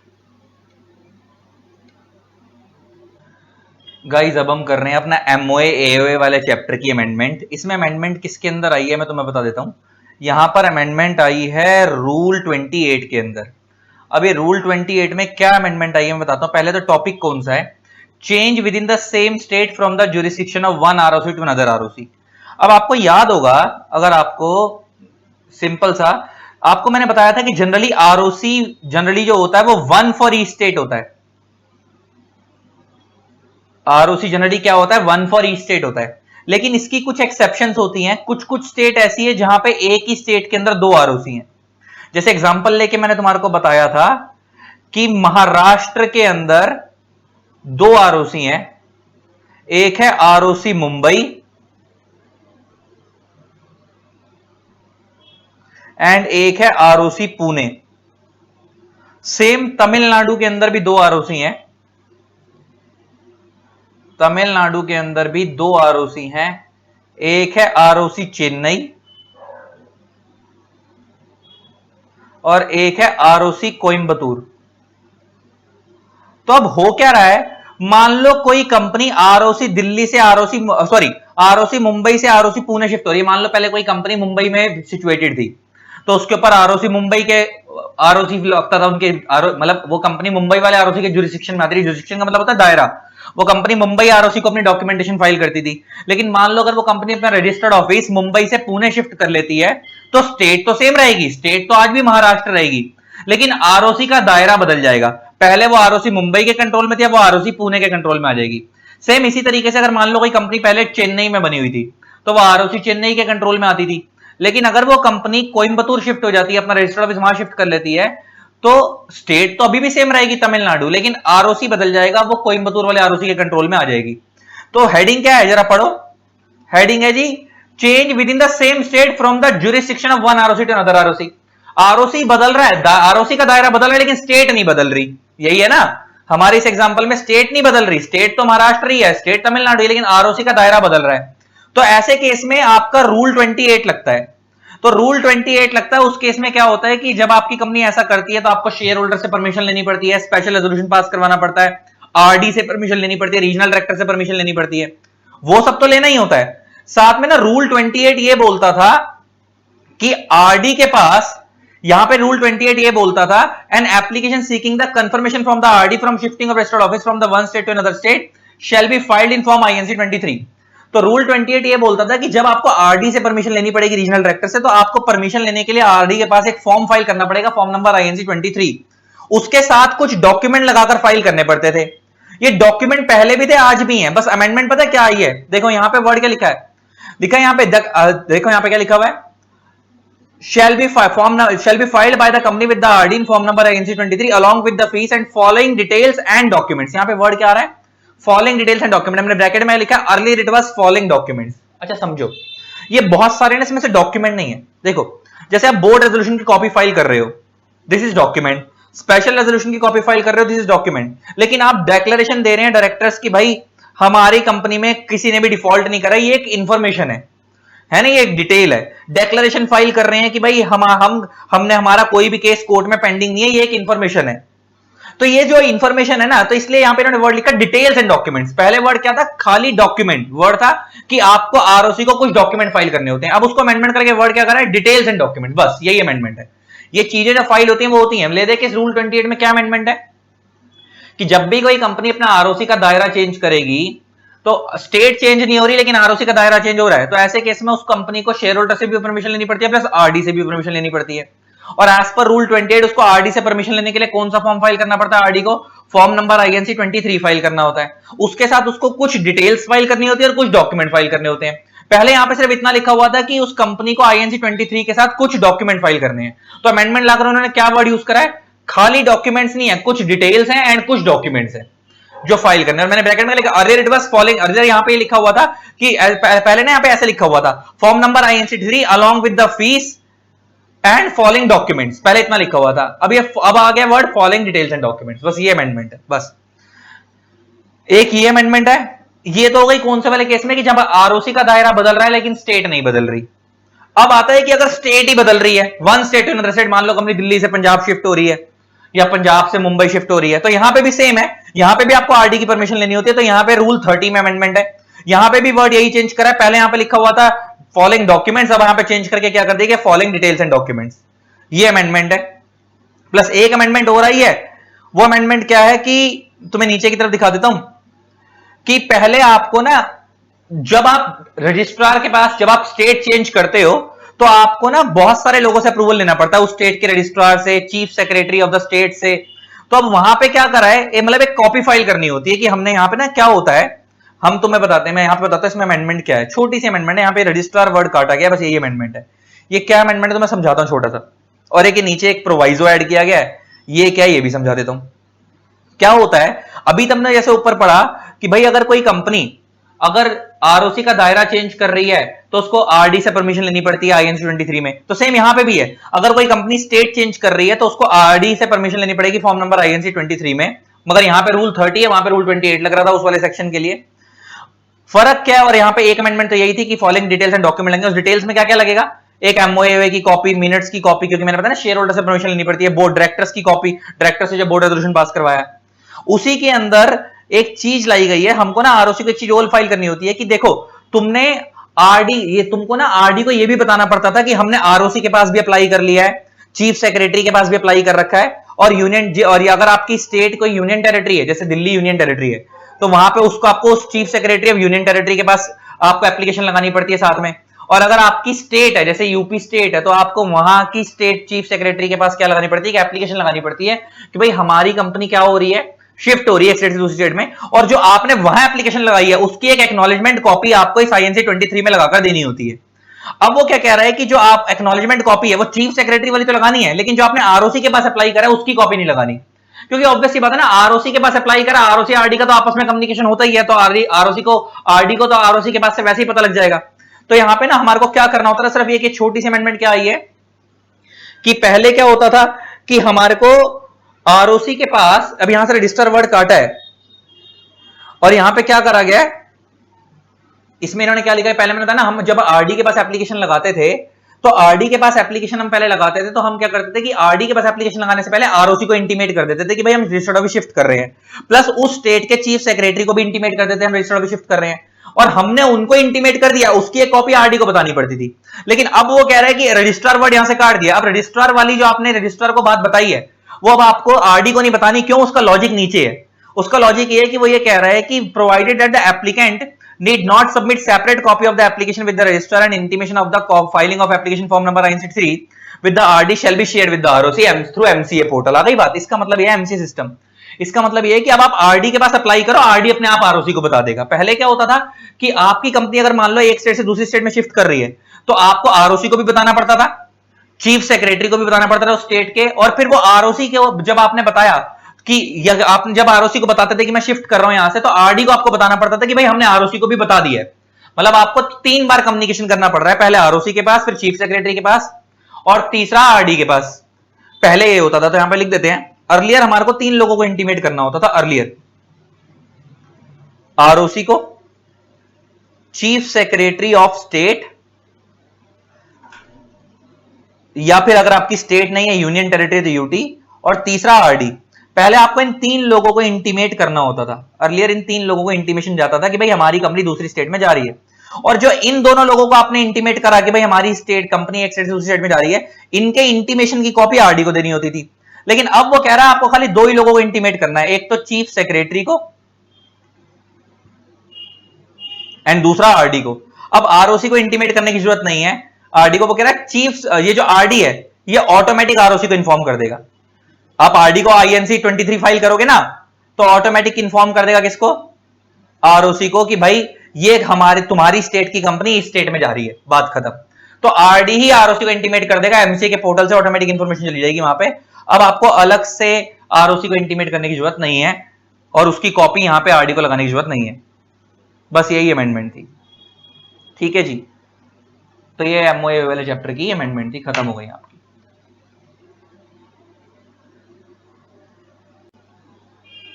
S1: गाइस अब हम कर रहे हैं अपना MOA AOA वाले चैप्टर की अमेंडमेंट। इसमें अमेंडमेंट किसके अंदर आई है मैं तुम्हें बता देता हूं। यहां पर अमेंडमेंट आई है रूल 28 के अंदर। अब ये रूल 28 में क्या अमेंडमेंट आई है मैं बताता हूं। पहले तो टॉपिक कौन सा है, change within the same state from the jurisdiction of one ROC to another ROC। अब आपको याद होगा, अगर आपको सिंपल सा, आपको मैंने बताया था कि जनरली आरओसी जनरली जो होता है वो 1 फॉर ईच स्टेट होता है। आरओसी जनरली क्या होता है, 1 फॉर ईच स्टेट होता है। लेकिन इसकी कुछ एक्सेप्शंस होती हैं, कुछ कुछ स्टेट ऐसी है जहां पे एक ही स्टेट के अंदर 2 आरओसी हैं। जैसे एग्जांपल लेके मैंने तुम्हारे को बताया था कि महाराष्ट्र के अंदर 2 आरओसी हैं, एक है आरओसी मुंबई एंड एक है आरओसी पुणे। सेम तमिलनाडु के अंदर भी 2 आरओसी हैं, तमिलनाडु के अंदर भी 2 आरओसी हैं, एक है आरओसी चेन्नई और एक है आरओसी कोयंबटूर। तो अब हो क्या रहा है, मान लो कोई कंपनी आरओसी दिल्ली से आरओसी मुंबई से आरओसी पुणे शिफ्ट हो रही है। मान लो पहले कोई कंपनी मुंबई में सिचुएटेड थी, तो उसके ऊपर आरओसी मुंबई के आरओसी लगता था, उनके मतलब वो कंपनी मुंबई वाले आरओसी के जुरिस्डिक्शन में आती थी। जुरिस्डिक्शन का मतलब होता है दायरा। वो कंपनी मुंबई आरओसी को अपनी डॉक्यूमेंटेशन फाइल करती थी। लेकिन मान लो अगर वो कंपनी अपना रजिस्टर्ड ऑफिस मुंबई से पुणे शिफ्ट कर लेती है, तो स्टेट तो सेम रहेगी, स्टेट तो आज भी महाराष्ट्र रहेगी, लेकिन आरओसी का दायरा बदल जाएगा। पहले वो आरओसी मुंबई के कंट्रोल में थी, अब वो आरओसी पुणे के कंट्रोल में आ जाएगी। सेम इसी तरीके से अगर मान लो कोई कंपनी पहले चेन्नई में बनी हुई थी, तो वो आरओसी चेन्नई के कंट्रोल में आती थी। लेकिन अगर वो कंपनी कोयंबटूर शिफ्ट हो जाती है, अपना रजिस्टर्ड ऑफिस वहां शिफ्ट कर लेती है, तो स्टेट तो अभी भी सेम रहेगी तमिलनाडु, लेकिन आरओसी बदल जाएगा, वो कोयंबटूर वाले आरओसी के कंट्रोल में आ जाएगी। तो हेडिंग क्या है जरा पढ़ो। हेडिंग है जी, change within the same state from the jurisdiction of one ROC to another ROC. ROC बदल रहा है, आरओसी का दायरा बदल रहा है, लेकिन स्टेट नहीं बदल रही। यही है ना, हमारे इस एग्जांपल में स्टेट नहीं बदल रही, स्टेट तो महाराष्ट्र ही है, स्टेट तमिलनाडु है, लेकिन आरओसी का दायरा बदल रहा है। तो ऐसे केस में आपका रूल 28 लगता है। तो रूल 28 लगता है, उस केस में क्या होता है कि जब आपकी कंपनी ऐसा करती है तो आपको शेयर होल्डर से परमिशन लेनी पड़ती है, स्पेशल रेजोल्यूशन पास करवाना पड़ता है, आरडी से परमिशन लेनी पड़ती है, रीजनल डायरेक्टर से परमिशन लेनी पड़ती है, वो सब तो लेना ही होता है। साथ में ना रूल 28 ये बोलता था कि आरडी के पास, यहां पे रूल 28 ये बोलता था, an application seeking the confirmation from the RD from shifting of registered office from the one state to another state shall be filed in form INC 23। तो रूल 28 ये बोलता था कि जब आपको आरडी से परमिशन लेनी पड़ेगी रीजनल डायरेक्टर से, तो आपको परमिशन लेने के लिए आरडी के पास एक फॉर्म फाइल करना पड़ेगा, फॉर्म नंबर आईएनसी 23। उसके साथ कुछ डॉक्यूमेंट लगाकर फाइल करने पड़ते थे। ये डॉक्यूमेंट पहले भी थे, आज भी हैं, बस अमेंडमेंट पता क्या आई है, देखो यहां पे वर्ड क्या लिखा है, लिखा है यहां पे, देखो यहां पे क्या लिखा हुआ है, shall be filed by the company with the RD in form number INC 23 along with the fees and following details and documents। यहां पे वर्ड क्या आ रहा है, फॉलोइंग डिटेल्स एंड डॉक्यूमेंट। हमने ब्रैकेट में लिखा earlier it was following documents. अच्छा समझो, ये बहुत सारे ना, इसमें से डॉक्यूमेंट नहीं है। देखो जैसे आप बोर्ड रेजोल्यूशन की कॉपी फाइल कर रहे हो, this is document, special resolution की कॉपी फाइल कर रहे हो, दिस इज डॉक्यूमेंट। लेकिन आप डिक्लेरेशन दे रहे हैं डायरेक्टर्स की भाई हमारी कंपनी में किसी ने भी डिफॉल्ट नहीं करा, ये एक इंफॉर्मेशन है ना, ये एक डिटेल है। डेक्लेरेशन फाइल कर रहे हैं कि भाई हमने हमारा कोई भी केस कोर्ट में पेंडिंग नहीं है, ये एक इंफॉर्मेशन है। तो ये जो इंफॉर्मेशन है ना, तो इसलिए यहां पे इन्होंने वर्ड लिखा डिटेल्स एंड डॉक्यूमेंट्स। पहले वर्ड क्या था, खाली डॉक्यूमेंट वर्ड था कि आपको आरओसी को कुछ डॉक्यूमेंट फाइल करने होते हैं। अब उसको अमेंडमेंट करके वर्ड क्या कर रहा है, डिटेल्स एंड डॉक्यूमेंट, बस यही अमेंडमेंट है। ये चीजें जो फाइल होती हैं वो होती हैं। ले देखे इस रूल 28 में क्या अमेंडमेंट है कि जब भी कोई कंपनी अपना आरओसी का दायरा चेंज करेगी, तो स्टेट चेंज नहीं हो रही लेकिन आरओसी का दायरा चेंज हो रहा है, तो ऐसे केस में उस कंपनी को शेयर होल्डर से भी परमिशन लेनी पड़ती है, प्लस आरडी से भी परमिशन लेनी पड़ती है। और एज पर रूल 28 उसको आरडी से परमिशन लेने के लिए कौन सा फॉर्म फाइल करना पड़ता है, आरडी को फॉर्म नंबर आईएनसी 23 फाइल करना होता है। उसके साथ उसको कुछ डिटेल्स फाइल करनी होती है और कुछ डॉक्यूमेंट फाइल करने होते हैं। पहले यहां पे सिर्फ इतना लिखा हुआ था कि उस कंपनी को आईएनसी 23 के साथ कुछ डॉक्यूमेंट फाइल करने हैं। तो अमेंडमेंट लाकर उन्होंने क्या वर्ड यूज करा है, खाली डॉक्यूमेंट्स नहीं है, कुछ डिटेल्स हैं एंड कुछ डॉक्यूमेंट्स हैं जो फाइल करने। और मैंने ब्रैकेट में लिखा earlier it was following, earlier यहां पे लिखा हुआ था कि पहले ना यहां पे ऐसे लिखा हुआ था form number INC 3 along with the fees and following documents, पहले इतना लिखा हुआ था। अब आ गया word following details and documents, बस ये अमेंडमेंट है। बस एक ये अमेंडमेंट है। ये तो हो गई कौन से वाले केस में कि जब आरओसी का दायरा बदल रहा है लेकिन स्टेट नहीं बदल रही। अब आता है कि अगर स्टेट ही बदल रही है, one state to another state, मान लो कंपनी दिल्ली से पंजाब शिफ्ट हो रही है या पंजाब से मुंबई शिफ्ट हो रही है, तो यहां पे भी सेम है, यहां पे भी आपको आरडी की परमिशन लेनी होती है। तो यहां पे रूल 30 में अमेंडमेंट है, यहां पे भी वर्ड यही चेंज करा है। पहले यहां पे लिखा हुआ था फॉलोइंग डॉक्यूमेंट्स, अब यहां पे चेंज करके क्या कर दिया, फॉलोइंग डिटेल्स एंड डॉक्यूमेंट्स। ये अमेंडमेंट है। प्लस एक अमेंडमेंट हो रही है, वो अमेंडमेंट क्या है कि तुम्हें नीचे की तरफ दिखा देता हूं कि पहले आपको ना, जब आप रजिस्ट्रार के पास जब आप स्टेट चेंज करते हो तो आपको ना बहुत सारे लोगों से अप्रूवल लेना पड़ता है, उस स्टेट के रजिस्ट्रार से, chief secretary of the state से। तो अब वहां पे क्या करा है, मतलब एक कॉपी फाइल करनी होती है कि हमने यहाँ पे ना क्या होता है, हम तुम्हें बताते हैं, मैं यहाँ पे बताता हूँ इसमें अमेंडमेंट क्या है। छोटी सी अमेंडमेंट है, यहाँ पे रजिस्ट्रार वर्ड काटा गया, बस यही अमेंडमेंट है। ये क्या अमेंडमेंट है तो मैं समझाता हूँ छोटा सा, और एक नीचे एक प्रोवाइजो ऐड किया गया है, ये क्या है ये भी समझा देता हूँ। क्या होता है, अभी तुमने जैसे ऊपर पढ़ा कि भाई अगर कोई कंपनी अगर आरओसी का दायरा चेंज कर रही है तो उसको आरडी से परमिशन लेनी पड़ती है आईएनसी 23 में। तो सेम यहां पे भी है, अगर कोई कंपनी स्टेट चेंज कर रही है तो उसको आरडी से परमिशन लेनी पड़ेगी फॉर्म नंबर आईएनसी 23 में। मगर यहां पे रूल 30 है, वहां पे रूल 28 लग रहा था उस वाले सेक्शन के लिए। फर्क क्या है, और यहां पे एक अमेंडमेंट तो यही थी कि फॉलोइंग डिटेल्स एंड डॉक्यूमेंट लगेंगे। उस डिटेल्स में क्या क्या लगेगा, एक एमओए की कॉपी, मिनट्स की कॉपी, क्योंकि मैंने बताया ना शेयर होल्डर से परमिशन लेनी पड़ती है, बोर्ड डायरेक्टर्स की कॉपी, डायरेक्टर से जब बोर्ड रेजोल्यूशन पास करवाया। उसी के अंदर एक चीज लाई गई है, हमको ना आरओसी को एक चीज और फाइल करनी होती है कि देखो तुमने आरडी, ये तुमको ना आरडी को ये भी बताना पड़ता था कि हमने आरओसी के पास भी अप्लाई कर लिया है, चीफ सेक्रेटरी के पास भी अप्लाई कर रखा है, और यूनियन, और अगर आपकी स्टेट कोई यूनियन टेरिटरी है, जैसे दिल्ली यूनियन टेरिटरी है, तो वहां पे उसको आपको chief secretary of union territory के पास आपको एप्लीकेशन लगानी पड़ती है साथ में। और अगर आपकी स्टेट है, जैसे यूपी स्टेट है, तो आपको वहां की स्टेट चीफ सेक्रेटरी के पास क्या लगानी पड़ती है, एप्लीकेशन लगानी पड़ती है कि भाई हमारी कंपनी क्या हो रही है, शिफ्ट हो रही है एक स्टेट से दूसरी स्टेट में, और जो आपने वहां एप्लीकेशन लगाई है उसकी एक एक्नॉलेजमेंट कॉपी आपको इस आईएनसी 23 में लगाकर देनी होती है। अब वो क्या कह रहा है कि जो आप एक्नॉलेजमेंट कॉपी है वो चीफ सेक्रेटरी वाली तो लगानी है, लेकिन जो आपने आरओसी के पास अप्लाई करा है उसकी कॉपी नहीं लगानी, क्योंकि ऑब्वियस सी बात है ना, आरओसी के पास अप्लाई करा, आरओसी आरडी का तो आपस में कम्युनिकेशन होता ही है, तो आरओसी को आरडी को तो आरओसी के पास से वैसे ही पता लग जाएगा। तो यहां पे ना हमारे को क्या करना होता है, सिर्फ ये कि छोटी सी अमेंडमेंट क्या आई है कि पहले क्या होता था कि हमारे को आरओसी के पास, अब यहां से रजिस्टर वर्ड काटा है और यहां पे क्या करा गया है, इसमें इन्होंने क्या लिखा है, पहले मैंने बताया ना, हम जब आरडी के पास एप्लीकेशन लगाते थे, तो आरडी के पास एप्लीकेशन हम पहले लगाते थे, तो हम क्या करते थे कि आरडी के पास एप्लीकेशन लगाने से पहले आरओसी को इंटीमेट कर देते थे कि भाई हम रजिस्टर्ड ऑफिस शिफ्ट कर रहे हैं, प्लस उस स्टेट के चीफ सेक्रेटरी को भी इंटीमेट कर देते हैं हम रजिस्टर्ड ऑफिस शिफ्ट कर रहे हैं, और हमने उनको इंटीमेट कर दिया, उसकी एक कॉपी आरडी को बतानी पड़ती थी। लेकिन अब वो कह रहा है कि रजिस्ट्रार वर्ड यहां से काट दिया, अब रजिस्ट्रार वाली जो आपने रजिस्ट्रार को बात बताई है वो अब आपको आरडी को नहीं बतानी, क्यों, उसका लॉजिक नीचे है। उसका लॉजिक ये है कि वो ये कह रहा है कि provided that the applicant need not submit separate copy of the application with the registrar and intimation of the filing of application form number INC3 with the RD shall be shared with the ROC through MCA portal। आ गई बात, इसका मतलब ये है MCA system. इसका मतलब ये है कि अब आप RD के पास अप्लाई करो, RD अपने आप ROC को बता देगा। पहले क्या होता था कि आपकी कंपनी अगर मान लो एक स्टेट से दूसरी स्टेट में शिफ्ट कर रही है, तो आपको ROC को भी बताना पड़ता था, चीफ सेक्रेटरी को भी बताना पड़ता था उस स्टेट के, और फिर वो ROC के जब आपने बताया कि आपने जब आरओसी को बताते थे कि मैं शिफ्ट कर रहा हूं यहां से, तो आरडी को आपको बताना पड़ता था कि भाई हमने आरओसी को भी बता दिया है। मतलब आपको 3 बार कम्युनिकेशन करना पड़ रहा है, पहले आरओसी के पास, फिर चीफ सेक्रेटरी के पास, और तीसरा आरडी के पास। पहले ये होता था, तो यहां पे लिख देते हैं, अर्लियर हमारे को 3 लोगों को इंटीमेट करना होता था। अर्लियर आरओसी को, चीफ सेक्रेटरी ऑफ स्टेट, या फिर अगर आपकी स्टेट नहीं है यूनियन टेरिटरी तो यूटी, और तीसरा आरडी। पहले आपको इन 3 लोगों को इंटीमेट करना होता था। अर्लियर इन 3 लोगों को इंटीमेशन जाता था कि भाई हमारी कंपनी दूसरी स्टेट में जा रही है, और जो इन दोनों लोगों को आपने इंटीमेट करा कि भाई हमारी स्टेट कंपनी एक स्टेट से दूसरी स्टेट में जा रही है, इनके इंटीमेशन की कॉपी आरडी को देनी होती थी। लेकिन अब वो कह रहा है आपको खाली 2 ही लोगों को इंटीमेट करना है, एक तो चीफ सेक्रेटरी को एंड दूसरा आरडी को। अब आरओसी को इंटीमेट करने की जरूरत नहीं है, आरडी को वो कह रहा है चीफ, ये जो आरडी है ये ऑटोमेटिक आरओसी को इन्फॉर्म कर देगा। आप आरडी को आईएनसी 23 फाइल करोगे ना, तो ऑटोमेटिक इन्फॉर्म कर देगा किसको, आरओसी को, कि भाई ये तुम्हारी स्टेट की कंपनी इस स्टेट में जा रही है, बात खत्म। तो आरडी ही आरओसी को इंटीमेट कर देगा, एमसीए के पोर्टल से ऑटोमेटिक इंफॉर्मेशन चली जाएगी वहां पे। अब आपको अलग से आरओसी को इंटीमेट करने की जरूरत नहीं है, और उसकी कॉपी यहां पे आरडी को लगाने की जरूरत नहीं है। बस यही अमेंडमेंट थी, ठीक है जी। तो ये एमओए वाले चैप्टर की अमेंडमेंट थी, खत्म हो गई आपकी।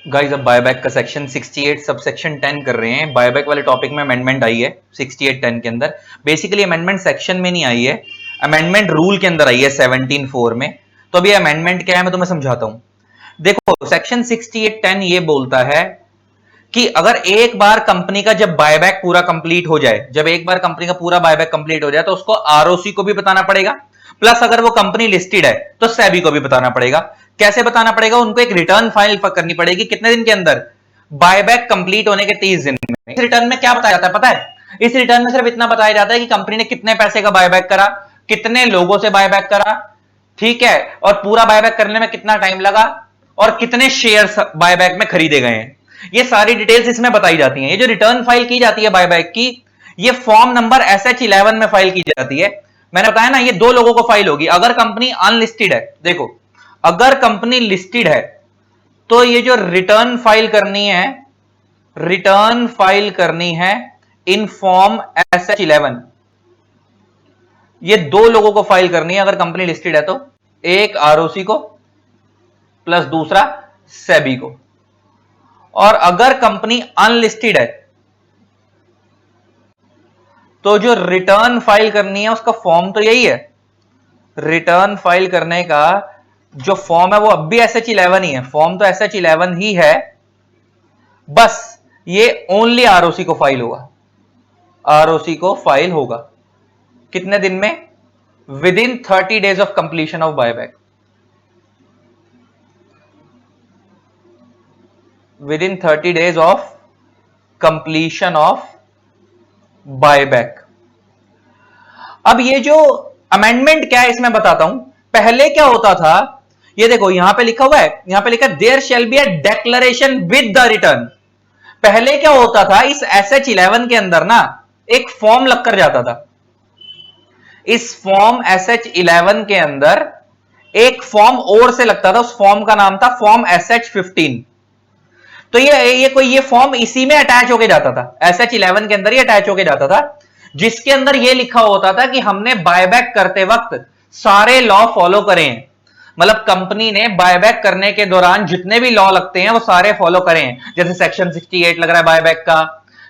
S1: गाइस अब बायबैक का सेक्शन 68 सबसेक्शन 10 कर रहे हैं। बायबैक वाले टॉपिक में अमेंडमेंट आई है 68(10) के अंदर। बेसिकली अमेंडमेंट सेक्शन में नहीं आई है, अमेंडमेंट रूल के अंदर आई है 17(4) में। तो अभी अमेंडमेंट क्या है मैं तुम्हें समझाता हूं। देखो सेक्शन 68(10) ये बोलता है कि अगर एक बार कंपनी का जब बायबैक पूरा कंप्लीट हो जाए, जब एक बार कंपनी का पूरा बायबैक कंप्लीट हो जाए, तो उसको आरओसी को भी बताना पड़ेगा, प्लस अगर वो कंपनी लिस्टेड है तो सेबी को भी बताना पड़ेगा। कैसे बताना पड़ेगा, उनको एक रिटर्न फाइल करनी पड़ेगी, कितने दिन के अंदर, बायबैक कंप्लीट होने के 30 दिन में। इस रिटर्न में क्या बताया जाता है पता है, इस रिटर्न में सिर्फ इतना बताया जाता है कि कंपनी ने कितने पैसे का बायबैक करा, कितने लोगों से बायबैक करा, ठीक है, और पूरा बायबैक करने में कितना टाइम लगा, और कितने शेयर्स बायबैक में खरीदे गए हैं, ये सारी डिटेल्स इसमें बताई जाती हैं। ये जो रिटर्न फाइल की जाती है बायबैक की, ये फॉर्म नंबर SH11 में फाइल की जाती है। मैंने बताया ना, ये 2 लोगों को फाइल होगी। अगर कंपनी अनलिस्टेड है, देखो अगर कंपनी लिस्टेड है तो ये जो रिटर्न फाइल करनी है, रिटर्न फाइल करनी है इन फॉर्म SH11, ये 2 लोगों को फाइल करनी है अगर कंपनी लिस्टेड है तो, एक ROC को प्लस दूसरा सेबी को। और अगर कंपनी अनलिस्टेड है तो जो रिटर्न फाइल करनी है उसका फॉर्म तो यही है, रिटर्न फाइल करने का जो फॉर्म है वो अब भी SH11 ही है, फॉर्म तो SH11 ही है, बस ये ओनली ROC को फाइल होगा, ROC को फाइल होगा। कितने दिन में? With in 30 days of completion of buyback, with in 30 days of completion of buyback. अब ये जो अमेंडमेंट क्या है इसमें बताता हूं। पहले क्या होता था, ये देखो यहां पे लिखा हुआ है, यहां पे लिखा है there shall be a declaration with the return. पहले क्या होता था, इस SH11 के अंदर ना एक फॉर्म लगकर जाता था, इस फॉर्म SH11 के अंदर एक फॉर्म और से लगता था, उस फॉर्म का नाम था फॉर्म SH15। तो ये फॉर्म इसी में अटैच होके जाता था, SH11 के अंदर ही अटैच होके जाता था, जिसके अंदर ये लिखा होता था कि हमने बायबैक करते वक्त सारे लॉ फॉलो करें। मतलब कंपनी ने बायबैक करने के दौरान जितने भी लॉ लगते हैं वो सारे फॉलो करें, जैसे सेक्शन 68 लग रहा है बायबैक का,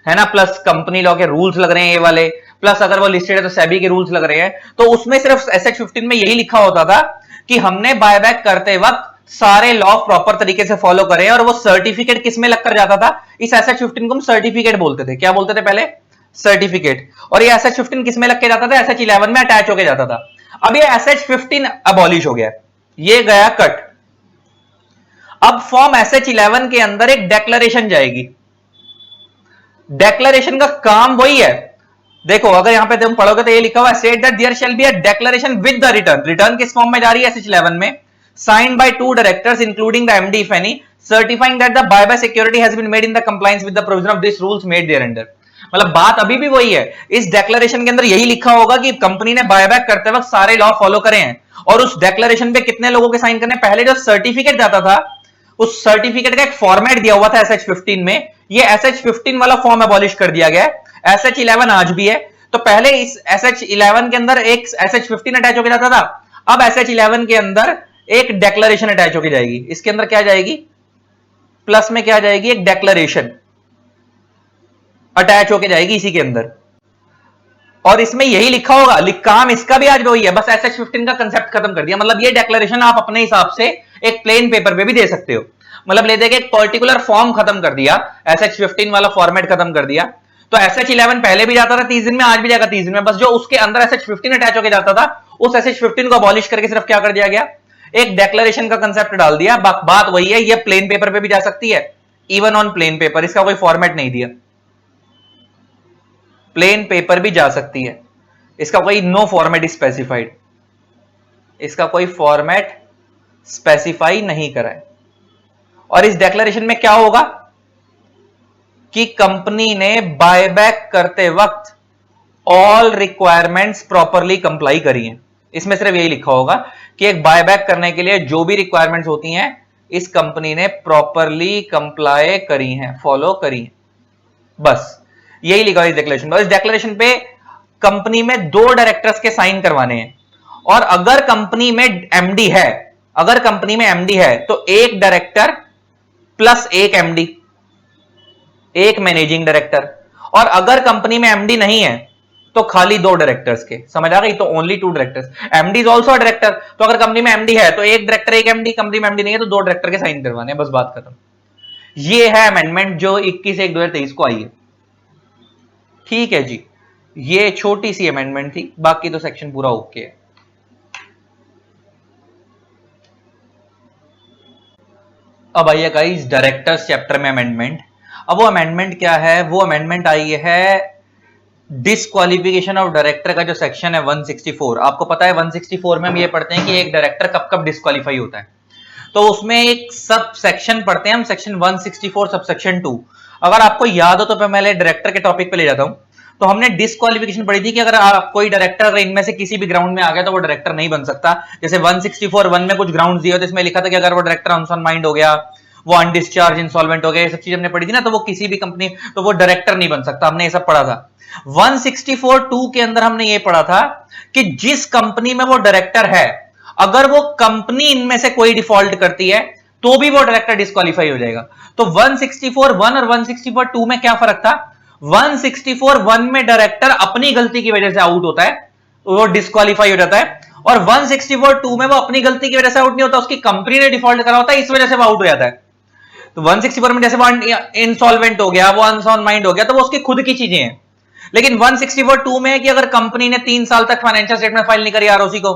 S1: है ना, प्लस कंपनी लॉ के रूल्स लग रहे हैं ये वाले, प्लस अगर वो लिस्टेड है तो सेबी के रूल्स लग रहे हैं। तो उसमें सिर्फ SH15 में यही लिखा होता था कि हमने बायबैक करते वक्त सारे लॉ प्रॉपर तरीके से फॉलो करें, और वो सर्टिफिकेट किसमें लगकर जाता था, इस SH15 को हम सर्टिफिकेट बोलते थे। क्या बोलते थे पहले? सर्टिफिकेट। और ये SH15 किसमें लग के जाता था? SH11 में अटैच होके जाता था। अब ये SH15 अबॉलिश हो गया, ये गया कट। अब फॉर्म SH11 के अंदर एक डेक्लरेशन जाएगी, डेक्लरेशन का काम वही है। देखो अगर यहां पे तुम पढ़ोगे तो ये लिखा हुआ है state that there shall be a declaration with the return. Return किस फॉर्म में जा रही है? SH11 में, signed by 2 directors including the MD if any, certifying that the buyback security has been made in the compliance with the provision of these rules made thereunder। मतलब बात अभी भी वही है, इस डेक्लरेशन के अंदर यही लिखा होगा कि कंपनी ने बायबैक करते वक्त सारे लॉ फॉलो करे हैं। और उस डेक्लरेशन पे कितने लोगों के साइन करने? पहले जो सर्टिफिकेट जाता था, उस सर्टिफिकेट का एक फॉर्मेट दिया हुआ था SH15 में, ये SH15 वाला फॉर्म अबॉलिश कर दिया गया है। SH11 आज भी है, तो पहले इस SH11 के अंदर एक SH15 अटैच होकर जाता था, अब SH11 के अंदर एक डेक्लरेशन अटैच होकर जाएगी। इसके अंदर क्या जाएगी? प्लस में क्या जाएगी? एक डेक्लरेशन अटैच होकर जाएगी इसी के अंदर, और इसमें यही लिखा होगा, काम इसका भी आज वही है, बस SH15 का कंसेप्ट खत्म कर दिया। मतलब ये डेक्लरेशन आप अपने हिसाब से एक प्लेन पेपर पे भी दे सकते हो, मतलब ले देके एक पर्टिकुलर फॉर्म खत्म कर दिया, SH15 वाला फॉर्मेट खत्म कर दिया। तो SH11 पहले भी जाता था 30 दिन में, आज भी जाएगा 30 दिन में, बस जो उसके अंदर SH15 अटैच होकर जाता था उस SH15 को अबॉलिश करके सिर्फ क्या कर दिया गया? एक डेक्लरेशन का कंसेप्ट डाल दिया। बात वही है, ये प्लेन पेपर पे भी जा सकती है, इवन ऑन प्लेन पेपर, इसका कोई फॉर्मेट नहीं दिया, प्लेन पेपर भी जा सकती है, इसका कोई नो फॉर्मेट स्पेसिफाइड, इसका कोई फॉर्मेट स्पेसिफाई नहीं करा है। और इस डेक्लरेशन में क्या होगा कि कंपनी ने बायबैक करते वक्त ऑल रिक्वायरमेंट्स प्रॉपरली कंप्लाई करी हैं। इसमें सिर्फ यही लिखा होगा कि एक बायबैक करने के लिए जो भी रिक्वायरमेंट्स होती हैं इस कंपनी ने प्रॉपरली कंप्लाई करी हैं, फॉलो करी हैं, बस यही लिखा है इस डिक्लेरेशन पर। इस डिक्लेरेशन पे कंपनी में 2 डायरेक्टर्स के साइन करवाने हैं, और अगर कंपनी में एमडी है, अगर कंपनी में एमडी है तो एक डायरेक्टर प्लस एक एमडी, एक मैनेजिंग डायरेक्टर। और अगर कंपनी में एमडी नहीं है तो खाली 2 डायरेक्टर्स के, समझ आ गई? तो only 2 directors, MD is also a director. तो अगर कंपनी में एमडी है तो एक डायरेक्टर एक एमडी, कंपनी में एमडी नहीं है तो 2 डायरेक्टर के साइन करवाने हैं, बस बात खत्म। ये है अमेंडमेंट जो 21/1/2023 को आई है। ठीक है जी, ये छोटी सी अमेंडमेंट थी, बाकी तो सेक्शन पूरा ओके है। अब आइए गाइस डायरेक्टर्स चैप्टर में अमेंडमेंट। अब वो अमेंडमेंट क्या है? वो अमेंडमेंट आई है डिस्क्वालिफिकेशन ऑफ डायरेक्टर का जो सेक्शन है 164, आपको पता है 164 में हम ये पढ़ते हैं कि एक डायरेक्टर कब कब डिस्क्वालीफाई होता है। तो उसमें एक सब सेक्शन पढ़ते हैं हम, सेक्शन 164 सब सेक्शन 2। अगर आपको याद हो तो मैं पहले डायरेक्टर के टॉपिक पे ले जाता हूं। तो हमने डिस्क्वालिफिकेशन पढ़ी थी कि अगर आप कोई डायरेक्टर अगर इनमें से किसी भी ग्राउंड में आ गया तो वो डायरेक्टर नहीं बन सकता। जैसे 164(1) में कुछ ग्राउंड दिए होते, इसमें लिखा था कि अगर वो डायरेक्टर अनसॉन माइंड हो गया, वो अनडिस्चार्ज इंसॉल्वेंट हो गया, ये सब चीज हमने पढ़ी थी ना, तो वो किसी भी कंपनी, तो वो डायरेक्टर नहीं बन सकता, हमने ये सब पढ़ा था। 164(2) के अंदर हमने ये पढ़ा था कि जिस कंपनी में वो डायरेक्टर है, अगर वो कंपनी इनमें से कोई डिफॉल्ट करती है तो भी वो डायरेक्टर डिस्क्वालीफाई हो जाएगा। तो 164(1) और 164(2) में क्या फर्क था? 164(1) में डायरेक्टर अपनी गलती की वजह से आउट होता है, वो डिस्क्वालीफाई हो जाता है, और 164(2) में वो अपनी गलती की वजह से आउट नहीं होता, उसकी कंपनी ने डिफॉल्ट करा होता है, इस वजह से वो आउट हो जाता है। तो 164 में जैसे वो इंसॉल्वेंट हो गया, वो अनसाउंड माइंड हो गया, तो वो उसकी खुद की चीजें हैं। लेकिन 164(2) में कि अगर कंपनी ने 3 साल तक फाइनेंशियल स्टेटमेंट फाइल नहीं करी आरओसी को,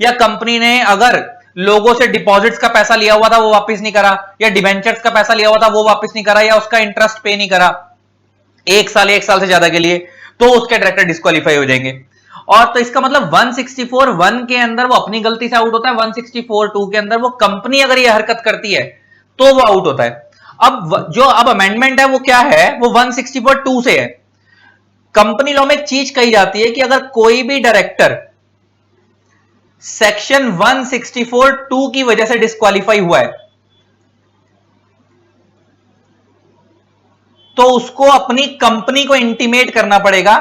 S1: या कंपनी ने अगर लोगों से डिपॉजिट्स का पैसा लिया हुआ था वो वापस नहीं करा, या डिबेंचर्स का पैसा लिया हुआ था वो वापस नहीं करा, या उसका इंटरेस्ट पे नहीं करा 1 साल से ज्यादा के लिए, तो उसके डायरेक्टर डिस्क्वालीफाई हो जाएंगे। और तो इसका मतलब 164(1) के अंदर वो अपनी गलती से आउट होता है, 164(2) के अंदर वो कंपनी अगर ये हरकत करती है तो वो आउट होता है। अब जो अब अमेंडमेंट है वो क्या है? वो 164(2) से है। कंपनी लॉ में एक चीज कही जाती है कि अगर कोई भी डायरेक्टर सेक्शन 164(2) की वजह से डिस्क्वालीफाई हुआ है तो उसको अपनी कंपनी को इंटीमेट करना पड़ेगा,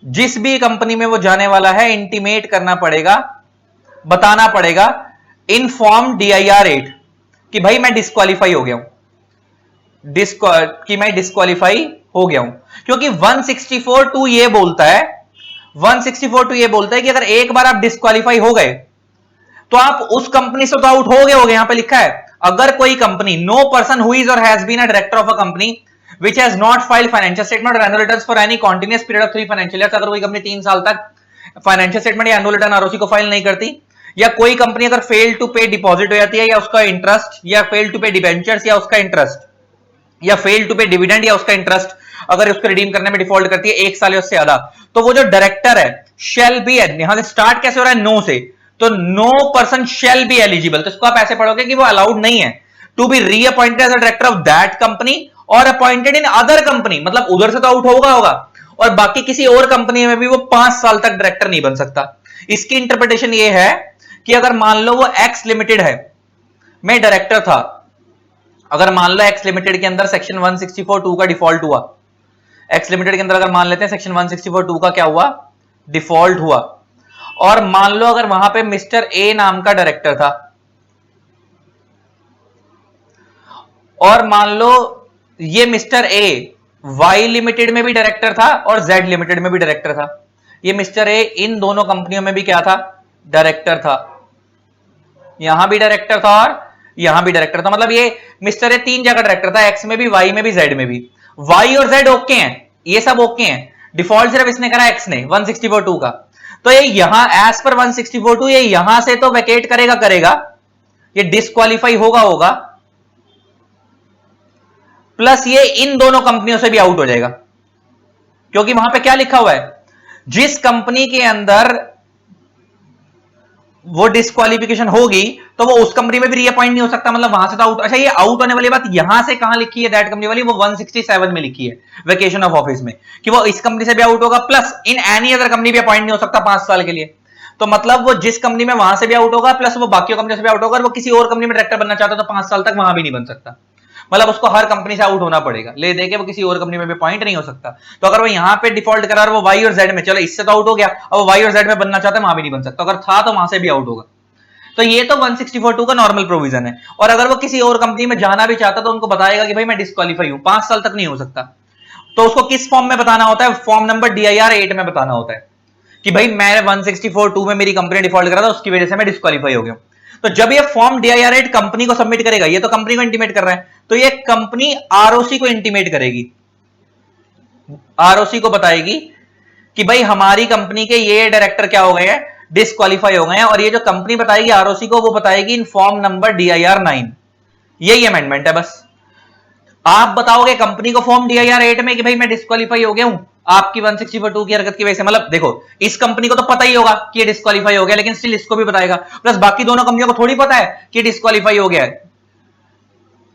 S1: जिस भी कंपनी में वो जाने वाला है इंटीमेट करना पड़ेगा, बताना पड़ेगा इन फॉर्म DIR 8 कि भाई मैं डिस्क्वालीफाई हो गया हूं, क्योंकि 164(2) ये बोलता है, 164(2) ये बोलता है कि अगर एक बार आप डिस्क्वालीफाई हो गए तो आप उस कंपनी से तो आउट हो गए यहां पे लिखा है, अगर कोई company, no person who is और has been a director of a company which has not filed financial statement or annual returns for any continuous period of 3 financial years, अगर कोई कंपनी 3 साल तक फाइनेंशियल स्टेटमेंट या annual return ROC को file नहीं करती, या कोई कंपनी अगर फेल टू पे डिपॉजिट हो जाती है या उसका इंटरेस्ट, या फेल टू पे डिबेंचर्स या उसका इंटरेस्ट, या फेल टू पे डिविडेंड या उसका इंटरेस्ट, अगर उसको रिडीम करने में डिफॉल्ट करती है 1 साल या उससे ज्यादा, तो वो जो डायरेक्टर है शेल बी, यहां से स्टार्ट कैसे हो रहा है? नो से, तो no person shall be eligible, तो इसको आप ऐसे पढ़ोगे कि वो अलाउड नहीं है to be reappointed as a director of that company और अपॉइंटेड इन अदर कंपनी, मतलब उधर से तो आउट होगा और बाकी किसी और कंपनी में भी वो 5 साल तक डायरेक्टर नहीं बन सकता। इसकी इंटरप्रिटेशन ये है कि अगर मान लो वो एक्स लिमिटेड है में डायरेक्टर था, अगर मान लो एक्स लिमिटेड के अंदर सेक्शन 164(2) का डिफॉल्ट हुआ, एक्स लिमिटेड के अंदर अगर मान लेते हैं सेक्शन 164(2) का क्या हुआ? डिफॉल्ट हुआ, और मान लो अगर वहां पे मिस्टर ए नाम का डायरेक्टर था, और मान लो ये मिस्टर ए वाई लिमिटेड में भी डायरेक्टर था और जेड लिमिटेड में भी डायरेक्टर था, ये मिस्टर ए इन दोनों कंपनियों में भी क्या था? डायरेक्टर था, यहां भी डायरेक्टर था और यहां भी डायरेक्टर था, मतलब ये मिस्टर ए 3 जगह डायरेक्टर था, एक्स में भी, वाई में भी, जेड में भी। वाई और जेड ओके हैं, ये सब ओके हैं, डिफॉल्ट सिर्फ इसने करा एक्स ने 164(2) का, तो ये यहां एज पर 164(2) ये यहां से तो वेकेट करेगा, ये डिस्क्वालीफाई होगा, प्लस ये इन दोनों कंपनियों से भी आउट हो जाएगा, क्योंकि वहां पे क्या लिखा हुआ है? जिस कंपनी के अंदर वो डिस्क्वालिफिकेशन होगी तो वो उस कंपनी में भी रीअपॉइंट नहीं हो सकता, मतलब वहां से तो आउट। अच्छा, ये आउट होने वाली बात यहां से कहां लिखी है दैट कंपनी वाली? वो 167 में लिखी है वेकेशन ऑफ ऑफिस में, कि वो इस कंपनी से भी आउट होगा, plus in any other company भी अपॉइंट नहीं हो सकता 5 साल के लिए। तो मतलब वो जिस कंपनी में वहां से भी आउट होगा, प्लस वो बाकी कंपनी से भी आउट होगा, और वो किसी और कंपनी में डायरेक्टर बनना चाहता तो 5 साल तक वहां भी नहीं बन सकता, मतलब उसको हर कंपनी से आउट होना पड़ेगा, ले देके वो किसी और कंपनी में भी पॉइंट नहीं हो सकता। तो अगर वो यहां पे डिफॉल्ट करा और वो वाई और जेड में, चलो इससे तो आउट हो गया, अब वाई और जेड में बनना चाहता है वहां भी नहीं बन सकता, अगर था तो वहां से भी आउट होगा। तो ये तो 164(2) का नॉर्मल प्रोविजन है, और अगर वो किसी और कंपनी में जाना भी चाहता तो उनको बताएगा कि भाई मैं डिस्क्वालीफाई हूं, 5 साल तक नहीं हो सकता, तो उसको किस फॉर्म में बताना होता है? फॉर्म नंबर DIR 8 में बताना होता है कि भाई मैं 164(2) में मेरी कंपनी डिफॉल्ट करा था, उसकी वजह से मैं डिस्क्वालीफाई हो गया। तो जब ये फॉर्म DIR 8 कंपनी को सबमिट करेगा, ये तो कंपनी को इंटीमेट कर रहा है, तो ये कंपनी आरओसी को इंटीमेट करेगी, आरओसी को बताएगी कि भाई हमारी कंपनी के ये डायरेक्टर क्या हो गए हैं? डिस्क्वालीफाई हो गए हैं, और ये जो कंपनी बताएगी आरओसी को, वो बताएगी इन फॉर्म नंबर DIR 9। यही अमेंडमेंट है बस। आप बताओगे कंपनी को फॉर्म DIR 8 में कि भाई मैं डिस्क्वालीफाई हो गया हूं, आपकी 164(2) की हरकत की वजह से, मतलब देखो इस कंपनी को तो पता ही होगा कि ये डिस्क्वालीफाई हो गया, लेकिन स्टिल इसको भी बताएगा, प्लस बाकी दोनों कंपनियों को थोड़ी पता है कि डिस्क्वालीफाई हो गया है,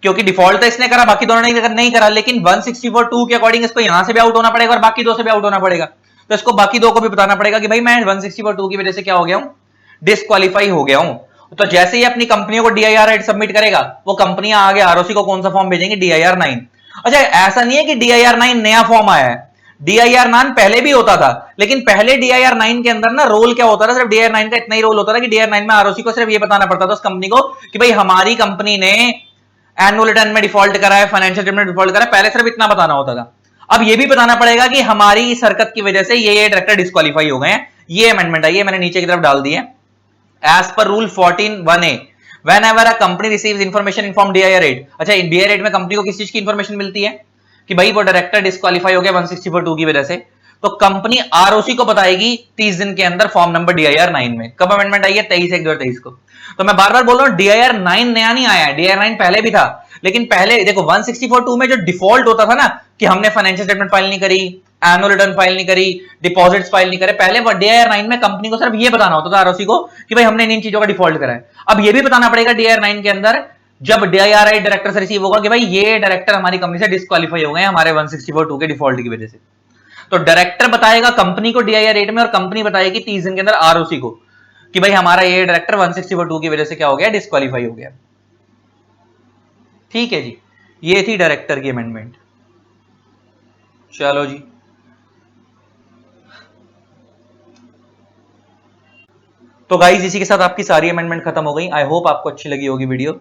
S1: क्योंकि डिफॉल्ट तो इसने करा, बाकी दोनों ने नहीं करा, लेकिन 164(2) के अकॉर्डिंग इसको यहां से भी आउट होना पड़ेगा और बाकी दो से भी आउट होना पड़ेगा, तो इसको बाकी दो को भी बताना पड़ेगा कि भाई मैं 164(2) की वजह से क्या हो गया हूं, डिस्क्वालीफाई हो गया हूं। तो जैसे ही अपनी कंपनियों को DIR राइट सबमिट करेगा, वो कंपनियां आगे ROC को कौन सा फॉर्म भेजेंगे, DIR 9। अच्छा ऐसा नहीं है कि DIR 9 नया फॉर्म आया है, DIR 9 पहले भी होता था, लेकिन पहले DIR 9 के अंदर ना रोल क्या होता था, सिर्फ DIR 9 का इतना ही रोल होता था कि DIR 9 में ROC को सिर्फ ये बताना पड़ता था उस कंपनी को कि भाई हमारी कंपनी ने एनुअल रिटर्न में डिफॉल्ट करा है, फाइनेंशियल स्टेटमेंट डिफॉल्ट करा है, पहले सिर्फ इतना बताना होता था। अब ये भी बताना पड़ेगा कि हमारी इस हरकत की वजह से ये डायरेक्टर डिस्क्वालीफाई हो गए हैं। ये अमेंडमेंट आई है, मैंने नीचे की तरफ डाल दी है। As per rule 14(1)(a) whenever a company receives information in form DIR 8। अच्छा DIR 8 में कंपनी को किस चीज की इंफॉर्मेशन मिलती है कि भाई वो डायरेक्टर डिस्क्वालीफाई हो गया 164(2) की वजह से, तो कंपनी ROC को बताएगी 30 दिन के अंदर फॉर्म नंबर DIR 9 में। कब अमेंडमेंट आई है, 23/1/2023 को। तो मैं बार बार बोल रहा हूं DIR 9 नया नहीं आया है, DIR 9 पहले भी था, लेकिन पहले देखो 164(2) में जो डिफॉल्ट होता था ना कि हमने फाइनेंशियल स्टेटमेंट फाइल नहीं करी, एनुअल रिटर्न फाइल नहीं करी, डिपॉजिट्स फाइल नहीं करे, पहले DIR 9 में कंपनी को सिर्फ ये बताना होता था ROC को कि भाई हमने इन चीजों का डिफॉल्ट करा है। अब ये भी बताना पड़ेगा DIR 9 के अंदर जब DIR डायरेक्टर से रिसीव होगा कि भाई ये डायरेक्टर हमारी कंपनी से डिस्क्वालीफाई हो गए हमारे 164(2) के डिफॉल्ट की वजह से। तो डायरेक्टर बताएगा कंपनी को DIR 8 में, और कंपनी बताएगी 30 दिन के अंदर ROC को कि भाई हमारा ये डायरेक्टर 164(2) की वजह से क्या हो गया, डिस्क्वालीफाई हो गया। ठीक है जी, ये थी डायरेक्टर की अमेंडमेंट। चलो जी, तो गाइस इसी के साथ आपकी सारी अमेंडमेंट खत्म हो गई। आई होप आपको अच्छी लगी होगी वीडियो,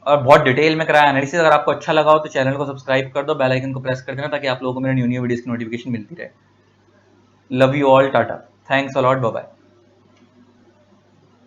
S1: और बहुत डिटेल में कराया एनालिसिस। अगर आपको अच्छा लगा हो तो चैनल को सब्सक्राइब कर दो, बेल आइकन को प्रेस कर देना ताकि आप लोगों को मेरे न्यू वीडियोस की नोटिफिकेशन मिलती रहे। Love you all, tata, thanks a lot, bye bye.